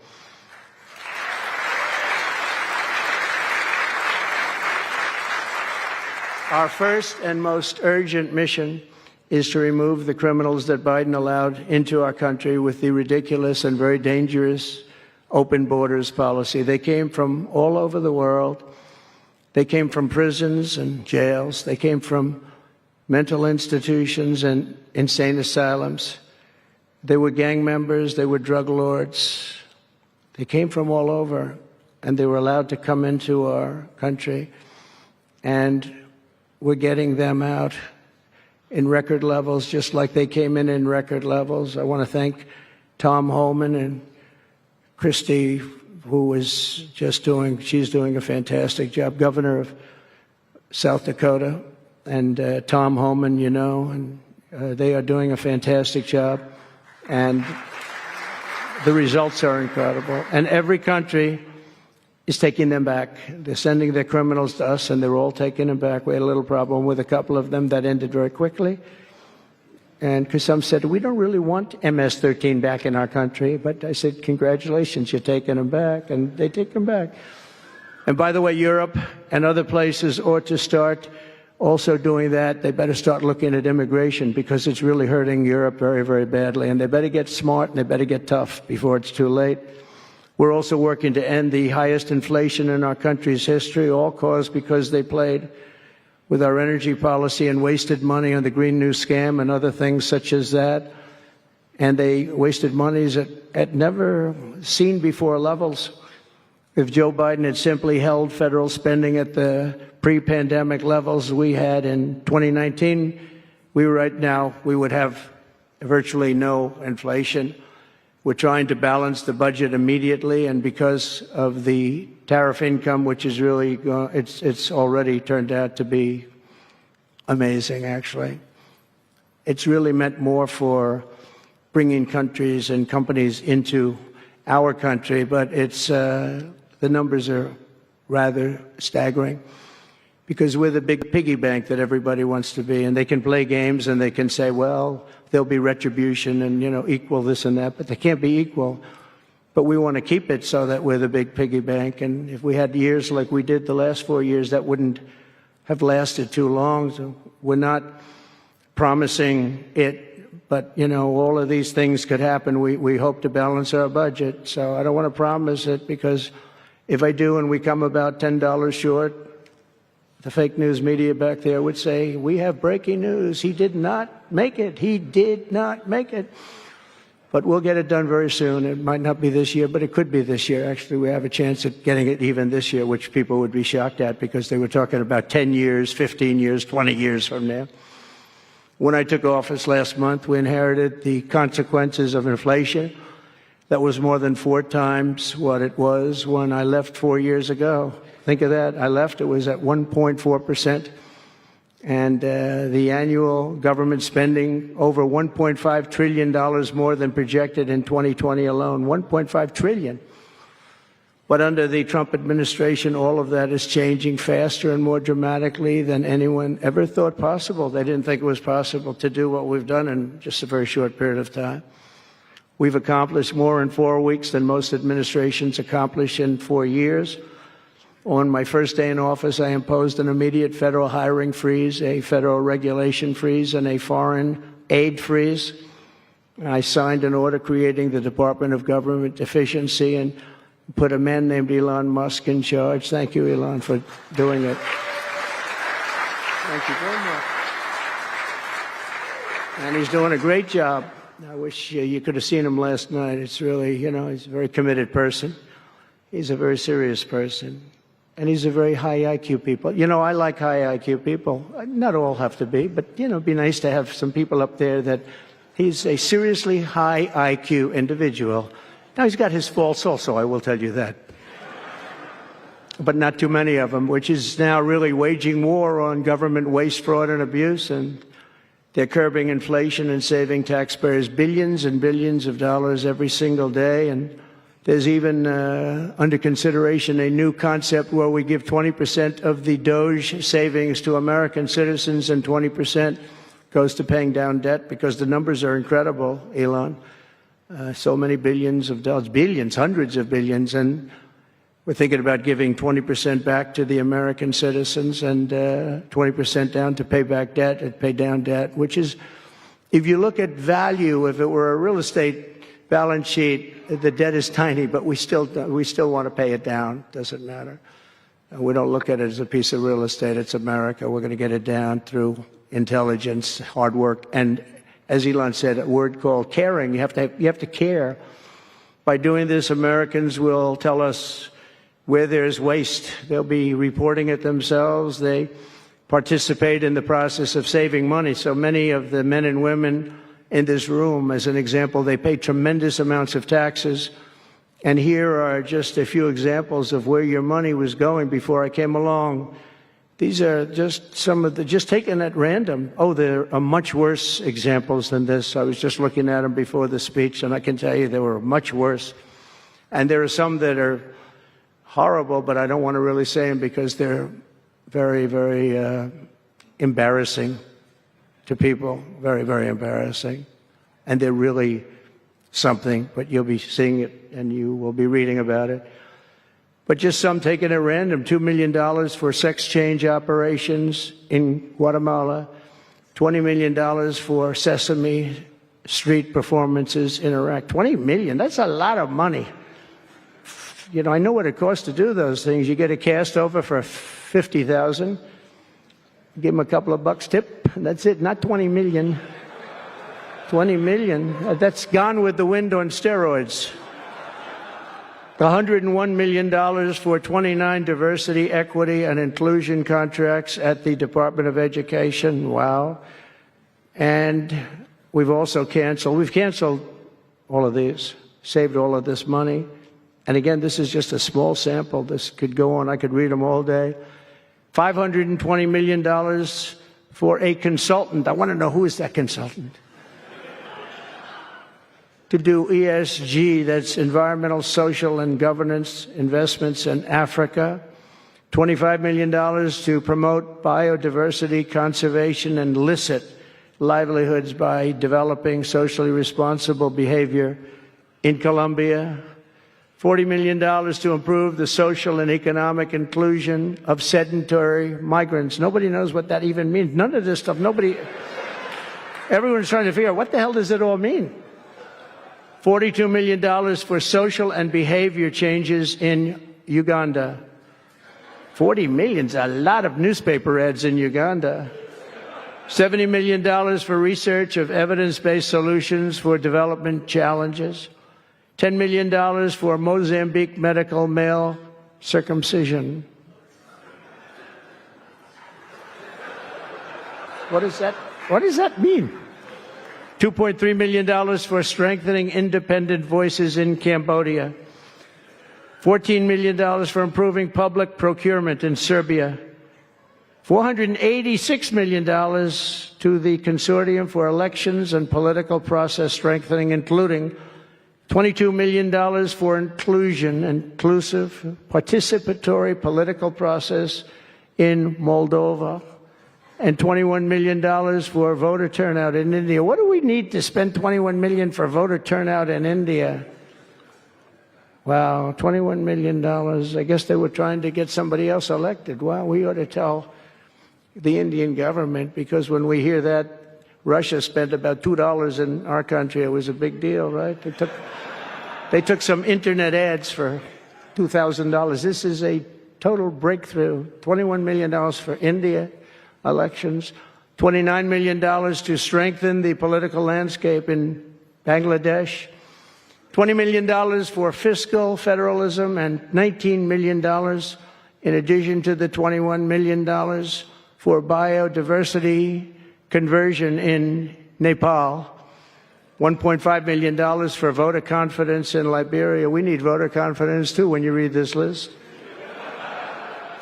Our first and most urgent mission is to remove the criminals that Biden allowed into our country with the ridiculous and very dangerous open borders policy. They came from all over the world. They came from prisons and jails. They came from mental institutions and insane asylums. They were gang members. They were drug lords. They came from all over, and they were allowed to come into our country. And we're getting them out in record levels, just like they came in record levels. I want to thank Tom Homan and Christie, who was she's doing a fantastic job, governor of South Dakota, and Tom Homan, and they are doing a fantastic job, and the results are incredible. And every country is taking them back. They're sending their criminals to us, and they're all taking them back. We had a little problem with a couple of them that ended very quickly. And because some said, we don't really want MS-13 back in our country. But I said, congratulations, you're taking them back. And they take them back. And by the way, Europe and other places ought to start also doing that. They better start looking at immigration, because it's really hurting Europe very, very badly. And they better get smart and they better get tough before it's too late. We're also working to end the highest inflation in our country's history, all caused because they played with our energy policy and wasted money on the Green New Scam and other things such as that. And they wasted monies at never seen before levels. If Joe Biden had simply held federal spending at the pre-pandemic levels we had in 2019, we would have virtually no inflation. We're trying to balance the budget immediately, and because of the tariff income, which is really, it's already turned out to be amazing, actually. It's really meant more for bringing countries and companies into our country, but the numbers are rather staggering, because we're the big piggy bank that everybody wants to be, and they can play games and they can say, well, there'll be retribution and, equal this and that, but they can't be equal. But we want to keep it so that we're the big piggy bank. And if we had years like we did the last 4 years, that wouldn't have lasted too long. So we're not promising it, but, all of these things could happen. We hope to balance our budget. So I don't want to promise it, because if I do and we come about $10 short, the fake news media back there would say, we have breaking news. He did not make it. He did not make it. But we'll get it done very soon. It might not be this year, but it could be this year. Actually, we have a chance at getting it even this year, which people would be shocked at, because they were talking about 10 years, 15 years, 20 years from now. When I took office last month, we inherited the consequences of inflation that was more than 4 times what it was when I left 4 years ago. Think of that. I left, it was at 1.4%. And the annual government spending over $1.5 trillion more than projected in 2020 alone. $1.5 trillion. But under the Trump administration, all of that is changing faster and more dramatically than anyone ever thought possible. They didn't think it was possible to do what we've done in just a very short period of time. We've accomplished more in 4 weeks than most administrations accomplish in 4 years. On my first day in office, I imposed an immediate federal hiring freeze, a federal regulation freeze, and a foreign aid freeze. I signed an order creating the Department of Government Efficiency and put a man named Elon Musk in charge. Thank you, Elon, for doing it. Thank you very much. And he's doing a great job. I wish you could have seen him last night. It's really, he's a very committed person. He's a very serious person. And he's a very high IQ people. I like high IQ people. Not all have to be, but, it'd be nice to have some people up there that he's a seriously high IQ individual. Now, he's got his faults also, I will tell you that. But not too many of them, which is now really waging war on government waste, fraud, and abuse. And they're curbing inflation and saving taxpayers billions and billions of dollars every single day. And there's even under consideration a new concept where we give 20% of the DOGE savings to American citizens and 20% goes to paying down debt, because the numbers are incredible, Elon. So many billions of dollars, billions, hundreds of billions, and we're thinking about giving 20% back to the American citizens and 20% down to pay back debt and pay down debt, which is If you look at value, if it were a real estate balance sheet, the debt is tiny, but we still want to pay it down. Doesn't matter. We don't look at it as a piece of real estate. It's America. We're going to get it down through intelligence, hard work, and as Elon said, a word called caring. You have to care. By doing this, Americans will tell us where there's waste. They'll be reporting it themselves. They participate in the process of saving money. So many of the men and women in this room, as an example, they pay tremendous amounts of taxes. And here are just a few examples of where your money was going before I came along. These are just some of the, just taken at random. Oh, there are much worse examples than this. I was just looking at them before the speech, and I can tell you they were much worse. And there are some that are horrible, but I don't want to really say them because they're very, very embarrassing to people. Very, very embarrassing. And they're really something, but you'll be seeing it and you will be reading about it. But just some taken at random. $2 million for sex change operations in Guatemala. $20 million for Sesame Street performances in Iraq. $20 million, that's a lot of money. You know, I know what it costs to do those things. You get a cast over for $50,000. Give them a couple of bucks tip, and that's it. Not 20 million. 20 million. That's Gone with the Wind on steroids. $101 million for 29 diversity, equity, and inclusion contracts at the Department of Education. Wow. And we've canceled all of these, saved all of this money. And again, this is just a small sample. This could go on. I could read them all day. $520 million for a consultant. I want to know, who is that consultant? To do ESG, that's environmental, social, and governance investments in Africa. $25 million to promote biodiversity, conservation, and illicit livelihoods by developing socially responsible behavior in Colombia. $40 million to improve the social and economic inclusion of sedentary migrants. Nobody knows what that even means. None of this stuff, everyone's trying to figure out, what the hell does it all mean? $42 million for social and behavior changes in Uganda. 40 million's a lot of newspaper ads in Uganda. $70 million for research of evidence-based solutions for development challenges. $10 million for Mozambique medical male circumcision. What does that mean? $2.3 million for strengthening independent voices in Cambodia. $14 million for improving public procurement in Serbia. $486 million to the Consortium for Elections and Political Process Strengthening, including $22 million for inclusive, participatory political process in Moldova, and $21 million for voter turnout in India. What do we need to spend $21 million for voter turnout in India? Wow, $21 million. I guess they were trying to get somebody else elected. Wow, we ought to tell the Indian government, because when we hear that Russia spent about $2 in our country, it was a big deal, right? They took some internet ads for $2,000. This is a total breakthrough. $21 million for India elections. $29 million to strengthen the political landscape in Bangladesh. $20 million for fiscal federalism, and $19 million in addition to the $21 million for biodiversity conversion in Nepal. $1.5 million for voter confidence in Liberia. We need voter confidence too when you read this list.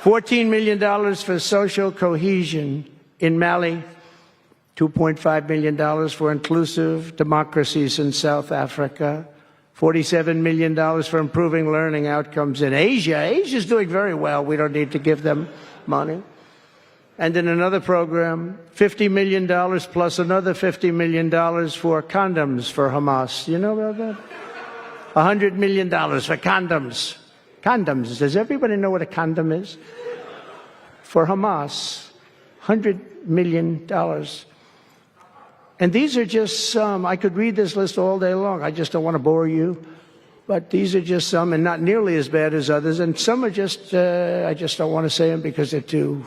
$14 million for social cohesion in Mali. $2.5 million for inclusive democracies in South Africa. $47 million for improving learning outcomes in Asia. Asia's doing very well. We don't need to give them money. And in another program, $50 million plus another $50 million for condoms for Hamas. You know about that? $100 million for condoms. Condoms. Does everybody know what a condom is? For Hamas, $100 million. And these are just some. I could read this list all day long. I just don't want to bore you. But these are just some, and not nearly as bad as others. And some are just, I just don't want to say them because they're too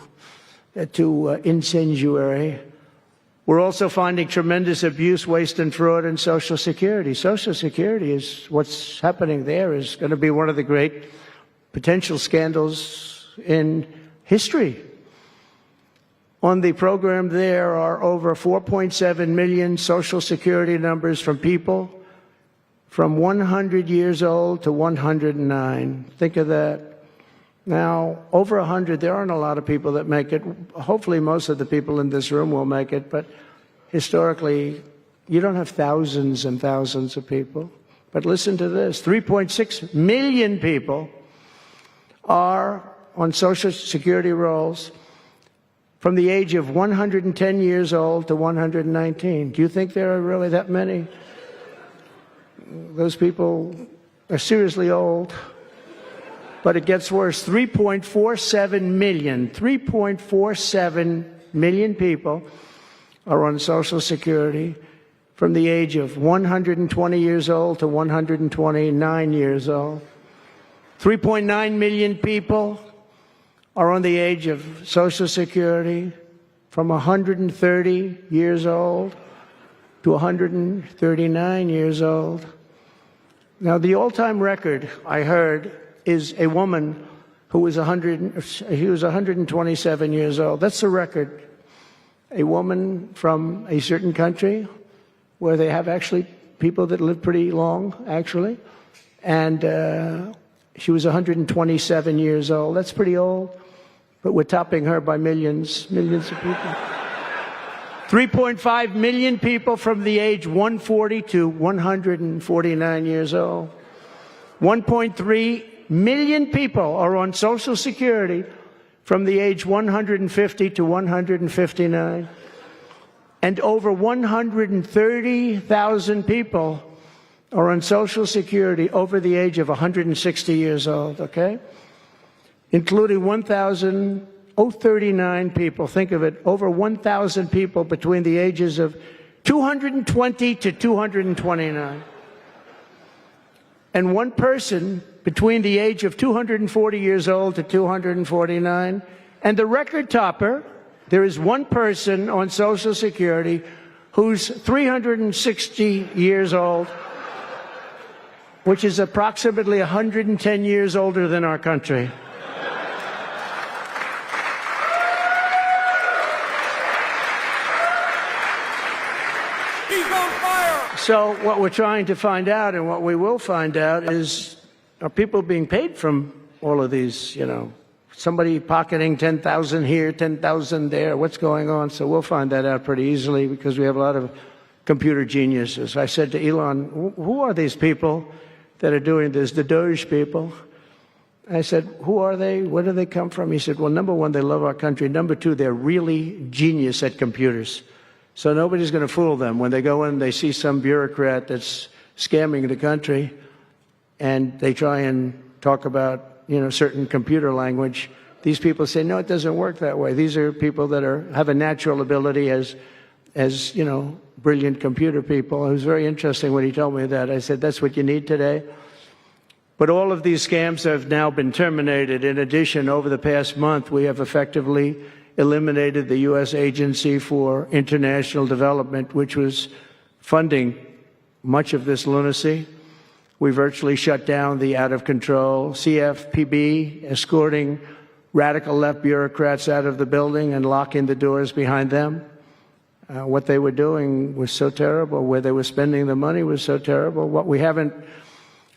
incendiary. We're also finding tremendous abuse, waste, and fraud in Social Security. Social Security is, what's happening there is going to be one of the great potential scandals in history. On the program, there are over 4.7 million Social Security numbers from people from 100 years old to 109. Think of that. Now, over 100, there aren't a lot of people that make it. Hopefully, most of the people in this room will make it, but historically, you don't have thousands and thousands of people. But listen to this. 3.6 million people are on Social Security rolls from the age of 110 years old to 119. Do you think there are really that many? Those people are seriously old. But it gets worse. 3.47 million people are on Social Security from the age of 120 years old to 129 years old. 3.9 million people are on the age of Social Security from 130 years old to 139 years old. Now, the all-time record, I heard, is a woman who was 127 years old. That's the record. A woman from a certain country where they have actually people that live pretty long, actually. And she was 127 years old. That's pretty old. But we're topping her by millions of people. 3.5 million people from the age 140 to 149 years old. 1.3 million people are on Social Security from the age 150 to 159. And over 130,000 people are on Social Security over the age of 160 years old, okay? Including 1,039 people, think of it, over 1,000 people between the ages of 220 to 229. And one person between the age of 240 years old to 249. And the record topper, there is one person on Social Security who's 360 years old, which is approximately 110 years older than our country. So what we're trying to find out, and what we will find out, is are people being paid from all of these, you know, somebody pocketing 10,000 here, 10,000 there, what's going on? So we'll find that out pretty easily because we have a lot of computer geniuses. I said to Elon, who are these people that are doing this, the DOGE people? I said, who are they? Where do they come from? He said, well, number one, they love our country. Number two, they're really genius at computers. So nobody's going to fool them. When they go in, they see some bureaucrat that's scamming the country, and they try and talk about, you know, certain computer language. These people say, no, it doesn't work that way. These are people that have a natural ability as you know, brilliant computer people. It was very interesting when he told me that. I said, that's what you need today. But all of these scams have now been terminated. In addition, over the past month, we have effectively eliminated the U.S. Agency for International Development, which was funding much of this lunacy. We virtually shut down the out-of-control CFPB, escorting radical left bureaucrats out of the building and locking the doors behind them. What they were doing was so terrible. Where they were spending the money was so terrible. What we haven't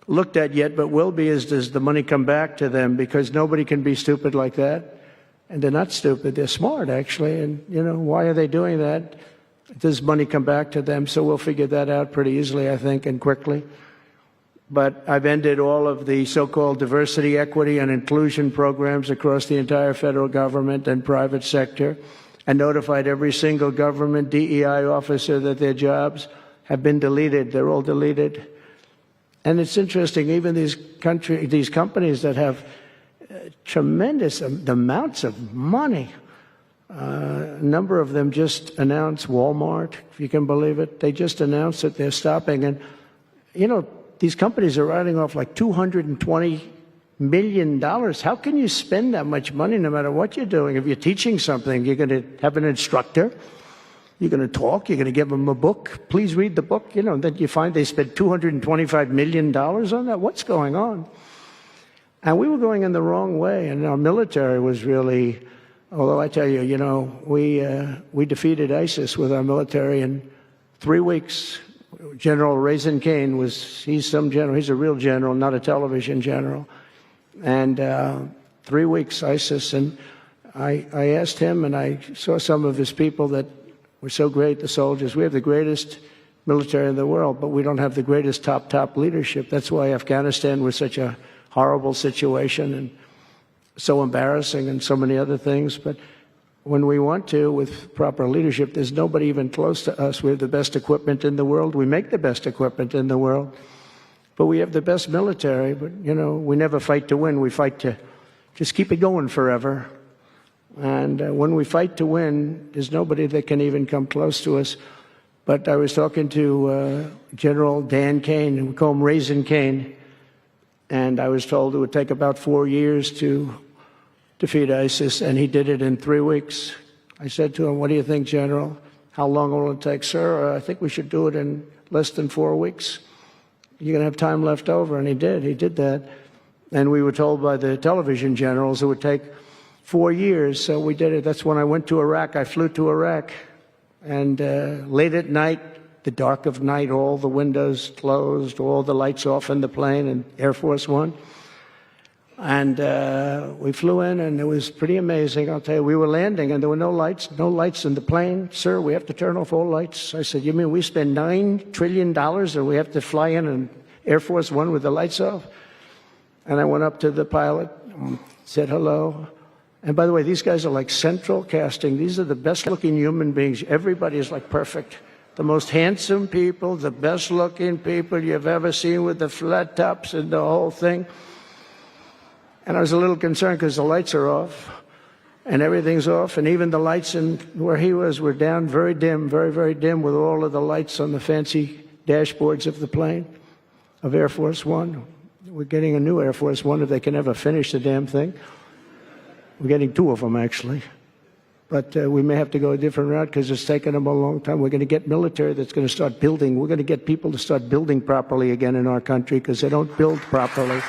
looked at yet, but will be, is does the money come back to them? Because nobody can be stupid like that. And they're not stupid. They're smart, actually. And, you know, why are they doing that? Does money come back to them? So we'll figure that out pretty easily, I think, and quickly. But I've ended all of the so-called diversity, equity, and inclusion programs across the entire federal government and private sector, and notified every single government DEI officer that their jobs have been deleted. They're all deleted. And it's interesting, even these companies that have tremendous amounts of money, A number of them just announced, Walmart, if you can believe it, they just announced that they're stopping. And, you know, these companies are writing off like $220 million. How can you spend that much money no matter what you're doing? If you're teaching something, you're going to have an instructor. You're going to talk. You're going to give them a book. Please read the book. You know, then you find they spent $225 million on that. What's going on? And we were going in the wrong way. And our military was really, although I tell you, you know, we defeated ISIS with our military in 3 weeks. General Raisin Kane he's some general. He's a real general, not a television general. And 3 weeks ISIS. And I asked him, and I saw some of his people that were so great, the soldiers. We have the greatest military in the world, but we don't have the greatest top leadership. That's why Afghanistan was such a horrible situation and so embarrassing and so many other things. But when we want to, with proper leadership, there's nobody even close to us. We have the best equipment in the world. We make the best equipment in the world. But we have the best military. But, you know, we never fight to win. We fight to just keep it going forever. And when we fight to win, there's nobody that can even come close to us. But I was talking to General Dan Kane, and we call him Raisin Kane, and I was told it would take about 4 years to defeat ISIS, and he did it in 3 weeks. I said to him, "What do you think, General? How long will it take?" "Sir, I think we should do it in less than 4 weeks. You're going to have time left over." And he did that. And we were told by the television generals it would take 4 years, so we did it. That's when I went to Iraq. I flew to Iraq, and late at night, the dark of night, all the windows closed, all the lights off in the plane, and Air Force One. And we flew in, and it was pretty amazing. I'll tell you, we were landing, and there were no lights in the plane. "Sir, we have to turn off all lights." I said, "You mean we spend $9 trillion and we have to fly in an Air Force One with the lights off?" And I went up to the pilot, said hello. And by the way, these guys are like central casting. These are the best-looking human beings. Everybody is like perfect. The most handsome people, the best-looking people you've ever seen with the flat tops and the whole thing. And I was a little concerned because the lights are off and everything's off. And even the lights in where he was were down, very dim, very, very dim, with all of the lights on the fancy dashboards of the plane, of Air Force One. We're getting a new Air Force One if they can ever finish the damn thing. We're getting 2 of them, actually. But we may have to go a different route because it's taken them a long time. We're going to get military that's going to start building. We're going to get people to start building properly again in our country because they don't build properly.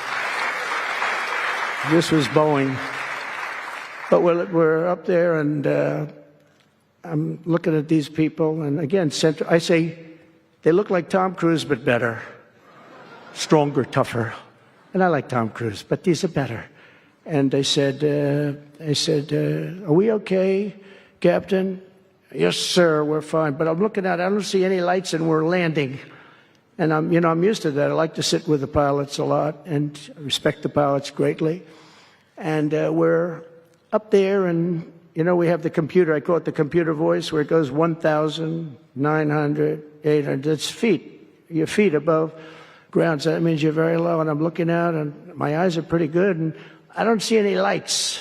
This was Boeing. But we're up there, and I'm looking at these people. And again, I say they look like Tom Cruise, but better. Stronger, tougher. And I like Tom Cruise, but these are better. And they said, "Are we okay, Captain?" "Yes, sir, we're fine." But I'm looking at it, I don't see any lights, and we're landing. And I'm used to that. I like to sit with the pilots a lot, and I respect the pilots greatly. And we're up there, and we have the computer. I call it the computer voice, where it goes 1,000, 900, 800. That's feet. Your feet above ground. So that means you're very low. And I'm looking out, and my eyes are pretty good, and I don't see any lights.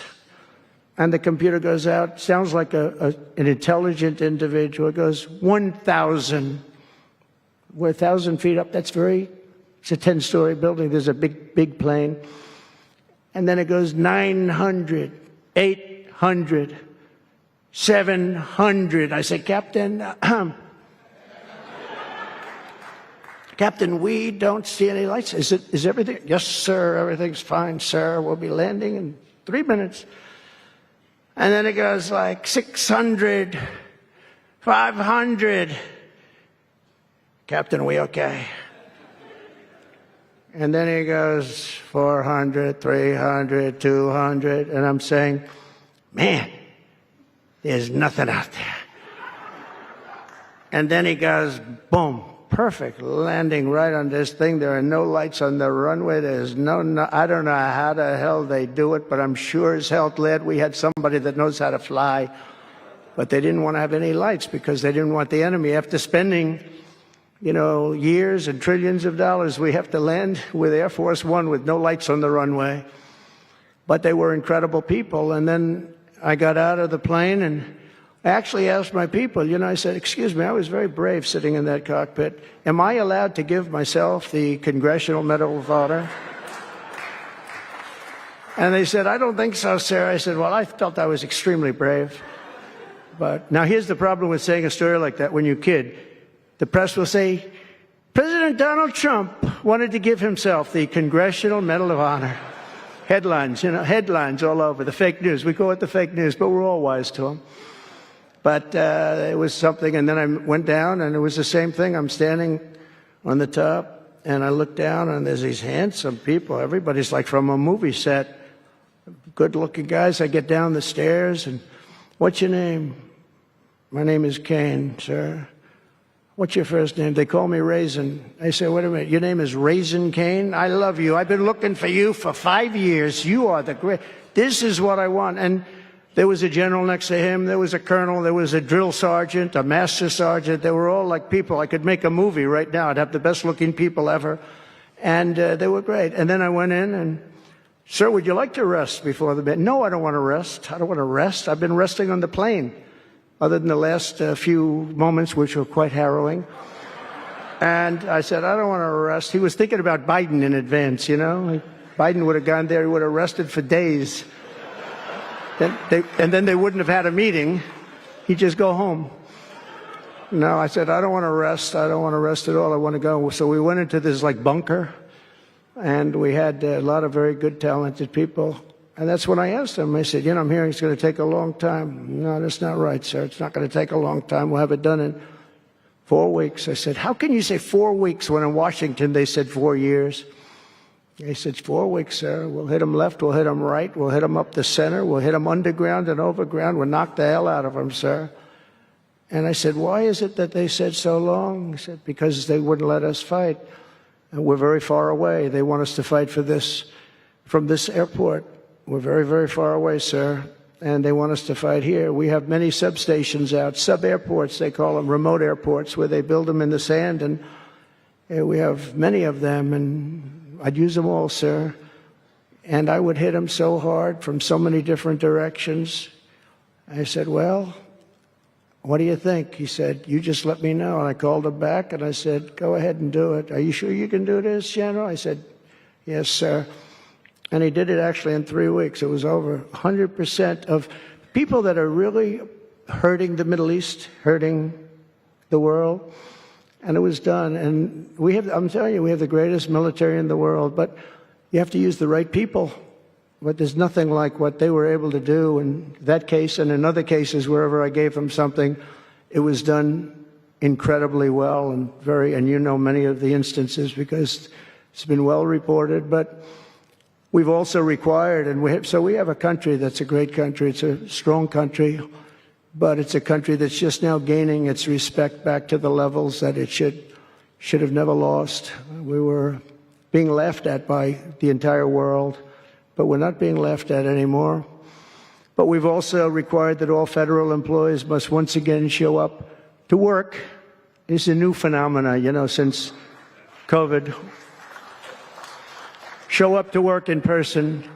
And the computer goes out. Sounds like an intelligent individual. It goes 1,000. We're 1,000 feet up. It's a 10-story building. There's a big plane. And then it goes 900, 800, 700. I say, "Captain, Captain, we don't see any lights. Is everything?" "Yes, sir, everything's fine, sir. We'll be landing in 3 minutes." And then it goes like 600, 500. "Captain, are we okay?" And then he goes 400, 300, 200. And I'm saying, "Man, there's nothing out there." And then he goes, boom. Perfect landing right on this thing. There are no lights on the runway. There's no I don't know how the hell they do it, but I'm sure as hell glad we had somebody that knows how to fly. But they didn't want to have any lights because they didn't want the enemy. After spending, years and trillions of dollars, we have to land with Air Force One with no lights on the runway. But they were incredible people. And then I got out of the plane and I actually asked my people, I said, excuse me, I was very brave sitting in that cockpit. Am I allowed to give myself the Congressional Medal of Honor? And they said, I don't think so, sir. I said, well, I felt I was extremely brave. But now here's the problem with saying a story like that when you kid. The press will say, President Donald Trump wanted to give himself the Congressional Medal of Honor. Headlines, headlines all over. The fake news. We call it the fake news, but we're all wise to them. But it was something, and then I went down, and it was the same thing. I'm standing on the top, and I look down, and there's these handsome people. Everybody's like from a movie set. Good-looking guys. I get down the stairs, and what's your name? My name is Kane, sir. What's your first name? They call me Raisin. I say, wait a minute, your name is Raisin Kane? I love you. I've been looking for you for 5 years. You are the great. This is what I want. And there was a general next to him. There was a colonel. There was a drill sergeant, a master sergeant. They were all like people. I could make a movie right now. I'd have the best-looking people ever. And they were great. And then I went in and, sir, would you like to rest before the bed? No, I don't want to rest. I don't want to rest. I've been resting on the plane, other than the last few moments, which were quite harrowing. And I said, I don't want to rest. He was thinking about Biden in advance, Biden would have gone there. He would have rested for days. And then they wouldn't have had a meeting. He'd just go home. No, I said, I don't want to rest. I don't want to rest at all. I want to go. So we went into this bunker, and we had a lot of very good, talented people. And that's when I asked him. I said, I'm hearing it's going to take a long time. No, that's not right, sir. It's not going to take a long time. We'll have it done in 4 weeks. I said, how can you say 4 weeks when in Washington they said 4 years? He said, 4 weeks, sir. We'll hit them left, we'll hit them right, we'll hit them up the center, we'll hit them underground and overground, we'll knock the hell out of them, sir. And I said, why is it that they said so long? He said, because they wouldn't let us fight. And we're very far away. They want us to fight for this, from this airport. We're very, very far away, sir. And they want us to fight here. We have many substations out, sub-airports, they call them, remote airports, where they build them in the sand. And we have many of them, and I'd use them all, sir. And I would hit them so hard from so many different directions. I said, well, what do you think? He said, you just let me know. And I called him back, and I said, go ahead and do it. Are you sure you can do this, General? I said, yes, sir. And he did it actually in 3 weeks. It was over 100% of people that are really hurting the Middle East, hurting the world. And it was done. And I'm telling you, we have the greatest military in the world, but you have to use the right people. But there's nothing like what they were able to do in that case and in other cases, wherever I gave them something, it was done incredibly well and many of the instances because it's been well reported. But we've also required, so we have a country that's a great country. It's a strong country. But it's a country that's just now gaining its respect back to the levels that it should have never lost. We were being laughed at by the entire world, but we're not being laughed at anymore. But we've also required that all federal employees must once again show up to work. It's a new phenomena, since COVID. Show up to work in person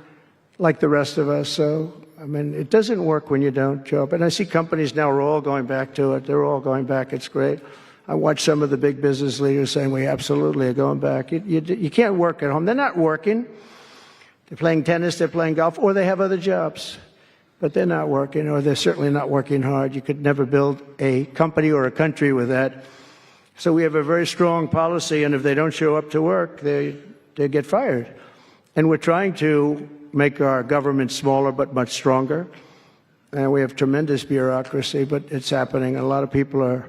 like the rest of us. So it doesn't work when you don't show up. And I see companies now are all going back to it. They're all going back. It's great. I watch some of the big business leaders saying we absolutely are going back. You can't work at home. They're not working. They're playing tennis, they're playing golf, or they have other jobs. But they're not working, or they're certainly not working hard. You could never build a company or a country with that. So we have a very strong policy, and if they don't show up to work, they get fired. And we're trying to make our government smaller but much stronger. And we have tremendous bureaucracy, but it's happening. A lot of people are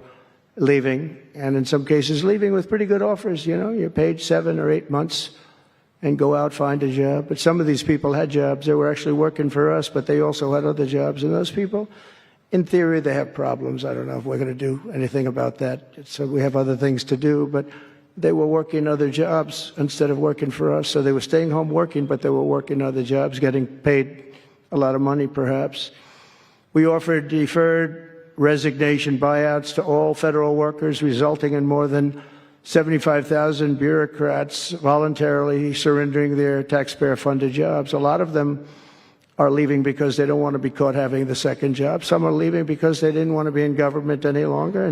leaving, and in some cases leaving with pretty good offers. You're paid 7 or 8 months and go out, find a job. But some of these people had jobs. They were actually working for us, but they also had other jobs. And those people, in theory, they have problems. I don't know if we're going to do anything about that. So we have other things to do, but they were working other jobs instead of working for us. So they were staying home working, but they were working other jobs, getting paid a lot of money, perhaps. We offered deferred resignation buyouts to all federal workers, resulting in more than 75,000 bureaucrats voluntarily surrendering their taxpayer-funded jobs. A lot of them are leaving because they don't want to be caught having the second job. Some are leaving because they didn't want to be in government any longer.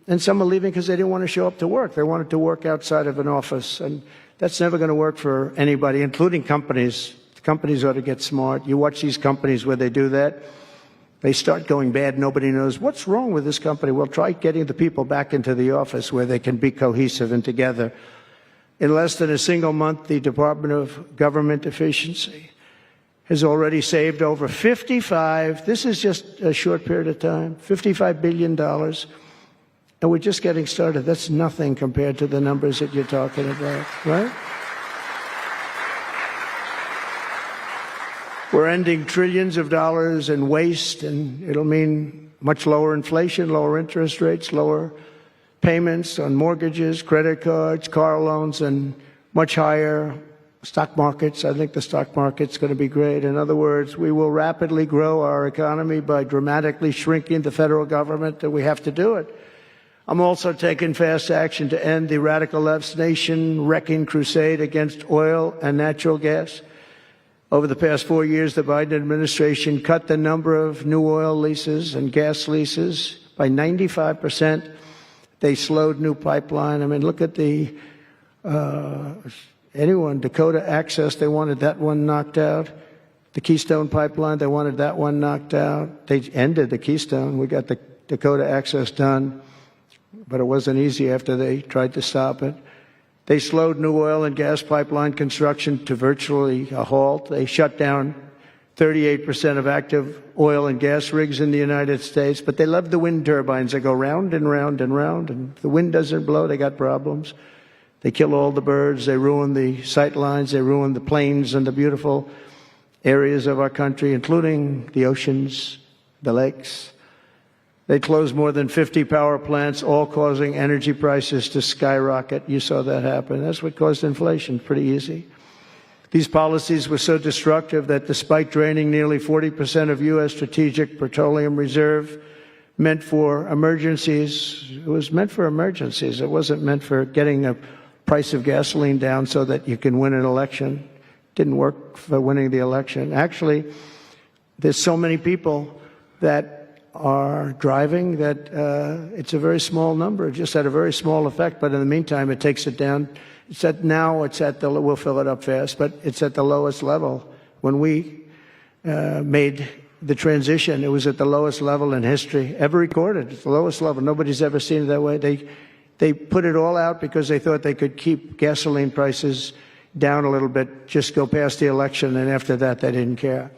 And some are leaving because they didn't want to show up to work. They wanted to work outside of an office. And that's never going to work for anybody, including companies. Companies ought to get smart. You watch these companies where they do that. They start going bad. Nobody knows what's wrong with this company. Well, try getting the people back into the office where they can be cohesive and together. In less than a single month, the Department of Government Efficiency has already saved over this is just a short period of time, $55 billion. And we're just getting started. That's nothing compared to the numbers that you're talking about, right? We're ending trillions of dollars in waste, and it'll mean much lower inflation, lower interest rates, lower payments on mortgages, credit cards, car loans, and much higher stock markets. I think the stock market's going to be great. In other words, we will rapidly grow our economy by dramatically shrinking the federal government, and we have to do it. I'm also taking fast action to end the radical left's nation-wrecking crusade against oil and natural gas. Over the past 4 years, the Biden administration cut the number of new oil leases and gas leases by 95%. They slowed new pipeline. I mean, look at Dakota Access, they wanted that one knocked out. The Keystone Pipeline, they wanted that one knocked out. They ended the Keystone. We got the Dakota Access done, but it wasn't easy after they tried to stop it. They slowed new oil and gas pipeline construction to virtually a halt. They shut down 38% of active oil and gas rigs in the United States, but they love the wind turbines. They go round and round and round, and if the wind doesn't blow, they got problems. They kill all the birds. They ruin the sight lines. They ruin the plains and the beautiful areas of our country, including the oceans, the lakes. They closed more than 50 power plants, all causing energy prices to skyrocket. You saw that happen. That's what caused inflation. Pretty easy. These policies were so destructive that despite draining nearly 40% of U.S. strategic petroleum reserve, meant for emergencies, it was meant for emergencies. It wasn't meant for getting a price of gasoline down so that you can win an election. Didn't work for winning the election. Actually, there's so many people that are driving that it's a very small number. It just had a very small effect, but in the meantime, it takes it down. We'll fill it up fast, but it's at the lowest level. When we made the transition, it was at the lowest level in history ever recorded. It's the lowest level. Nobody's ever seen it that way. They put it all out because they thought they could keep gasoline prices down a little bit, just go past the election, and after that, they didn't care.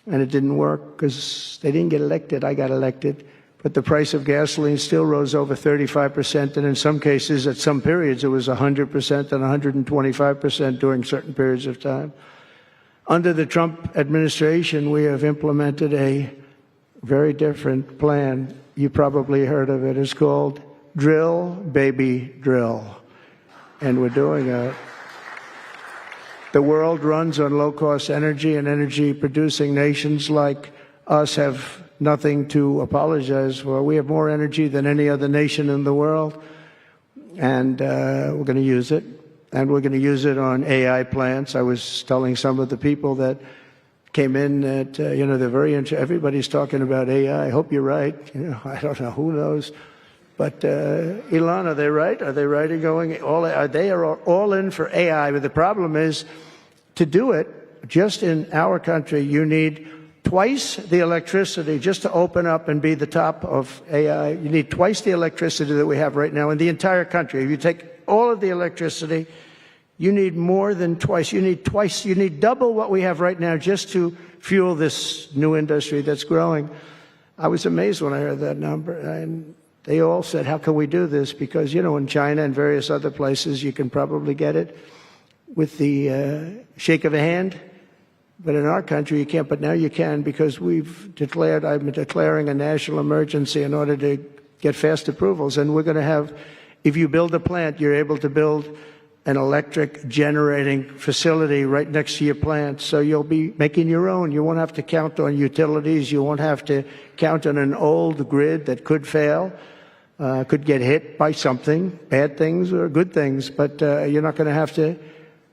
And it didn't work because they didn't get elected. I got elected. But the price of gasoline still rose over 35%, and in some cases, at some periods, it was 100% and 125% during certain periods of time. Under the Trump administration, we have implemented a very different plan. You probably heard of it. It's called Drill, Baby, Drill. And we're doing it. The world runs on low-cost energy, and energy-producing nations like us have nothing to apologize for. We have more energy than any other nation in the world, and we're going to use it. And we're going to use it on AI plants. I was telling some of the people that came in that, they're very interested. Everybody's talking about AI. I hope you're right. I don't know. Who knows? But Elon, are they right? Are they right in going all? They are all in for AI. But the problem is, to do it, just in our country, you need twice the electricity just to open up and be the top of AI. You need twice the electricity that we have right now in the entire country. If you take all of the electricity, you need more than twice. You need double what we have right now just to fuel this new industry that's growing. I was amazed when I heard that number. And they all said, how can we do this? Because, in China and various other places, you can probably get it with the shake of a hand. But in our country, you can't. But now you can, because I've been declaring a national emergency in order to get fast approvals. And we're going to have, if you build a plant, you're able to build an electric generating facility right next to your plant. So you'll be making your own. You won't have to count on utilities. You won't have to count on an old grid that could fail, could get hit by something, bad things or good things. But you're not going to have to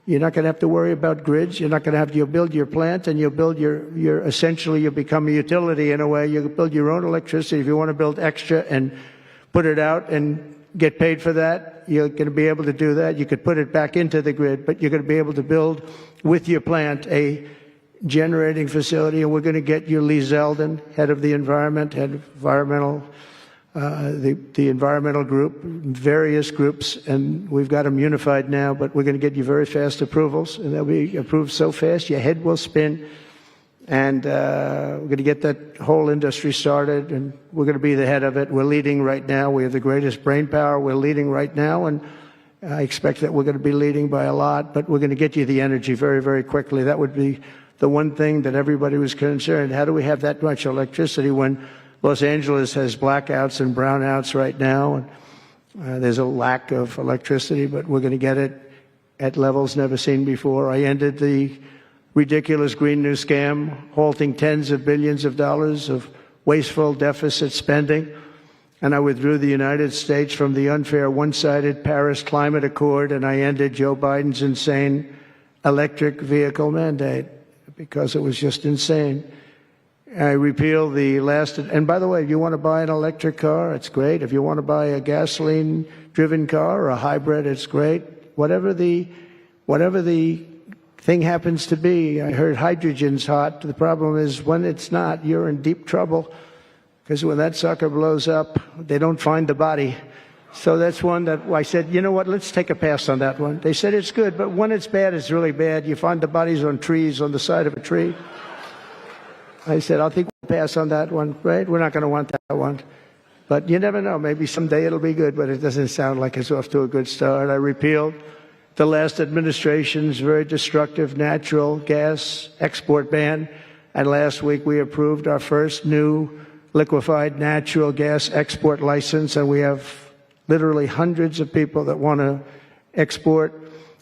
You're not going to have to worry about grids. You're not going to have, you'll build your plant and you'll build your essentially you'll become a utility in a way. You'll build your own electricity. If you want to build extra and put it out and get paid for that, you're going to be able to do that. You could put it back into the grid, but you're going to be able to build with your plant a generating facility, and we're going to get you Lee Zeldin, head of the environment, head of environmental, the environmental group, various groups, and we've got them unified now, but we're going to get you very fast approvals, and they'll be approved so fast your head will spin, and we're going to get that whole industry started, and we're going to be the head of it. We're leading right now. We have the greatest brain power. We're leading right now, and I expect that we're going to be leading by a lot, but we're going to get you the energy very, very quickly. That would be the one thing that everybody was concerned. How do we have that much electricity when Los Angeles has blackouts and brownouts right now? And there's a lack of electricity, but we're going to get it at levels never seen before. I ended the ridiculous Green New scam, halting tens of billions of dollars of wasteful deficit spending. And I withdrew the United States from the unfair one-sided Paris Climate Accord, and I ended Joe Biden's insane electric vehicle mandate because it was just insane. I repealed the last, and by the way, if you want to buy an electric car, it's great. If you want to buy a gasoline-driven car or a hybrid, it's great. Whatever the thing happens to be. I heard hydrogen's hot. The problem is when it's not, you're in deep trouble, because when that sucker blows up, they don't find the body. So that's one that I said, you know what, let's take a pass on that one. They said it's good, but when it's bad, it's really bad. You find the bodies on trees, on the side of a tree. I said, I think we'll pass on that one, right? We're not going to want that one. But you never know. Maybe someday it'll be good, but it doesn't sound like it's off to a good start. I repealed the last administration's very destructive natural gas export ban. And last week we approved our first new liquefied natural gas export license, and we have literally hundreds of people that want to export.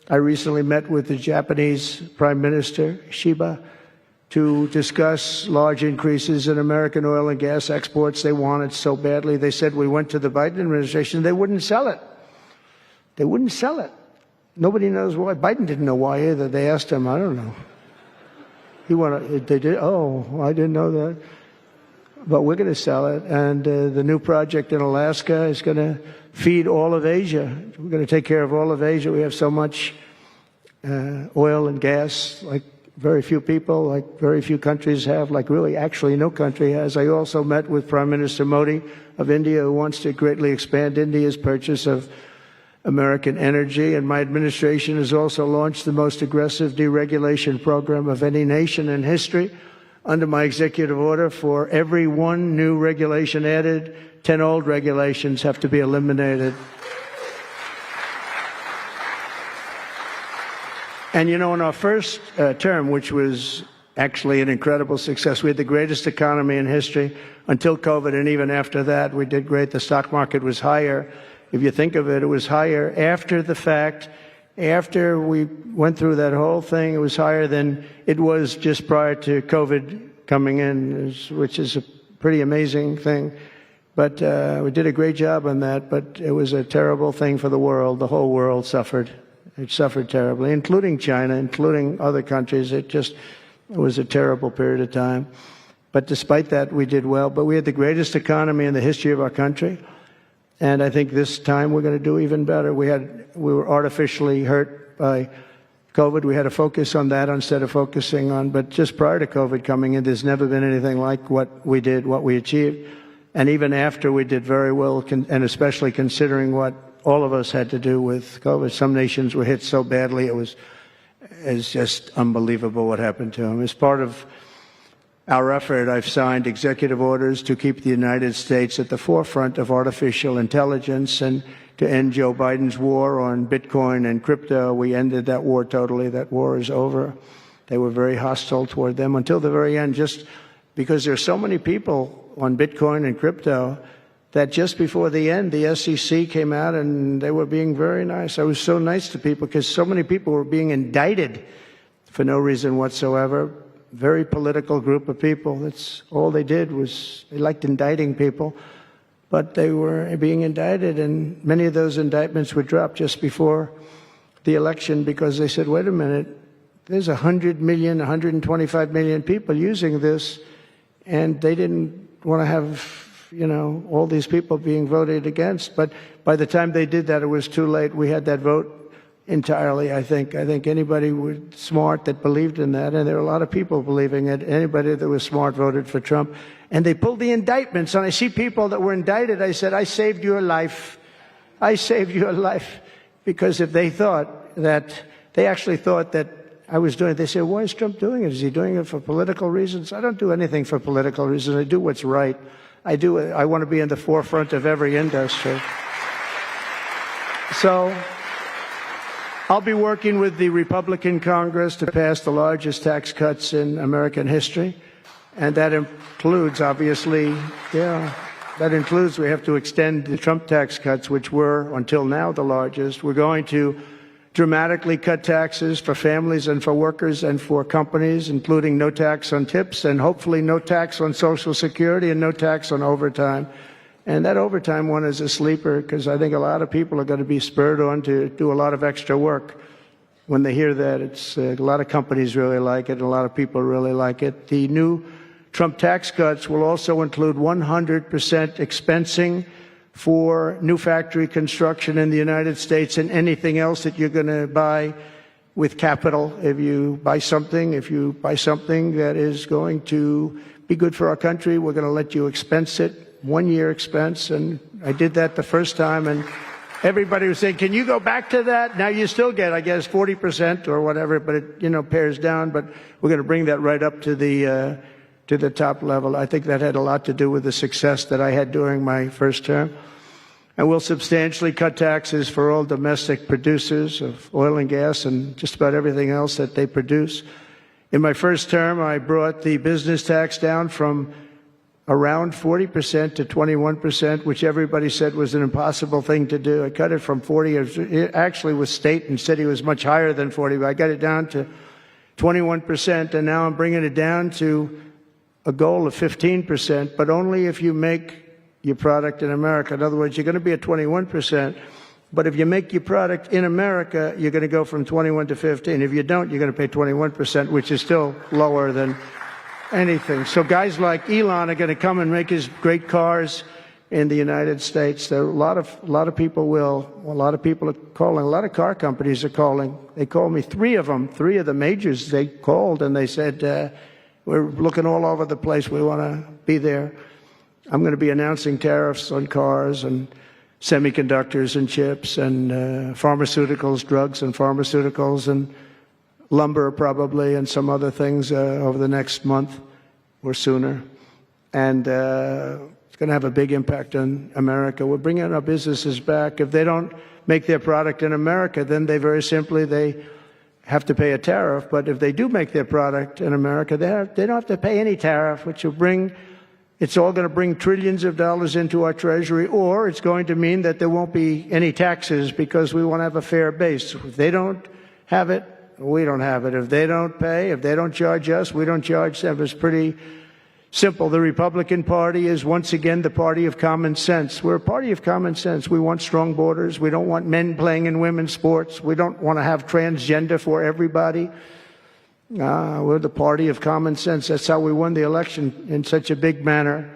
I recently met with the Japanese Prime Minister, Shiba, to discuss large increases in American oil and gas exports. They want it so badly. They said we went to the Biden administration, they wouldn't sell it. They wouldn't sell it. Nobody knows why. Biden didn't know why either. They asked him, I don't know. They did, oh, I didn't know that. But we're going to sell it, and the new project in Alaska is going to feed all of Asia. We're going to take care of all of Asia. We have so much oil and gas, like very few people, like very few countries have, like really actually no country has. I also met with Prime Minister Modi of India, who wants to greatly expand India's purchase of American energy, and my administration has also launched the most aggressive deregulation program of any nation in history. Under my executive order, for every one new regulation added, 10 old regulations have to be eliminated. And you know, in our first term, which was actually an incredible success, we had the greatest economy in history until COVID, and even after that, we did great. The stock market was higher. If you think of it, it was higher after the fact. After we went through that whole thing, it was higher than it was just prior to COVID coming in, which is a pretty amazing thing. But we did a great job on that, but it was a terrible thing for the world. The whole world suffered. It suffered terribly, including China, including other countries. It was a terrible period of time. But despite that, we did well. But we had the greatest economy in the history of our country. And I think this time we're going to do even better. We were artificially hurt by COVID. We had to focus on that instead of focusing on, but just prior to COVID coming in, there's never been anything like what we did, what we achieved. And even after, we did very well, and especially considering what all of us had to do with COVID. Some nations were hit so badly, it's just unbelievable what happened to them. As part of our effort, I've signed executive orders to keep the United States at the forefront of artificial intelligence and to end Joe Biden's war on Bitcoin and crypto. We ended that war totally. That war is over. They were very hostile toward them until the very end, just because there are so many people on Bitcoin and crypto that just before the end, the SEC came out and they were being very nice. I was so nice to people because so many people were being indicted for no reason whatsoever. Very political group of people. That's all they did, was they liked indicting people, but they were being indicted, and many of those indictments were dropped just before the election because they said, wait a minute, there's 100 million, 125 million people using this, and they didn't want to have, all these people being voted against. But by the time they did that, it was too late. We had that vote entirely, I think. I think anybody was smart that believed in that, and there were a lot of people believing it. Anybody that was smart voted for Trump. And they pulled the indictments, and I see people that were indicted. I said, I saved your life. I saved your life. Because if they actually thought that I was doing it, they said, why is Trump doing it? Is he doing it for political reasons? I don't do anything for political reasons. I do what's right. I want to be in the forefront of every industry. So I'll be working with the Republican Congress to pass the largest tax cuts in American history. And that includes, obviously, we have to extend the Trump tax cuts, which were, until now, the largest. We're going to dramatically cut taxes for families and for workers and for companies, including no tax on tips and hopefully no tax on Social Security and no tax on overtime. And that overtime one is a sleeper because I think a lot of people are going to be spurred on to do a lot of extra work. When they hear that, it's a lot of companies really like it and a lot of people really like it. The new Trump tax cuts will also include 100% expensing for new factory construction in the United States and anything else that you're going to buy with capital. If you buy something that is going to be good for our country, we're going to let you expense it, 1 year expense. And I did that the first time, and everybody was saying, can you go back to that? Now you still get, I guess, 40% or whatever, but it pares down. But we're going to bring that right up to the top level. I think that had a lot to do with the success that I had during my first term. And we'll substantially cut taxes for all domestic producers of oil and gas and just about everything else that they produce. In my first term, I brought the business tax down from around 40% to 21%, which everybody said was an impossible thing to do. I cut it from 40. It actually was state and city was much higher than 40, but I got it down to 21%, and now I'm bringing it down to a goal of 15%, but only if you make your product in America. In other words, you're going to be at 21%, but if you make your product in America, you're going to go from 21 to 15. If you don't, you're going to pay 21%, which is still lower than anything. So guys like Elon are going to come and make his great cars in the United States. There are a lot of people are calling. A lot of car companies are calling. They called me, three of the majors. They called and they said, we're looking all over the place. We want to be there. I'm going to be announcing tariffs on cars and semiconductors and chips and pharmaceuticals, drugs and pharmaceuticals and lumber probably and some other things over the next month or sooner. And it's going to have a big impact on America. We're bringing our businesses back. If they don't make their product in America, then they have to pay a tariff. But if they do make their product in America, they don't have to pay any tariff, which will it's all going to bring trillions of dollars into our treasury, or it's going to mean that there won't be any taxes because we want to have a fair base. If they don't have it, we don't have it. If they don't pay, if they don't charge us, we don't charge them. It's pretty simple. The Republican Party is once again the party of common sense. We're a party of common sense. We want strong borders. We don't want men playing in women's sports. We don't want to have transgender for everybody. We're the party of common sense. That's how we won the election in such a big manner.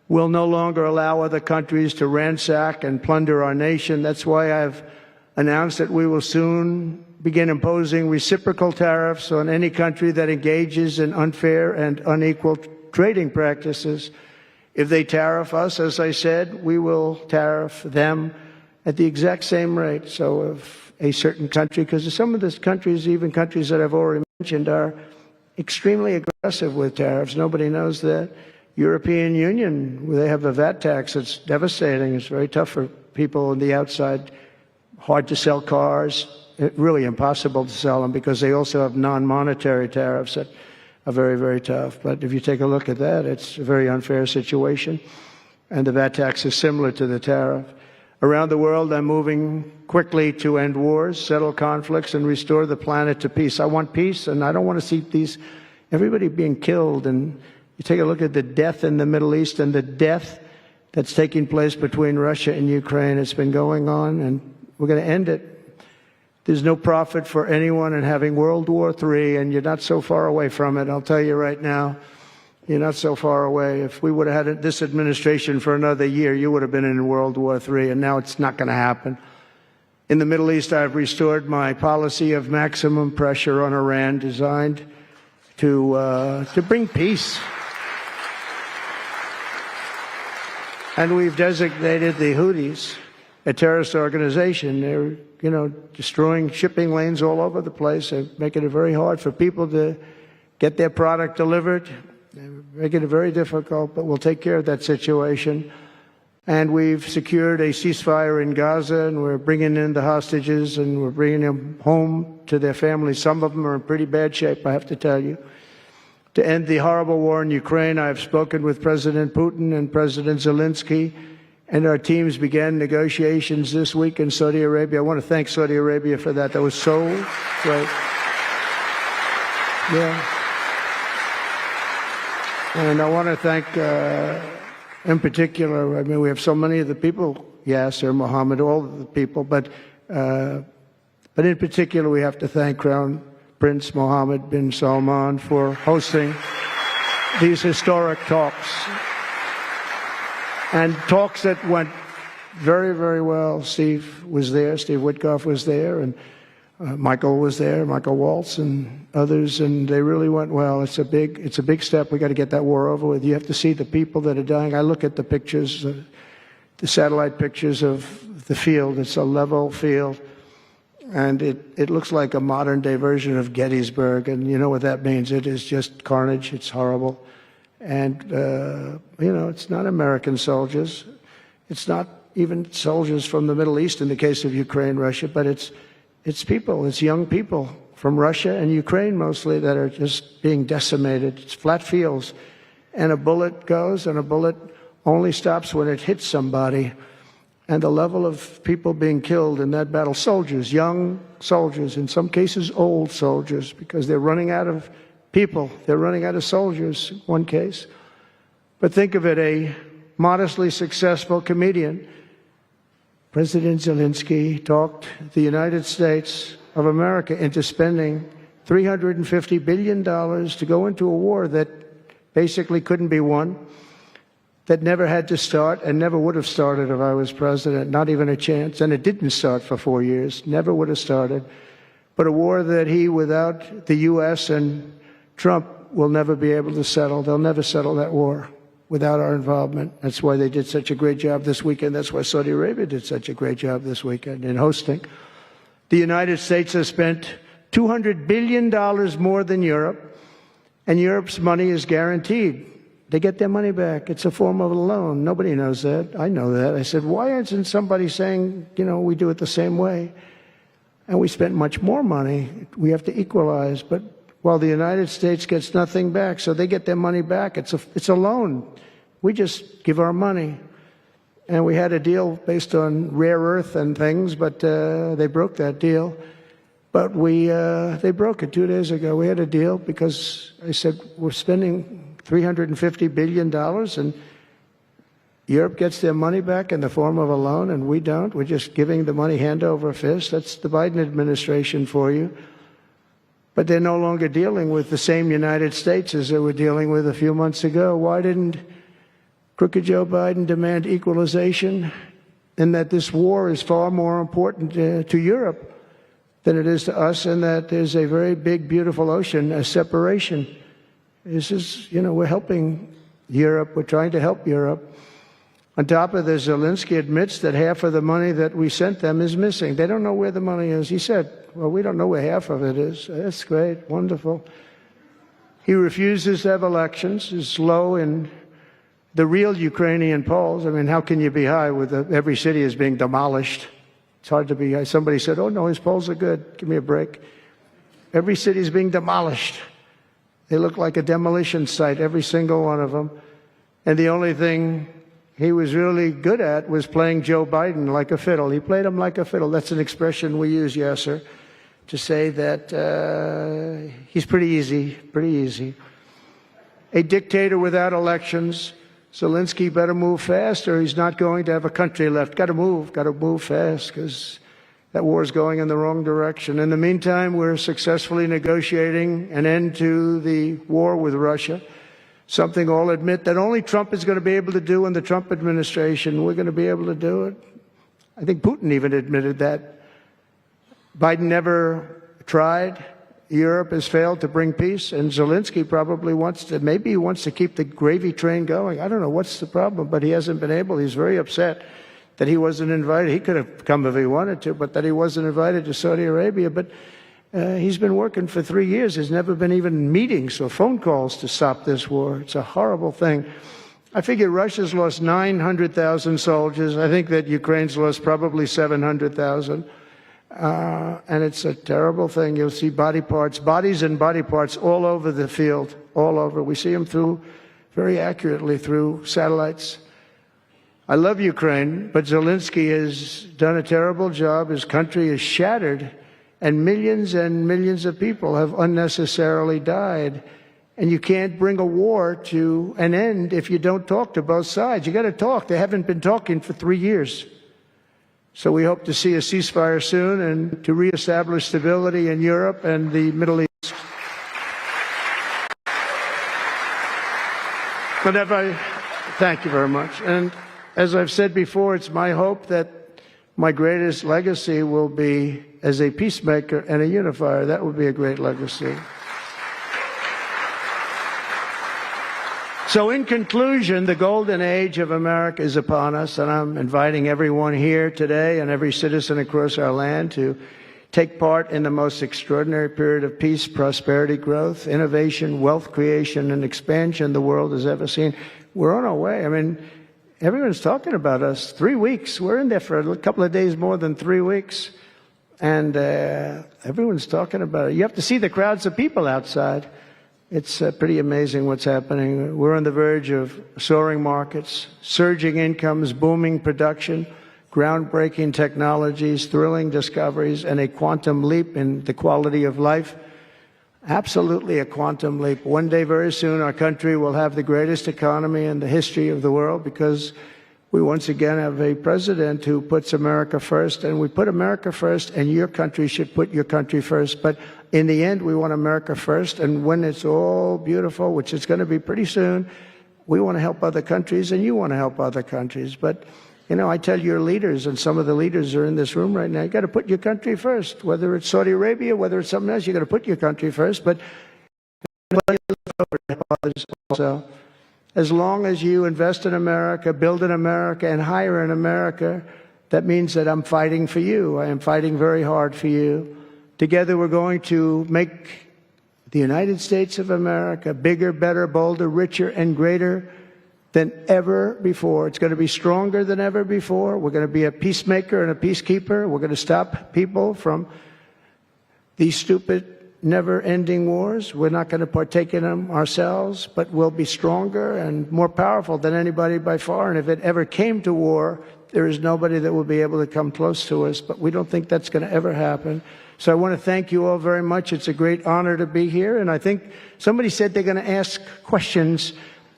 We'll no longer allow other countries to ransack and plunder our nation. That's why I've announced that we will soon begin imposing reciprocal tariffs on any country that engages in unfair and unequal trading practices. If they tariff us, as I said, we will tariff them at the exact same rate. So if a certain country, because some of these countries, even countries that I've already mentioned, are extremely aggressive with tariffs. Nobody knows that. European Union, they have a VAT tax that's devastating. It's very tough for people on the outside. Hard to sell cars. Really impossible to sell them because they also have non-monetary tariffs that are very, very tough. But if you take a look at that, it's a very unfair situation. And the VAT tax is similar to the tariff. Around the world, I'm moving quickly to end wars, settle conflicts, and restore the planet to peace. I want peace, and I don't want to see everybody being killed. And you take a look at the death in the Middle East and the death that's taking place between Russia and Ukraine. It's been going on, and we're going to end it. There's no profit for anyone in having World War III, and you're not so far away from it. I'll tell you right now, you're not so far away. If we would have had this administration for another year, you would have been in World War III, and now it's not going to happen. In the Middle East, I've restored my policy of maximum pressure on Iran, designed to bring peace. And we've designated the Houthis a terrorist organization. They're, destroying shipping lanes all over the place. They're making it very hard for people to get their product delivered. They're making it very difficult, but we'll take care of that situation. And we've secured a ceasefire in Gaza, and we're bringing in the hostages, and we're bringing them home to their families. Some of them are in pretty bad shape, I have to tell you. To end the horrible war in Ukraine, I've spoken with President Putin and President Zelensky, and our teams began negotiations this week in Saudi Arabia. I want to thank Saudi Arabia for that. That was so great. Yeah. And I want to thank, in particular, we have so many of the people, Yasser, Mohammed, all of the people, but in particular, we have to thank Crown Prince Mohammed bin Salman for hosting these historic talks. And talks that went very, very well. Steve was there, Steve Witkoff was there, and Michael was there, Michael Waltz and others, and they really went well. It's a big step. We got to get that war over with. You have to see the people that are dying. I look at the pictures, the satellite pictures of the field. It's a level field, and it looks like a modern-day version of Gettysburg, and you know what that means. It is just carnage. It's horrible. And, it's not American soldiers. It's not even soldiers from the Middle East in the case of Ukraine, Russia, but it's people, it's young people from Russia and Ukraine mostly that are just being decimated. It's flat fields. And a bullet goes, and a bullet only stops when it hits somebody. And the level of people being killed in that battle, soldiers, young soldiers, in some cases old soldiers, because they're running out of people. They're running out of soldiers, in one case. But think of it, a modestly successful comedian, President Zelensky, talked the United States of America into spending $350 billion to go into a war that basically couldn't be won, that never had to start and never would have started if I was president, not even a chance. And it didn't start for 4 years, never would have started. But a war that he, without the U.S. and Trump, will never be able to settle. They'll never settle that war without our involvement. That's why they did such a great job this weekend. That's why Saudi Arabia did such a great job this weekend in hosting. The United States has spent $200 billion more than Europe, and Europe's money is guaranteed. They get their money back. It's a form of a loan. Nobody knows that. I know that. I said, why isn't somebody saying, we do it the same way? And we spent much more money. We have to equalize, but while the United States gets nothing back, so they get their money back. It's a loan. We just give our money. And we had a deal based on rare earth and things, but they broke that deal. But they broke it 2 days ago. We had a deal because I said, we're spending $350 billion, and Europe gets their money back in the form of a loan, and we don't. We're just giving the money hand over fist. That's the Biden administration for you. But they're no longer dealing with the same United States as they were dealing with a few months ago. Why didn't crooked Joe Biden demand equalization, and that this war is far more important to Europe than it is to us, and that there's a very big, beautiful ocean, a separation? This is, we're helping Europe. We're trying to help Europe. On top of this, Zelensky admits that half of the money that we sent them is missing. They don't know where the money is. He said, well, we don't know where half of it is. That's great, wonderful. He refuses to have elections, is low in the real Ukrainian polls. I mean, how can you be high with every city is being demolished? It's hard to be high. Somebody said, oh, no, his polls are good. Give me a break. Every city is being demolished. They look like a demolition site, every single one of them. And the only thing he was really good at was playing Joe Biden like a fiddle. He played him like a fiddle. That's an expression we use, Yasser, to say that he's pretty easy, pretty easy. A dictator without elections. Zelensky better move fast, or he's not going to have a country left. Got to move fast, because That war is going in the wrong direction. In the meantime, we're successfully negotiating an end to the war with Russia, something all admit that only Trump is going to be able to do in the Trump administration. We're going to be able to do it. I think Putin even admitted that. Biden never tried. Europe has failed to bring peace, and Zelensky probably wants to, maybe he wants to keep the gravy train going. I don't know what's the problem, but he hasn't been able. He's very upset that he wasn't invited. He could have come if he wanted to, but that he wasn't invited to Saudi Arabia. But he's been working for 3 years. There's never been even meetings or phone calls to stop this war. It's a horrible thing. I figure Russia's lost 900,000 soldiers. I think that Ukraine's lost probably 700,000. And it's a terrible thing. You'll see bodies and body parts all over the field, all over. We see them very accurately through satellites. I love Ukraine, but Zelensky has done a terrible job. His country is shattered, and millions of people have unnecessarily died. And you can't bring a war to an end if you don't talk to both sides. You got to talk. They haven't been talking for 3 years. So we hope to see a ceasefire soon and to reestablish stability in Europe and the Middle East. Thank you very much. And as I've said before, it's my hope that my greatest legacy will be as a peacemaker and a unifier. That would be a great legacy. So in conclusion, the golden age of America is upon us, and I'm inviting everyone here today and every citizen across our land to take part in the most extraordinary period of peace, prosperity, growth, innovation, wealth creation, and expansion the world has ever seen. We're on our way. I mean, everyone's talking about us. 3 weeks. We're in there for a couple of days more than 3 weeks. And everyone's talking about it. You have to see the crowds of people outside. It's pretty amazing what's happening. We're on the verge of soaring markets, surging incomes, booming production, groundbreaking technologies, thrilling discoveries, and a quantum leap in the quality of life. Absolutely a quantum leap. One day, very soon, our country will have the greatest economy in the history of the world because we once again have a president who puts America first, and we put America first, and your country should put your country first. But in the end, we want America first, and when it's all beautiful, which it's going to be pretty soon, we want to help other countries, and you want to help other countries. But, you know, I tell your leaders, and some of the leaders are in this room right now, you got to put your country first. Whether it's Saudi Arabia, whether it's something else, you got to put your country first. But also, as long as you invest in America, build in America, and hire in America, that means that I'm fighting for you. I am fighting very hard for you. Together, we're going to make the United States of America bigger, better, bolder, richer, and greater than ever before. It's going to be stronger than ever before. We're going to be a peacemaker and a peacekeeper. We're going to stop people from these stupid, never-ending wars. We're not going to partake in them ourselves, but we'll be stronger and more powerful than anybody by far. And if it ever came to war, there is nobody that will be able to come close to us. But we don't think that's going to ever happen. So I want to thank you all very much. It's a great honor to be here. And I think somebody said they're going to ask questions.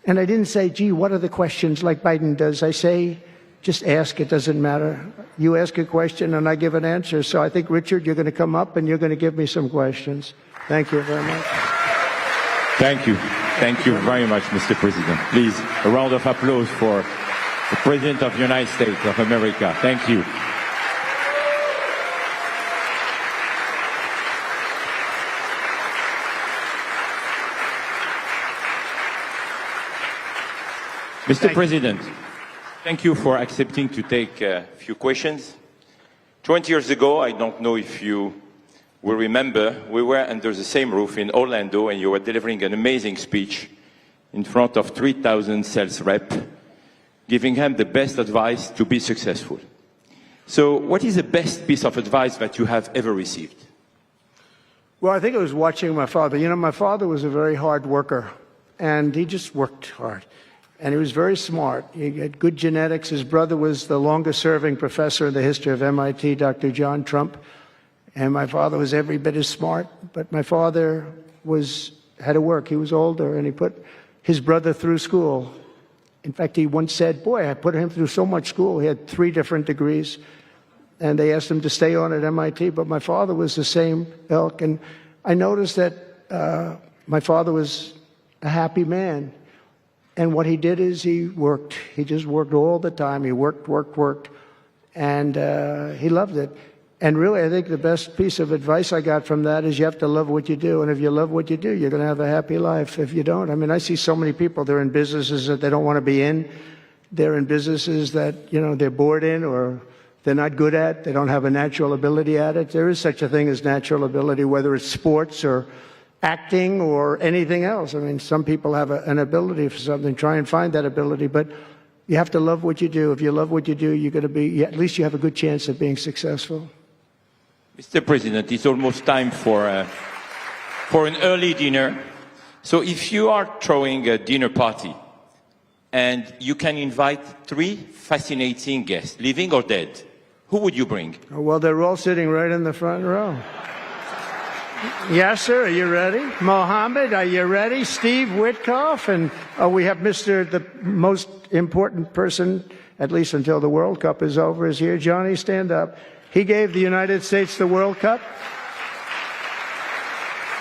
And I didn't say, gee, what are the questions like Biden does? I say, just ask. It doesn't matter. You ask a question and I give an answer. So I think, Richard, you're going to come up and you're going to give me some questions. Thank you very much. Thank you. Thank you very much, Mr. President. Please, a round of applause for the President of the United States of America. Thank you. Mr. President, thank you for accepting to take a few questions. 20 years ago, I don't know if you will remember, we were under the same roof in Orlando and you were delivering an amazing speech in front of 3,000 sales reps, giving them the best advice to be successful. So what is the best piece of advice that you have ever received? Well, I think it was watching my father. You know, my father was a very hard worker, and he just worked hard. And he was very smart. He had good genetics. His brother was the longest-serving professor in the history of MIT, Dr. John Trump. And my father was every bit as smart. But my father had to work. He was older, and he put his brother through school. In fact, he once said, boy, I put him through so much school. He had 3 different degrees. and they asked him to stay on at MIT, but my father was the same ilk, and I noticed that my father was a happy man, and what he did is he worked. He just worked all the time. He worked, and he loved it. And really, I think the best piece of advice I got from that is you have to love what you do. And if you love what you do, you're going to have a happy life. If you don't, I mean, I see so many people, they're in businesses that they don't want to be in. They're in businesses that, you know, they're bored in or they're not good at. They don't have a natural ability at it. There is such a thing as natural ability, whether it's sports or acting or anything else. I mean, some people have an ability for something. Try and find that ability. But you have to love what you do. If you love what you do, you're going to be, at least you have a good chance of being successful. Mr. President, it's almost time for an early dinner. So if you are throwing a dinner party and you can invite 3 fascinating guests, living or dead, who would you bring? Well, they're all sitting right in the front row. Yasser, are you ready? Mohammed, are you ready? Steve Witkoff, and we have the most important person, at least until the World Cup is over, is here. Johnny, stand up. He gave the United States the World Cup.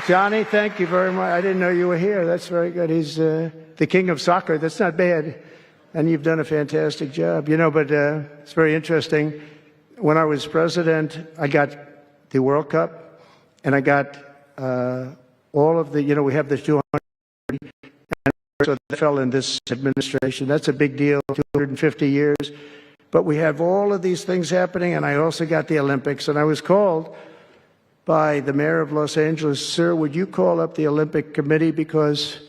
Johnny, thank you very much. I didn't know you were here. That's very good. He's the king of soccer. That's not bad. And you've done a fantastic job. You know, but it's very interesting. When I was president, I got the World Cup, and I got all of the, you know, we have the 200, and so that fell in this administration. That's a big deal, 250 years. But we have all of these things happening, and I also got the Olympics. And I was called by the mayor of Los Angeles, sir, would you call up the Olympic Committee, because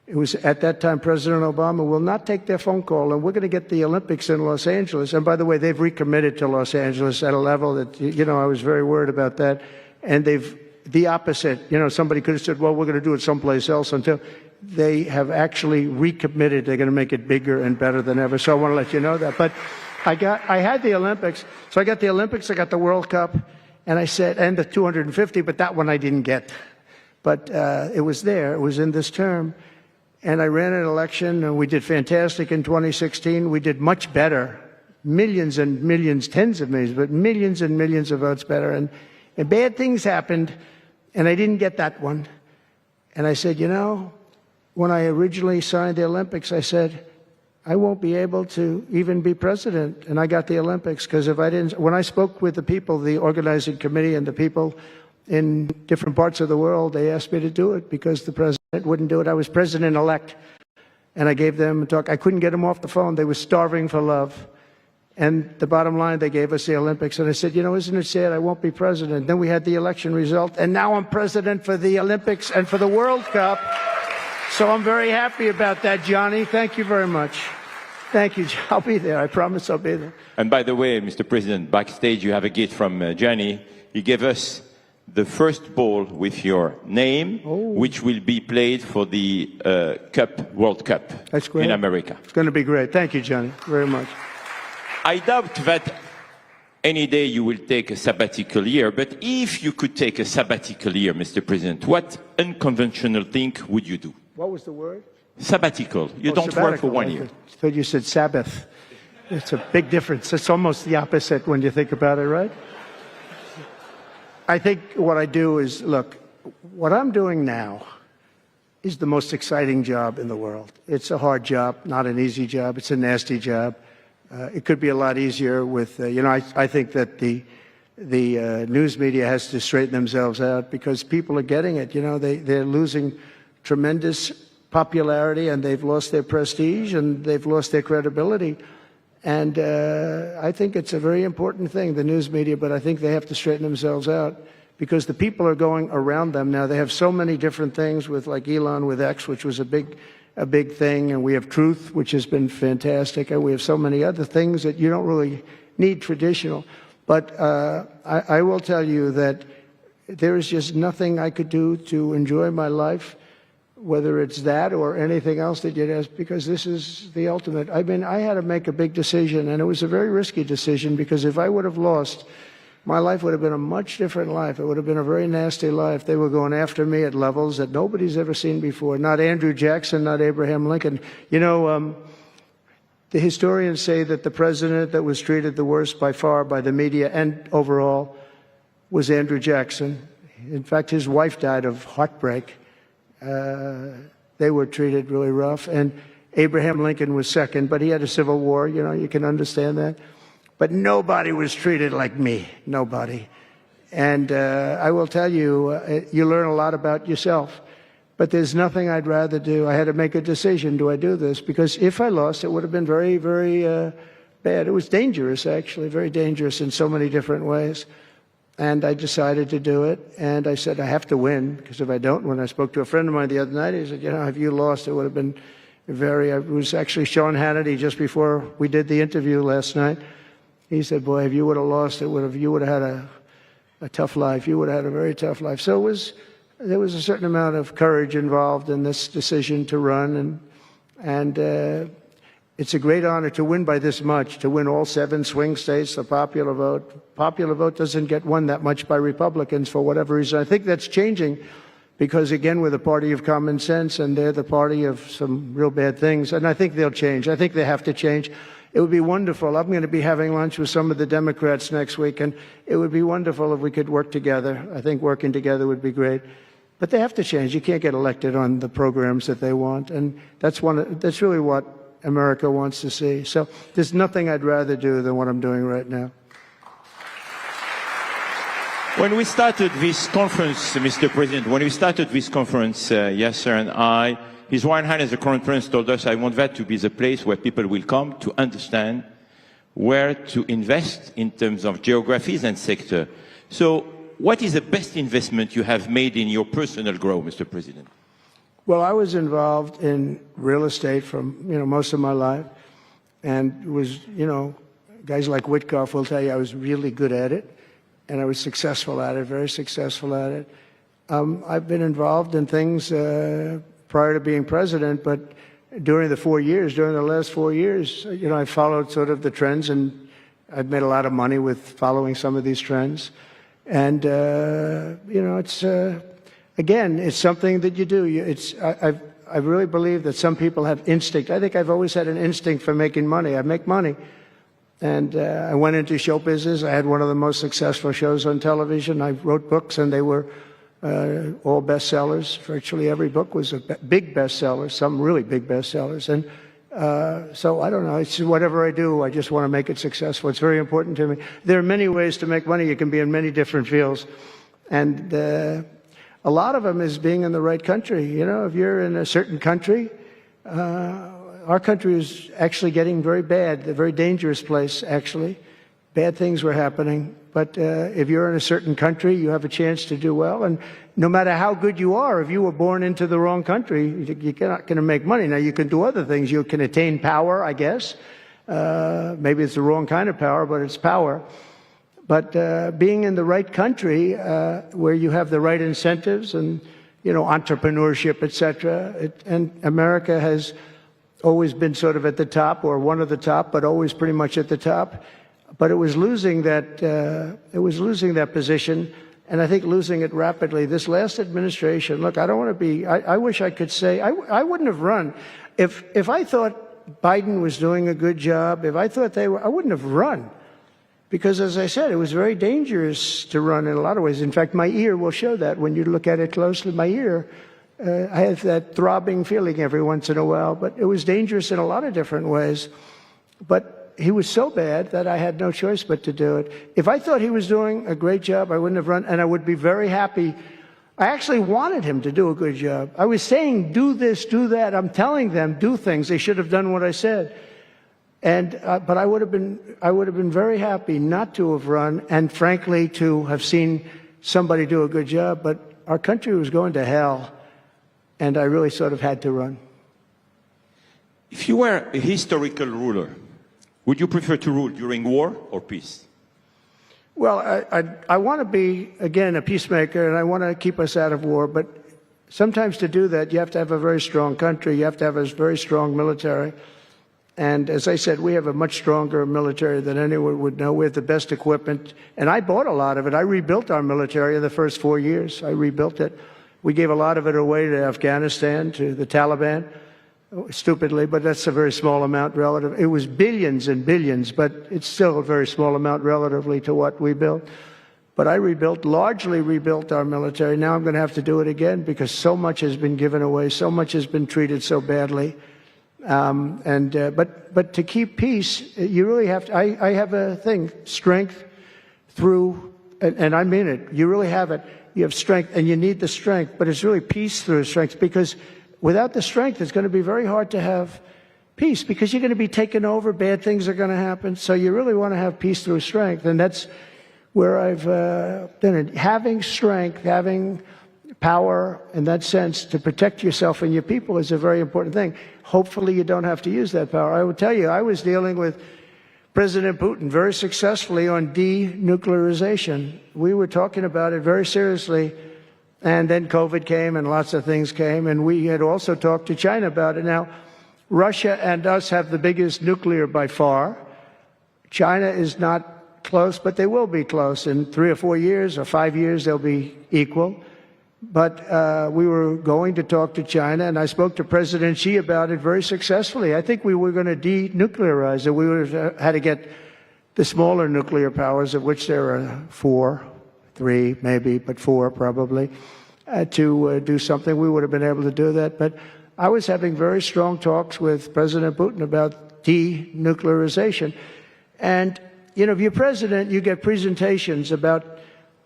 it was at that time President Obama will not take their phone call, and we're going to get the Olympics in Los Angeles. And by the way, they've recommitted to Los Angeles at a level that, you know, I was very worried about that. And they've the opposite. You know, somebody could have said, well, we're going to do it someplace else, until they have actually recommitted. They're going to make it bigger and better than ever. So I want to let you know that. But I had the Olympics. So I got the Olympics, I got the World Cup, and I said, and the 250, but that one I didn't get. But it was there. It was in this term. And I ran an election, and we did fantastic in 2016. We did much better. Millions and millions, tens of millions, but millions and millions of votes better. And bad things happened, and I didn't get that one. And I said, you know, when I originally signed the Olympics, I said, I won't be able to even be president. And I got the Olympics, because if I didn't, when I spoke with the people, the organizing committee and the people in different parts of the world, they asked me to do it because the president wouldn't do it. I was president-elect, and I gave them a talk. I couldn't get them off the phone. They were starving for love. And the bottom line, they gave us the Olympics. And I said, you know, isn't it sad I won't be president? Then we had the election result, and now I'm president for the Olympics and for the World Cup. So I'm very happy about that, Johnny. Thank you very much. Thank you. I'll be there. I promise I'll be there. And by the way, Mr. President, backstage you have a gift from Johnny. He gave us the first ball with your name, which will be played for the World Cup. That's great. In America. It's going to be great. Thank you, Johnny, very much. I doubt that any day you will take a sabbatical year, but if you could take a sabbatical year, Mr. President, what unconventional thing would you do? What was the word? Sabbatical. You don't work for 1 year. I thought you said Sabbath. It's a big difference. It's almost the opposite when you think about it, right? I think what I do is, look, what I'm doing now is the most exciting job in the world. It's a hard job, not an easy job. It's a nasty job. It could be a lot easier with, you know, I think that the news media has to straighten themselves out, because people are getting it. You know, they're losing tremendous popularity, and they've lost their prestige, and they've lost their credibility. And I think it's a very important thing, the news media, but I think they have to straighten themselves out, because the people are going around them now. They have so many different things with, like Elon with X, which was a big thing, and we have Truth, which has been fantastic, and we have so many other things that you don't really need traditional. But I will tell you that there is just nothing I could do to enjoy my life, whether it's that or anything else that you'd ask, because this is the ultimate. I mean, I had to make a big decision, and it was a very risky decision, because if I would have lost, my life would have been a much different life. It would have been a very nasty life. They were going after me at levels that nobody's ever seen before. Not Andrew Jackson, not Abraham Lincoln. You know, The historians say that the president that was treated the worst by far by the media and overall was Andrew Jackson. In fact, his wife died of heartbreak. They were treated really rough. And Abraham Lincoln was second, but he had a civil war. You know, you can understand that. But nobody was treated like me. Nobody. And I will tell you, you learn a lot about yourself. But there's nothing I'd rather do. I had to make a decision. Do I do this? Because if I lost, it would have been very, very bad. It was dangerous, actually, very dangerous in so many different ways. And I decided to do it. And I said, I have to win, because if I don't, when I spoke to a friend of mine the other night, he said, you know, if you lost, it would have been it was actually Sean Hannity just before we did the interview last night. He said, boy, if you would have lost, you would have had a tough life. You would have had a very tough life. So there was a certain amount of courage involved in this decision to run. And it's a great honor to win by this much, to win all 7 swing states, the popular vote. Popular vote doesn't get won that much by Republicans for whatever reason. I think that's changing because, again, we're the party of common sense and they're the party of some real bad things. And I think they'll change. I think they have to change. It would be wonderful. I'm going to be having lunch with some of the Democrats next week, and it would be wonderful if we could work together. I think working together would be great. But they have to change. You can't get elected on the programs that they want, and that's really what America wants to see. So there's nothing I'd rather do than what I'm doing right now. When we started this conference, Mr. President, Yasser and I, His Royal Highness the Crown Prince told us, I want that to be the place where people will come to understand where to invest in terms of geographies and sector. So what is the best investment you have made in your personal growth, Mr. President? Well, I was involved in real estate from, most of my life, and was, guys like Witkoff will tell you I was really good at it, and I was successful at it, very successful at it. I've been involved in things prior to being president, but during the last 4 years, I followed sort of the trends, and I've made a lot of money with following some of these trends. And, it's, again, it's something that you do. I really believe that some people have instinct. I think I've always had an instinct for making money. I make money. And I went into show business. I had one of the most successful shows on television. I wrote books, and they were all bestsellers. Virtually every book was a big bestseller, some really big bestsellers. And so I don't know. It's whatever I do, I just want to make it successful. It's very important to me. There are many ways to make money. You can be in many different fields. And a lot of them is being in the right country. If you're in a certain country, our country is actually getting very bad, a very dangerous place, actually. Bad things were happening. But if you're in a certain country, you have a chance to do well. And no matter how good you are, if you were born into the wrong country, you're not going to make money. Now, you can do other things. You can attain power, I guess. Maybe it's the wrong kind of power, but it's power. But being in the right country, where you have the right incentives and, entrepreneurship, et cetera, and America has always been sort of at the top, or one of the top, but always pretty much at the top. But it was losing that position, and I think losing it rapidly. This last administration, look, I don't want to be, I wish I could say, I wouldn't have run. If I thought Biden was doing a good job, if I thought I wouldn't have run. Because as I said, it was very dangerous to run in a lot of ways. In fact, my ear will show that when you look at it closely. My ear, I have that throbbing feeling every once in a while, but it was dangerous in a lot of different ways. But he was so bad that I had no choice but to do it. If I thought he was doing a great job, I wouldn't have run, and I would be very happy. I actually wanted him to do a good job. I was saying, do this, do that. I'm telling them, do things. They should have done what I said. And but I would have been very happy not to have run, and frankly to have seen somebody do a good job. But our country was going to hell, and I really sort of had to run. If you were a historical ruler, would you prefer to rule during war or peace? Well, I want to be, again, a peacemaker, and I want to keep us out of war. But sometimes to do that, you have to have a very strong country. You have to have a very strong military. And as I said, we have a much stronger military than anyone would know. We have the best equipment. And I bought a lot of it. I rebuilt our military in the first 4 years. I rebuilt it. We gave a lot of it away to Afghanistan, to the Taliban. stupidly, but that's a very small amount relative. It was billions and billions, but it's still a very small amount relatively to what we built. But I largely rebuilt our military. Now I'm going to have to do it again because so much has been given away, so much has been treated so badly. But to keep peace, you really have to. I have a thing: strength through, and I mean it. You really have it. You have strength, and you need the strength. But it's really peace through strength, because without the strength, it's going to be very hard to have peace, because you're going to be taken over. Bad things are going to happen. So you really want to have peace through strength, and that's where I've done it. Having strength, having power in that sense to protect yourself and your people is a very important thing. Hopefully you don't have to use that power. I will tell you, I was dealing with President Putin very successfully on denuclearization. We were talking about it very seriously, and then COVID came and lots of things came, and we had also talked to China about it. Now, Russia and us have the biggest nuclear by far. China is not close, but they will be close. In 3 or 4 years or 5 years, they'll be equal. But we were going to talk to China, and I spoke to President Xi about it very successfully. I think we were going to denuclearize it. We would have had to get the smaller nuclear powers, of which there are 4, 3 maybe, but 4 probably, to do something. We would have been able to do that. But I was having very strong talks with President Putin about denuclearization. And you know, if you're president, you get presentations about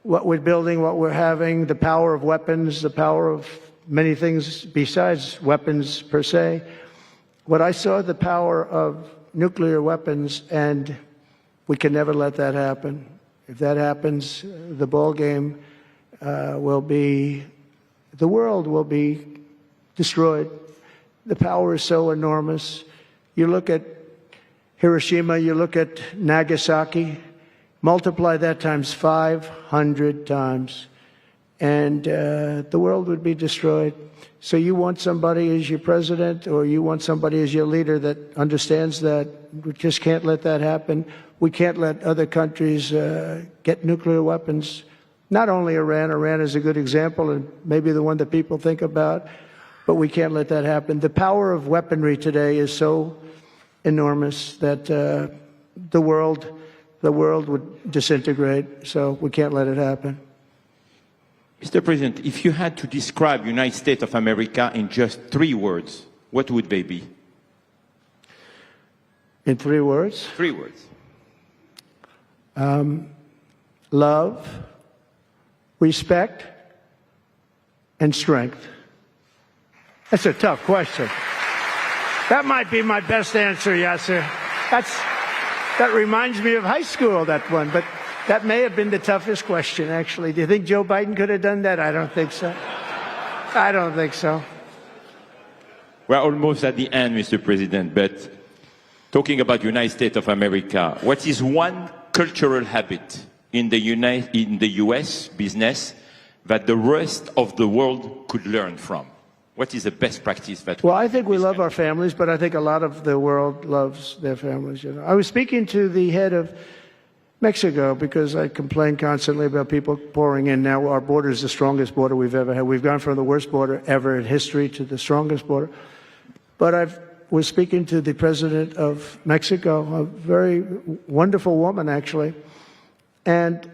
what we're building, what we're having, the power of weapons, the power of many things besides weapons per se. What I saw, the power of nuclear weapons, and we can never let that happen. If that happens, the ball game will be, the world will be destroyed. The power is so enormous. You look at Hiroshima, you look at Nagasaki, multiply that times 500 times, and the world would be destroyed. So you want somebody as your president, or you want somebody as your leader that understands that. We just can't let that happen. We can't let other countries get nuclear weapons. Not only Iran. Iran is a good example and maybe the one that people think about, but we can't let that happen. The power of weaponry today is so enormous that the world would disintegrate, so we can't let it happen. Mr. President, if you had to describe United States of America in just 3 words, what would they be? In 3 words? 3 words. Love, respect, and strength. That's a tough question. That might be my best answer, Yasser. That reminds me of high school, that one, but that may have been the toughest question, actually. Do you think Joe Biden could have done that? I don't think so. I don't think so. We're almost at the end, Mr. President, but talking about United States of America, what is one cultural habit in the U.S. business that the rest of the world could learn from? What is the best practice that? Well, I think we love our families, but I think a lot of the world loves their families. You know, I was speaking to the head of Mexico because I complain constantly about people pouring in. Now our border is the strongest border we've ever had. We've gone from the worst border ever in history to the strongest border. But I was speaking to the president of Mexico, a very wonderful woman, actually, and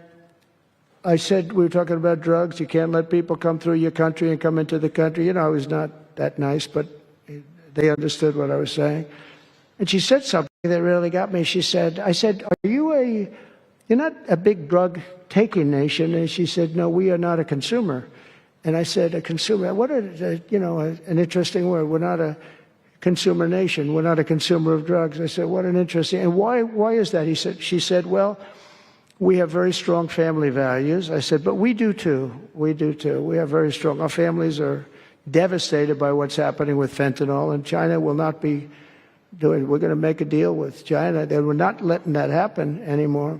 I said, we were talking about drugs. You can't let people come through your country and come into the country. You know, I was not that nice, but they understood what I was saying. And she said something that really got me. I said, you're not a big drug-taking nation? And she said, no, we are not a consumer. And I said, a consumer? What an interesting word. We're not a consumer nation. We're not a consumer of drugs. I said, what an interesting, and why is that? She said, well, we have very strong family values. I said, but we do too. We do too. We have very strong. Our families are devastated by what's happening with fentanyl, and China will not be doing. We're going to make a deal with China. They were not letting that happen anymore.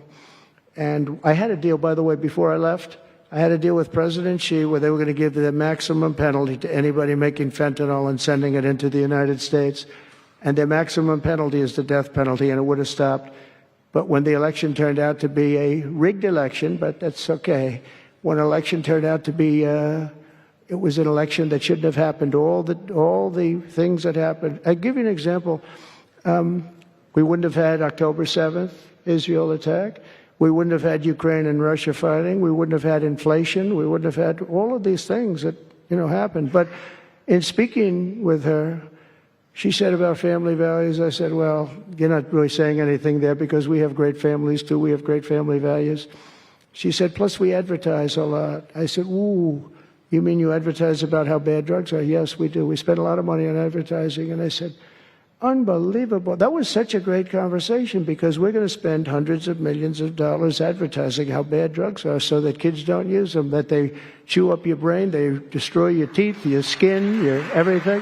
And I had a deal, by the way, before I left. I had a deal with President Xi where they were going to give the maximum penalty to anybody making fentanyl and sending it into the United States. And their maximum penalty is the death penalty, and it would have stopped. But when the election turned out to be a rigged election, but that's okay. When an election turned out to be It was an election that shouldn't have happened. All the things that happened. I'll give you an example. We wouldn't have had October 7th, Israel attack. We wouldn't have had Ukraine and Russia fighting. We wouldn't have had inflation. We wouldn't have had all of these things that, happened. But in speaking with her, she said about family values, I said, well, you're not really saying anything there because we have great families too. We have great family values. She said, plus we advertise a lot. I said, ooh, you mean you advertise about how bad drugs are? Yes, we do. We spend a lot of money on advertising. And I said, unbelievable. That was such a great conversation because we're going to spend hundreds of millions of dollars advertising how bad drugs are so that kids don't use them, that they chew up your brain, they destroy your teeth, your skin, your everything.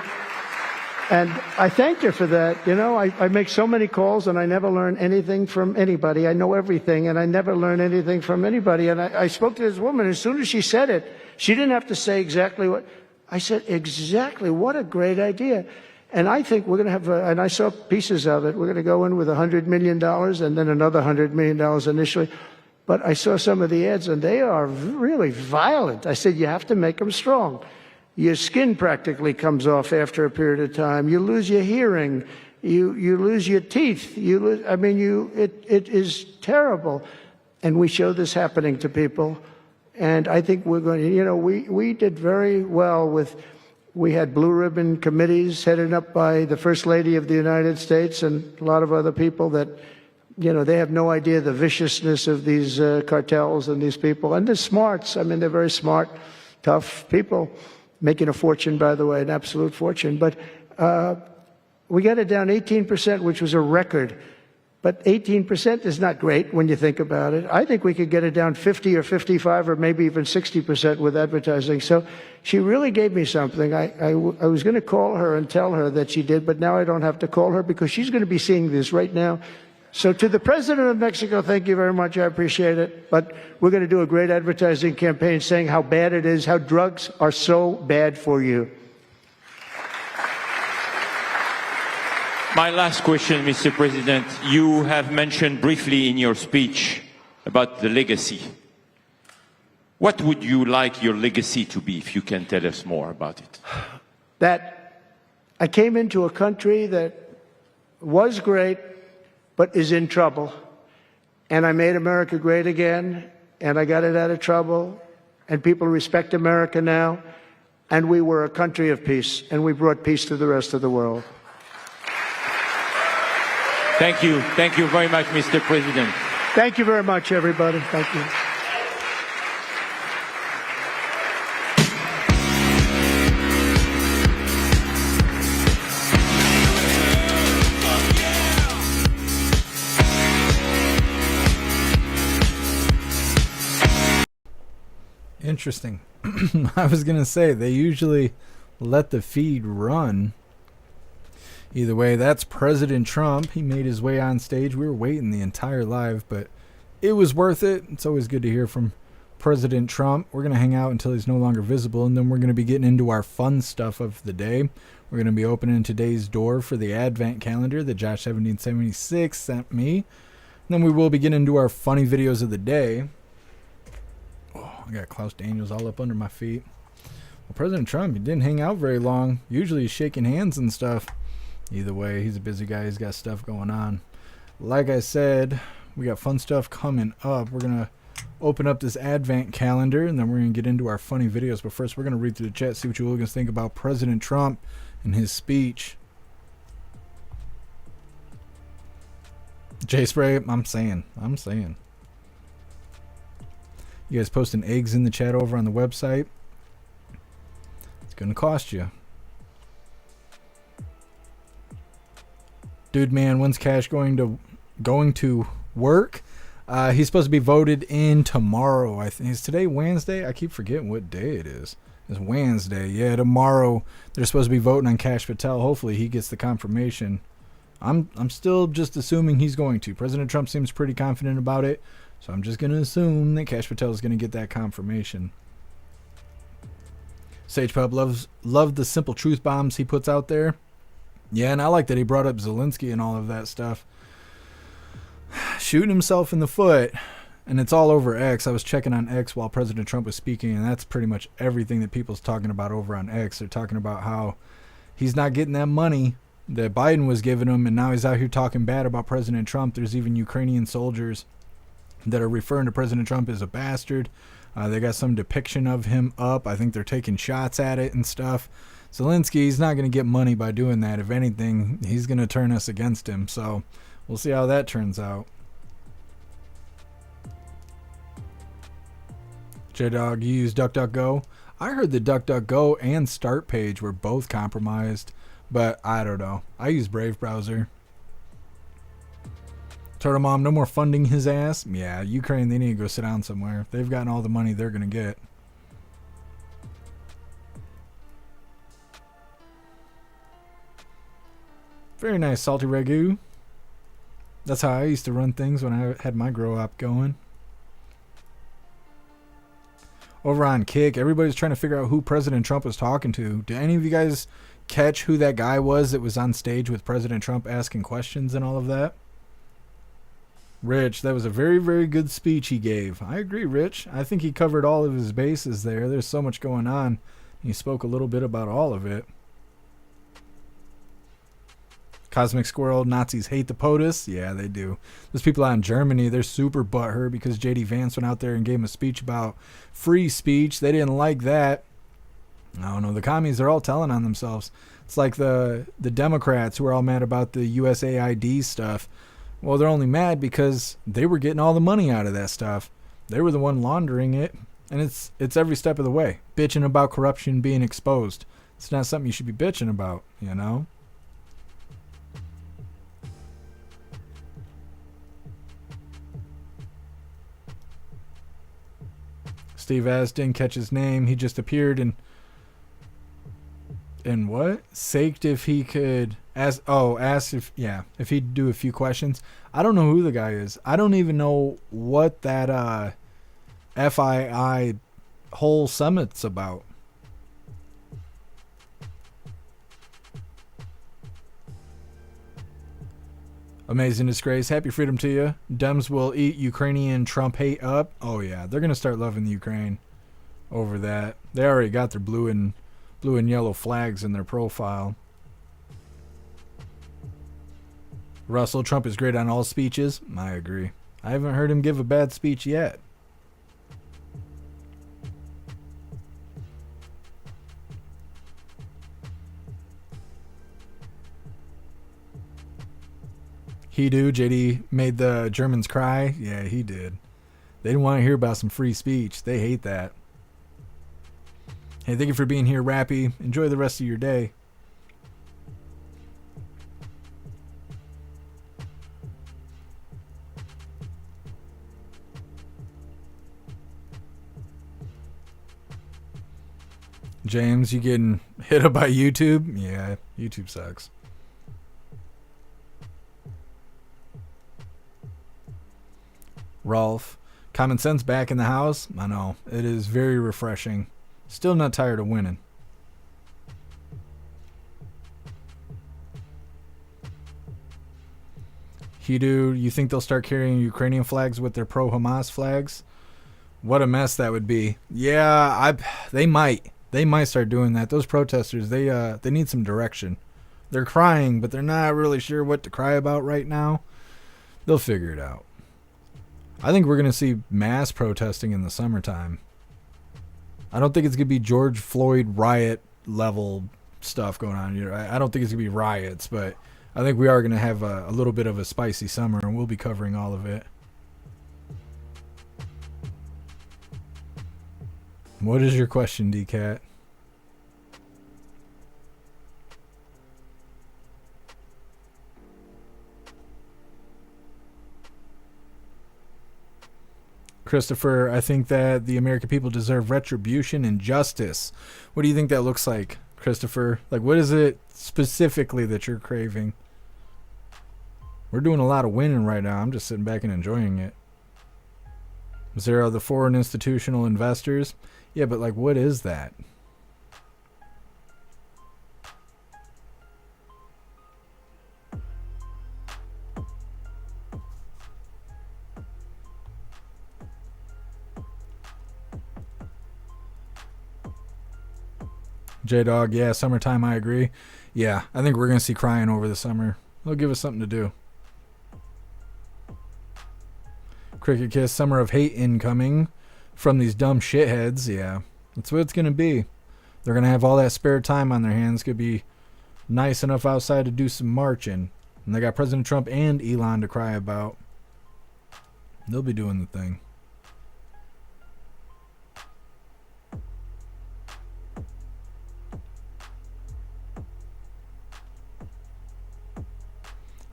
And I thanked her for that. I make so many calls and I never learn anything from anybody. I know everything and I never learn anything from anybody. And I spoke to this woman. As soon as she said it, she didn't have to say exactly what. I said, exactly. What a great idea. And I think we're going to have, and I saw pieces of it, we're going to go in with $100 million and then another $100 million initially. But I saw some of the ads and they are really violent. I said, you have to make them strong. Your skin practically comes off after a period of time. You lose your hearing. You lose your teeth. It is terrible. And we show this happening to people. And I think we're going to, we did very well we had blue ribbon committees headed up by the First Lady of the United States and a lot of other people that, they have no idea the viciousness of these cartels and these people. And they're smarts. They're very smart, tough people. Making a fortune, by the way, an absolute fortune. But we got it down 18%, which was a record. But 18% is not great when you think about it. I think we could get it down 50 or 55 or maybe even 60% with advertising. So she really gave me something. I was going to call her and tell her that she did, but now I don't have to call her because she's going to be seeing this right now. So to the President of Mexico, thank you very much. I appreciate it. But we're going to do a great advertising campaign saying how bad it is, how drugs are so bad for you. My last question, Mr. President. You have mentioned briefly in your speech about the legacy. What would you like your legacy to be, if you can tell us more about it? That I came into a country that was great, but is in trouble. And I made America great again, and I got it out of trouble, and people respect America now, and we were a country of peace, and we brought peace to the rest of the world. Thank you. Thank you very much, Mr. President. Thank you very much, everybody. Thank you. Interesting. I was going to say, they usually let the feed run. Either way, that's President Trump. He made his way on stage. We were waiting the entire live, but it was worth it. It's always good to hear from President Trump. We're going to hang out until he's no longer visible, and then we're going to be getting into our fun stuff of the day. We're going to be opening today's door for the Advent calendar that Josh 1776 sent me. And then we will be getting into our funny videos of the day. Oh, I got Klaus Daniels all up under my feet. Well, President Trump, he didn't hang out very long. Usually he's shaking hands and stuff. Either way, he's a busy guy. He's got stuff going on. Like I said, we got fun stuff coming up. We're going to open up this Advent calendar, and then we're going to get into our funny videos. But first, we're going to read through the chat, see what you hooligans think about President Trump and his speech. J-Spray, I'm saying. You guys posting eggs in the chat over on the website. It's going to cost you. Dude, man, when's Cash going to work? He's supposed to be voted in tomorrow. I think is today Wednesday. I keep forgetting what day it is. It's Wednesday. Yeah, tomorrow they're supposed to be voting on Kash Patel. Hopefully he gets the confirmation. I'm still just assuming he's going to. President Trump seems pretty confident about it, so I'm just going to assume that Kash Patel is going to get that confirmation. Sage Pub loved the simple truth bombs he puts out there. Yeah, and I like that he brought up Zelensky and all of that stuff. Shooting himself in the foot and it's all over X. I was checking on X while President Trump was speaking, and that's pretty much everything that people's talking about over on X. They're talking about how he's not getting that money that Biden was giving him, and now he's out here talking bad about President Trump. There's even Ukrainian soldiers that are referring to President Trump as a bastard. They got some depiction of him up. I think they're taking shots at it and stuff. Zelensky, he's not going to get money by doing that. If anything, he's going to turn us against him. So we'll see how that turns out. J-Dog, you use DuckDuckGo? I heard the DuckDuckGo and Start page were both compromised, but I don't know. I use Brave browser. Turtle Mom, no more funding his ass? Yeah, Ukraine, they need to go sit down somewhere. They've gotten all the money they're going to get. Very nice, Salty Ragu. That's how I used to run things when I had my grow up going. Over on Kick, everybody's trying to figure out who President Trump was talking to. Did any of you guys catch who that guy was that was on stage with President Trump asking questions and all of that? Rich, that was a very, very good speech he gave. I agree, Rich. I think he covered all of his bases there. There's so much going on. He spoke a little bit about all of it. Cosmic Squirrel, Nazis hate the POTUS. Yeah, they do. Those people out in Germany, they're super butthurt because J.D. Vance went out there and gave him a speech about free speech. They didn't like that. I don't know. The commies are all telling on themselves. It's like the Democrats who are all mad about the USAID stuff. Well, they're only mad because they were getting all the money out of that stuff. They were the one laundering it. And it's every step of the way. Bitching about corruption being exposed. It's not something you should be bitching about, you know? Steve Az didn't catch his name. He just appeared and what? Saked if he could ask if he'd do a few questions. I don't know who the guy is. I don't even know what that FII whole summit's about. Amazing Disgrace. Happy freedom to you. Dems will eat Ukrainian Trump hate up. Oh, yeah. They're going to start loving the Ukraine over that. They already got their blue and yellow flags in their profile. Russell, Trump is great on all speeches. I agree. I haven't heard him give a bad speech yet. He do. JD made the Germans cry. Yeah, he did. They didn't want to hear about some free speech. They hate that. Hey, thank you for being here, Rappy. Enjoy the rest of your day. James, you getting hit up by YouTube? Yeah, YouTube sucks. Rolf, common sense back in the house? I know. It is very refreshing. Still not tired of winning. Hidu, you think they'll start carrying Ukrainian flags with their pro-Hamas flags? What a mess that would be. Yeah, they might. They might start doing that. Those protesters, they need some direction. They're crying, but they're not really sure what to cry about right now. They'll figure it out. I think we're going to see mass protesting in the summertime. I don't think it's going to be George Floyd riot level stuff going on here. I don't think it's going to be riots, but I think we are going to have a little bit of a spicy summer, and we'll be covering all of it. What is your question, D-Cat? Christopher, I think that the American people deserve retribution and justice. What do you think that looks like, Christopher? Like, what is it specifically that you're craving? We're doing a lot of winning right now. I'm just sitting back and enjoying it. Zero, the foreign institutional investors. Yeah, but like, what is that? J-Dog, yeah, summertime, I agree. Yeah, I think we're going to see crying over the summer. They'll give us something to do. Cricket Kiss, summer of hate incoming from these dumb shitheads. Yeah, that's what it's going to be. They're going to have all that spare time on their hands. Could be nice enough outside to do some marching. And they got President Trump and Elon to cry about. They'll be doing the thing.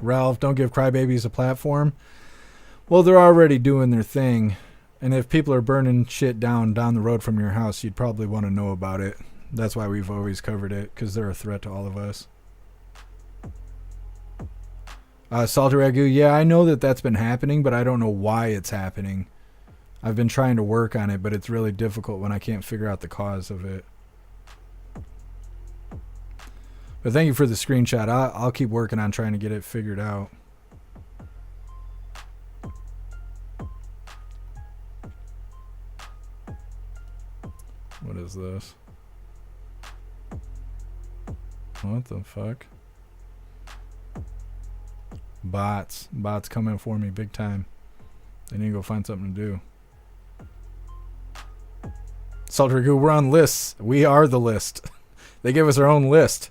Ralph, don't give crybabies a platform. Well, they're already doing their thing. And if people are burning shit down the road from your house, you'd probably want to know about it. That's why we've always covered it, because they're a threat to all of us. Salty Ragu, yeah, I know that that's been happening, but I don't know why it's happening. I've been trying to work on it, but it's really difficult when I can't figure out the cause of it. But thank you for the screenshot. I'll keep working on trying to get it figured out. What is this? What the fuck? Bots coming for me big time. They need to go find something to do. Saltrigu, we're on lists. We are the list. They give us our own list.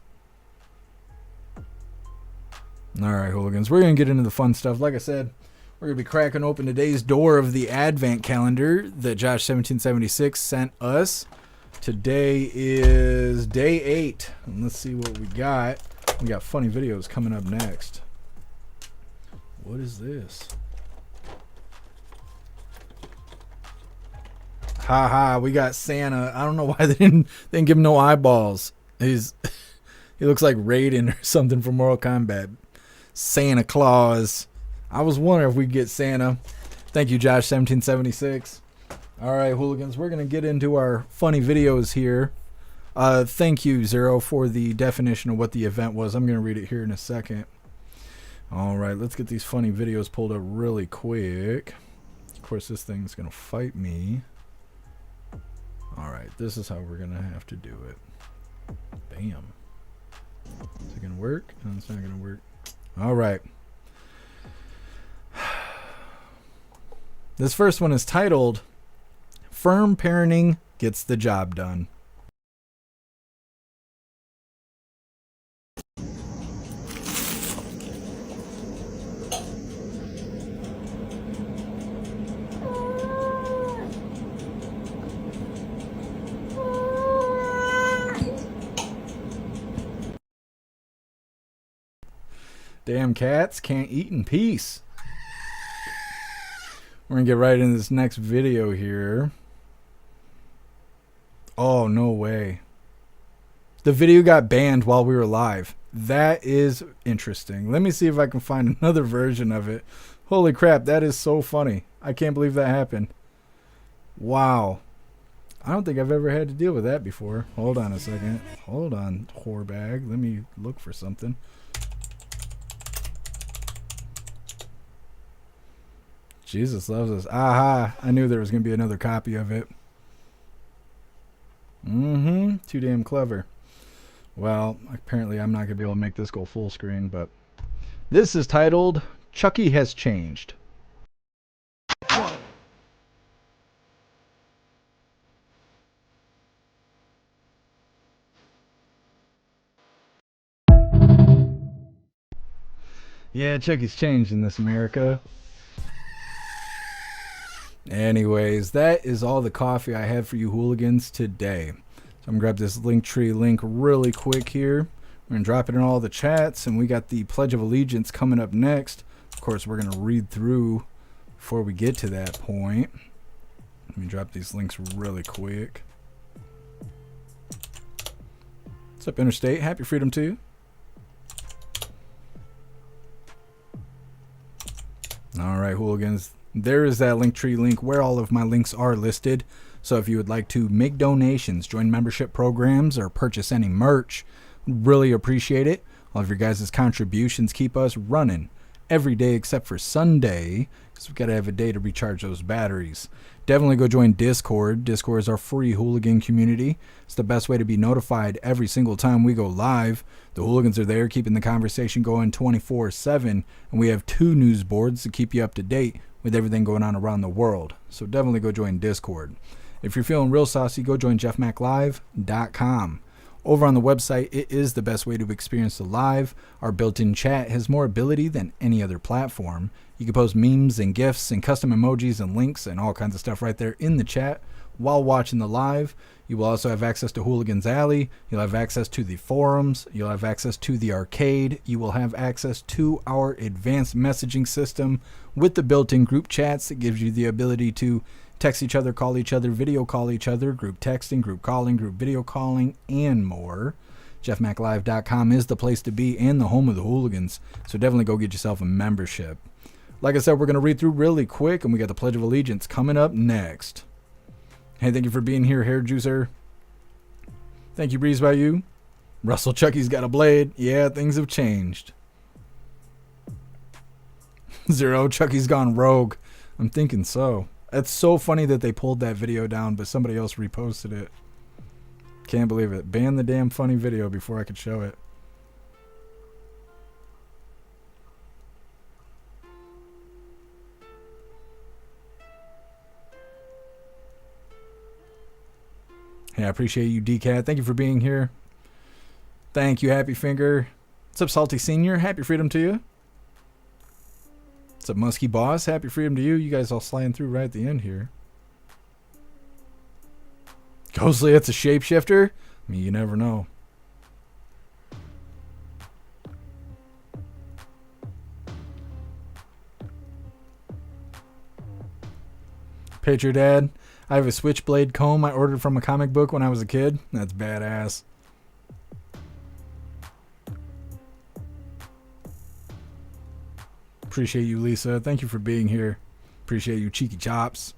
Alright, hooligans. We're going to get into the fun stuff. Like I said, we're going to be cracking open today's door of the Advent calendar that Josh 1776 sent us. Today is day 8. And let's see what we got. We got funny videos coming up next. What is this? Haha, we got Santa. I don't know why they didn't give him no eyeballs. He looks like Raiden or something from Mortal Kombat. Santa Claus. I was wondering if we could get Santa. Thank you, Josh 1776. All right, hooligans, we're going to get into our funny videos here. Thank you, Zero, for the definition of what the event was. I'm going to read it here in a second. All right, let's get these funny videos pulled up really quick. Of course, this thing's going to fight me. All right, this is how we're going to have to do it. Bam. Is it going to work? No, it's not going to work. All right. This first one is titled, Firm Parenting Gets the Job Done. Damn cats can't eat in peace. We're going to get right into this next video here. Oh, no way. The video got banned while we were live. That is interesting. Let me see if I can find another version of it. Holy crap, that is so funny. I can't believe that happened. Wow. I don't think I've ever had to deal with that before. Hold on a second. Hold on, whore bag. Let me look for something. Jesus loves us. Aha. I knew there was going to be another copy of it. Too damn clever. Well, apparently I'm not going to be able to make this go full screen, but this is titled, Chucky Has Changed. Yeah, Chucky's changed in this America. Anyways, that is all the coffee I have for you hooligans today. So I'm going to grab this Linktree link really quick here. We're going to drop it in all the chats, and we got the Pledge of Allegiance coming up next. Of course, we're going to read through before we get to that point. Let me drop these links really quick. What's up, Interstate? Happy Freedom to you. All right, hooligans. There is that Linktree link where all of my links are listed. So if you would like to make donations, join membership programs, or purchase any merch, really appreciate it. All of your guys' contributions keep us running every day except for Sunday, because we've got to have a day to recharge those batteries. Definitely go join Discord. Discord is our free hooligan community. It's the best way to be notified every single time we go live. The hooligans are there keeping the conversation going 24/7, and we have 2 news boards to keep you up to date with everything going on around the world. So definitely go join Discord. If you're feeling real saucy, go join jeffmaclive.com. Over on the website, it is the best way to experience the live. Our built-in chat has more ability than any other platform. You can post memes and GIFs and custom emojis and links and all kinds of stuff right there in the chat while watching the live. You will also have access to Hooligans Alley. You'll have access to the forums. You'll have access to the arcade. You will have access to our advanced messaging system with the built-in group chats that gives you the ability to text each other, call each other, video call each other, group texting, group calling, group video calling, and more. jeffmaclive.com is the place to be and the home of the hooligans. So definitely go get yourself a membership. Like I said, we're going to read through really quick, and we got the Pledge of Allegiance coming up next. Hey, thank you for being here, Hair Juicer. Thank you, Breeze by You. Russell Chucky's got a blade. Yeah, things have changed. Zero, Chucky's gone rogue. I'm thinking so. It's so funny that they pulled that video down, but somebody else reposted it. Can't believe it. Ban the damn funny video before I could show it. Hey, I appreciate you, DCAT. Thank you for being here. Thank you, Happy Finger. What's up, Salty Senior? Happy freedom to you. What's up, Muskie Boss? Happy freedom to you. You guys all sliding through right at the end here. Ghostly, it's a shapeshifter? I mean, you never know. Patriot Dad. I have a switchblade comb I ordered from a comic book when I was a kid. That's badass. Appreciate you, Lisa. Thank you for being here. Appreciate you, Cheeky Chops.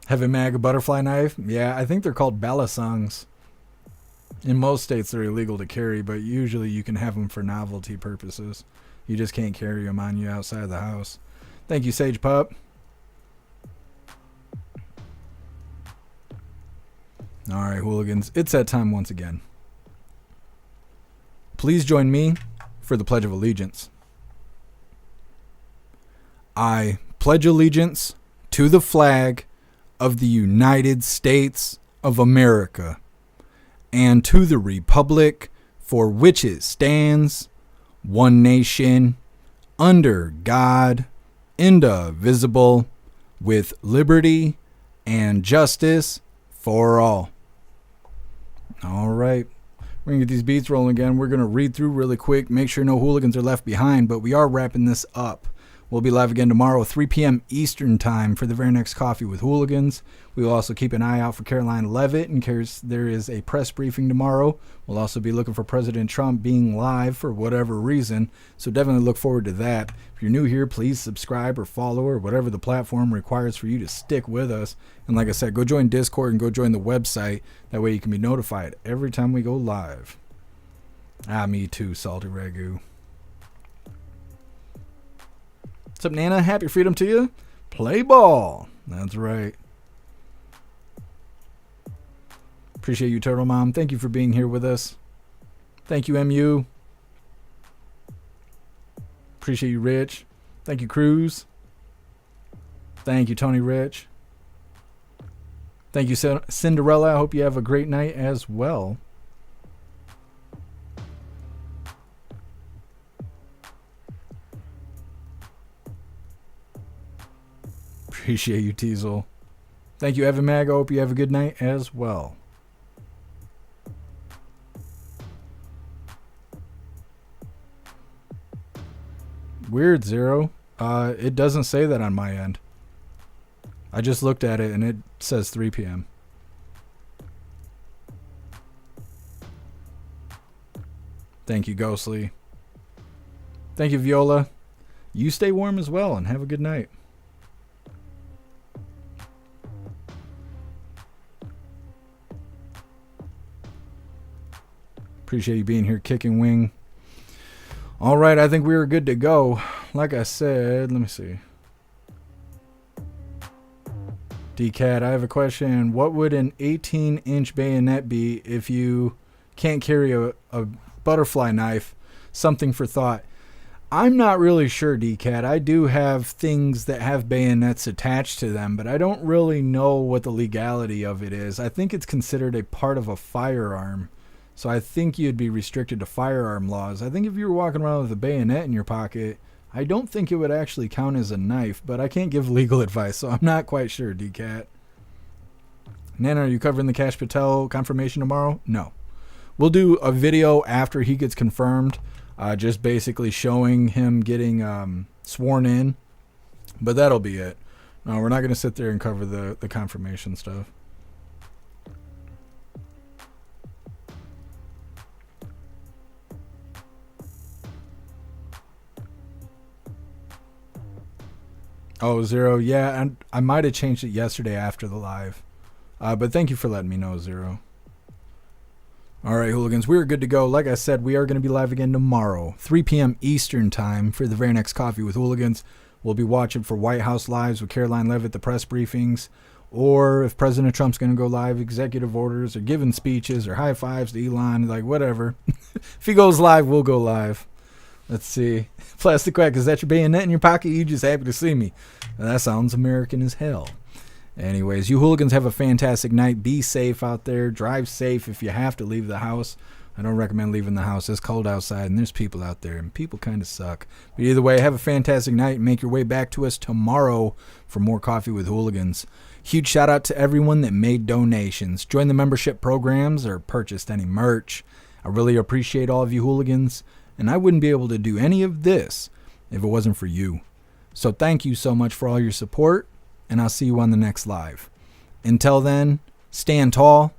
Heavy Mag, a butterfly knife? Yeah, I think they're called balisongs. In most states, they're illegal to carry, but usually you can have them for novelty purposes. You just can't carry them on you outside the house. Thank you, Sage Pup. All right, hooligans. It's that time once again. Please join me for the Pledge of Allegiance. I pledge allegiance to the flag of the United States of America and to the republic for which it stands, one nation, under God, indivisible, with liberty and justice for all. All right. We're going to get these beats rolling again. We're going to read through really quick, make sure no hooligans are left behind, but we are wrapping this up. We'll be live again tomorrow at 3 p.m. Eastern Time for the very next Coffee with Hooligans. We will also keep an eye out for Caroline Leavitt in case there is a press briefing tomorrow. We'll also be looking for President Trump being live for whatever reason, so definitely look forward to that. If you're new here, please subscribe or follow or whatever the platform requires for you to stick with us. And like I said, go join Discord and go join the website. That way you can be notified every time we go live. Me too, Salty Ragu. What's up, Nana? Happy freedom to you. Play ball. That's right. Appreciate you, Turtle Mom. Thank you for being here with us. Thank you, MU. Appreciate you, Rich. Thank you, Cruz. Thank you, Tony Rich. Thank you, Cinderella. I hope you have a great night as well. Appreciate you, Teasel. Thank you, Evan Mag. I hope you have a good night as well. Weird, Zero. It doesn't say that on my end. I just looked at it and it says 3 p.m. Thank you, Ghostly. Thank you, Viola. You stay warm as well and have a good night. Appreciate you being here, Kicking Wing. All right, I think we were good to go. Like I said, let me see. DCAT, I have a question. What would an 18-inch bayonet be if you can't carry a butterfly knife? Something for thought. I'm not really sure, DCAT. I do have things that have bayonets attached to them, but I don't really know what the legality of it is. I think it's considered a part of a firearm. So I think you'd be restricted to firearm laws. I think if you were walking around with a bayonet in your pocket, I don't think it would actually count as a knife, but I can't give legal advice, so I'm not quite sure, DCAT. Nana, are you covering the Kash Patel confirmation tomorrow? No. We'll do a video after he gets confirmed, just basically showing him getting sworn in, but that'll be it. No, we're not going to sit there and cover the confirmation stuff. Oh, Zero. Yeah, and I might have changed it yesterday after the live. But thank you for letting me know, Zero. All right, Hooligans, we're good to go. Like I said, we are going to be live again tomorrow, 3 p.m. Eastern time for the very next Coffee with Hooligans. We'll be watching for White House lives with Caroline Leavitt, the press briefings, or if President Trump's going to go live, executive orders or giving speeches or high fives to Elon, like whatever. If he goes live, we'll go live. Let's see. Plastic Quack, is that your bayonet in your pocket? You just happy to see me. That sounds American as hell. Anyways, you Hooligans have a fantastic night. Be safe out there. Drive safe if you have to leave the house. I don't recommend leaving the house. It's cold outside and there's people out there and people kind of suck. But either way, have a fantastic night and make your way back to us tomorrow for more Coffee with Hooligans. Huge shout out to everyone that made donations, joined the membership programs, or purchased any merch. I really appreciate all of you Hooligans. And I wouldn't be able to do any of this if it wasn't for you. So thank you so much for all your support, and I'll see you on the next live. Until then, stand tall,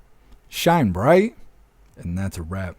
shine bright, and that's a wrap.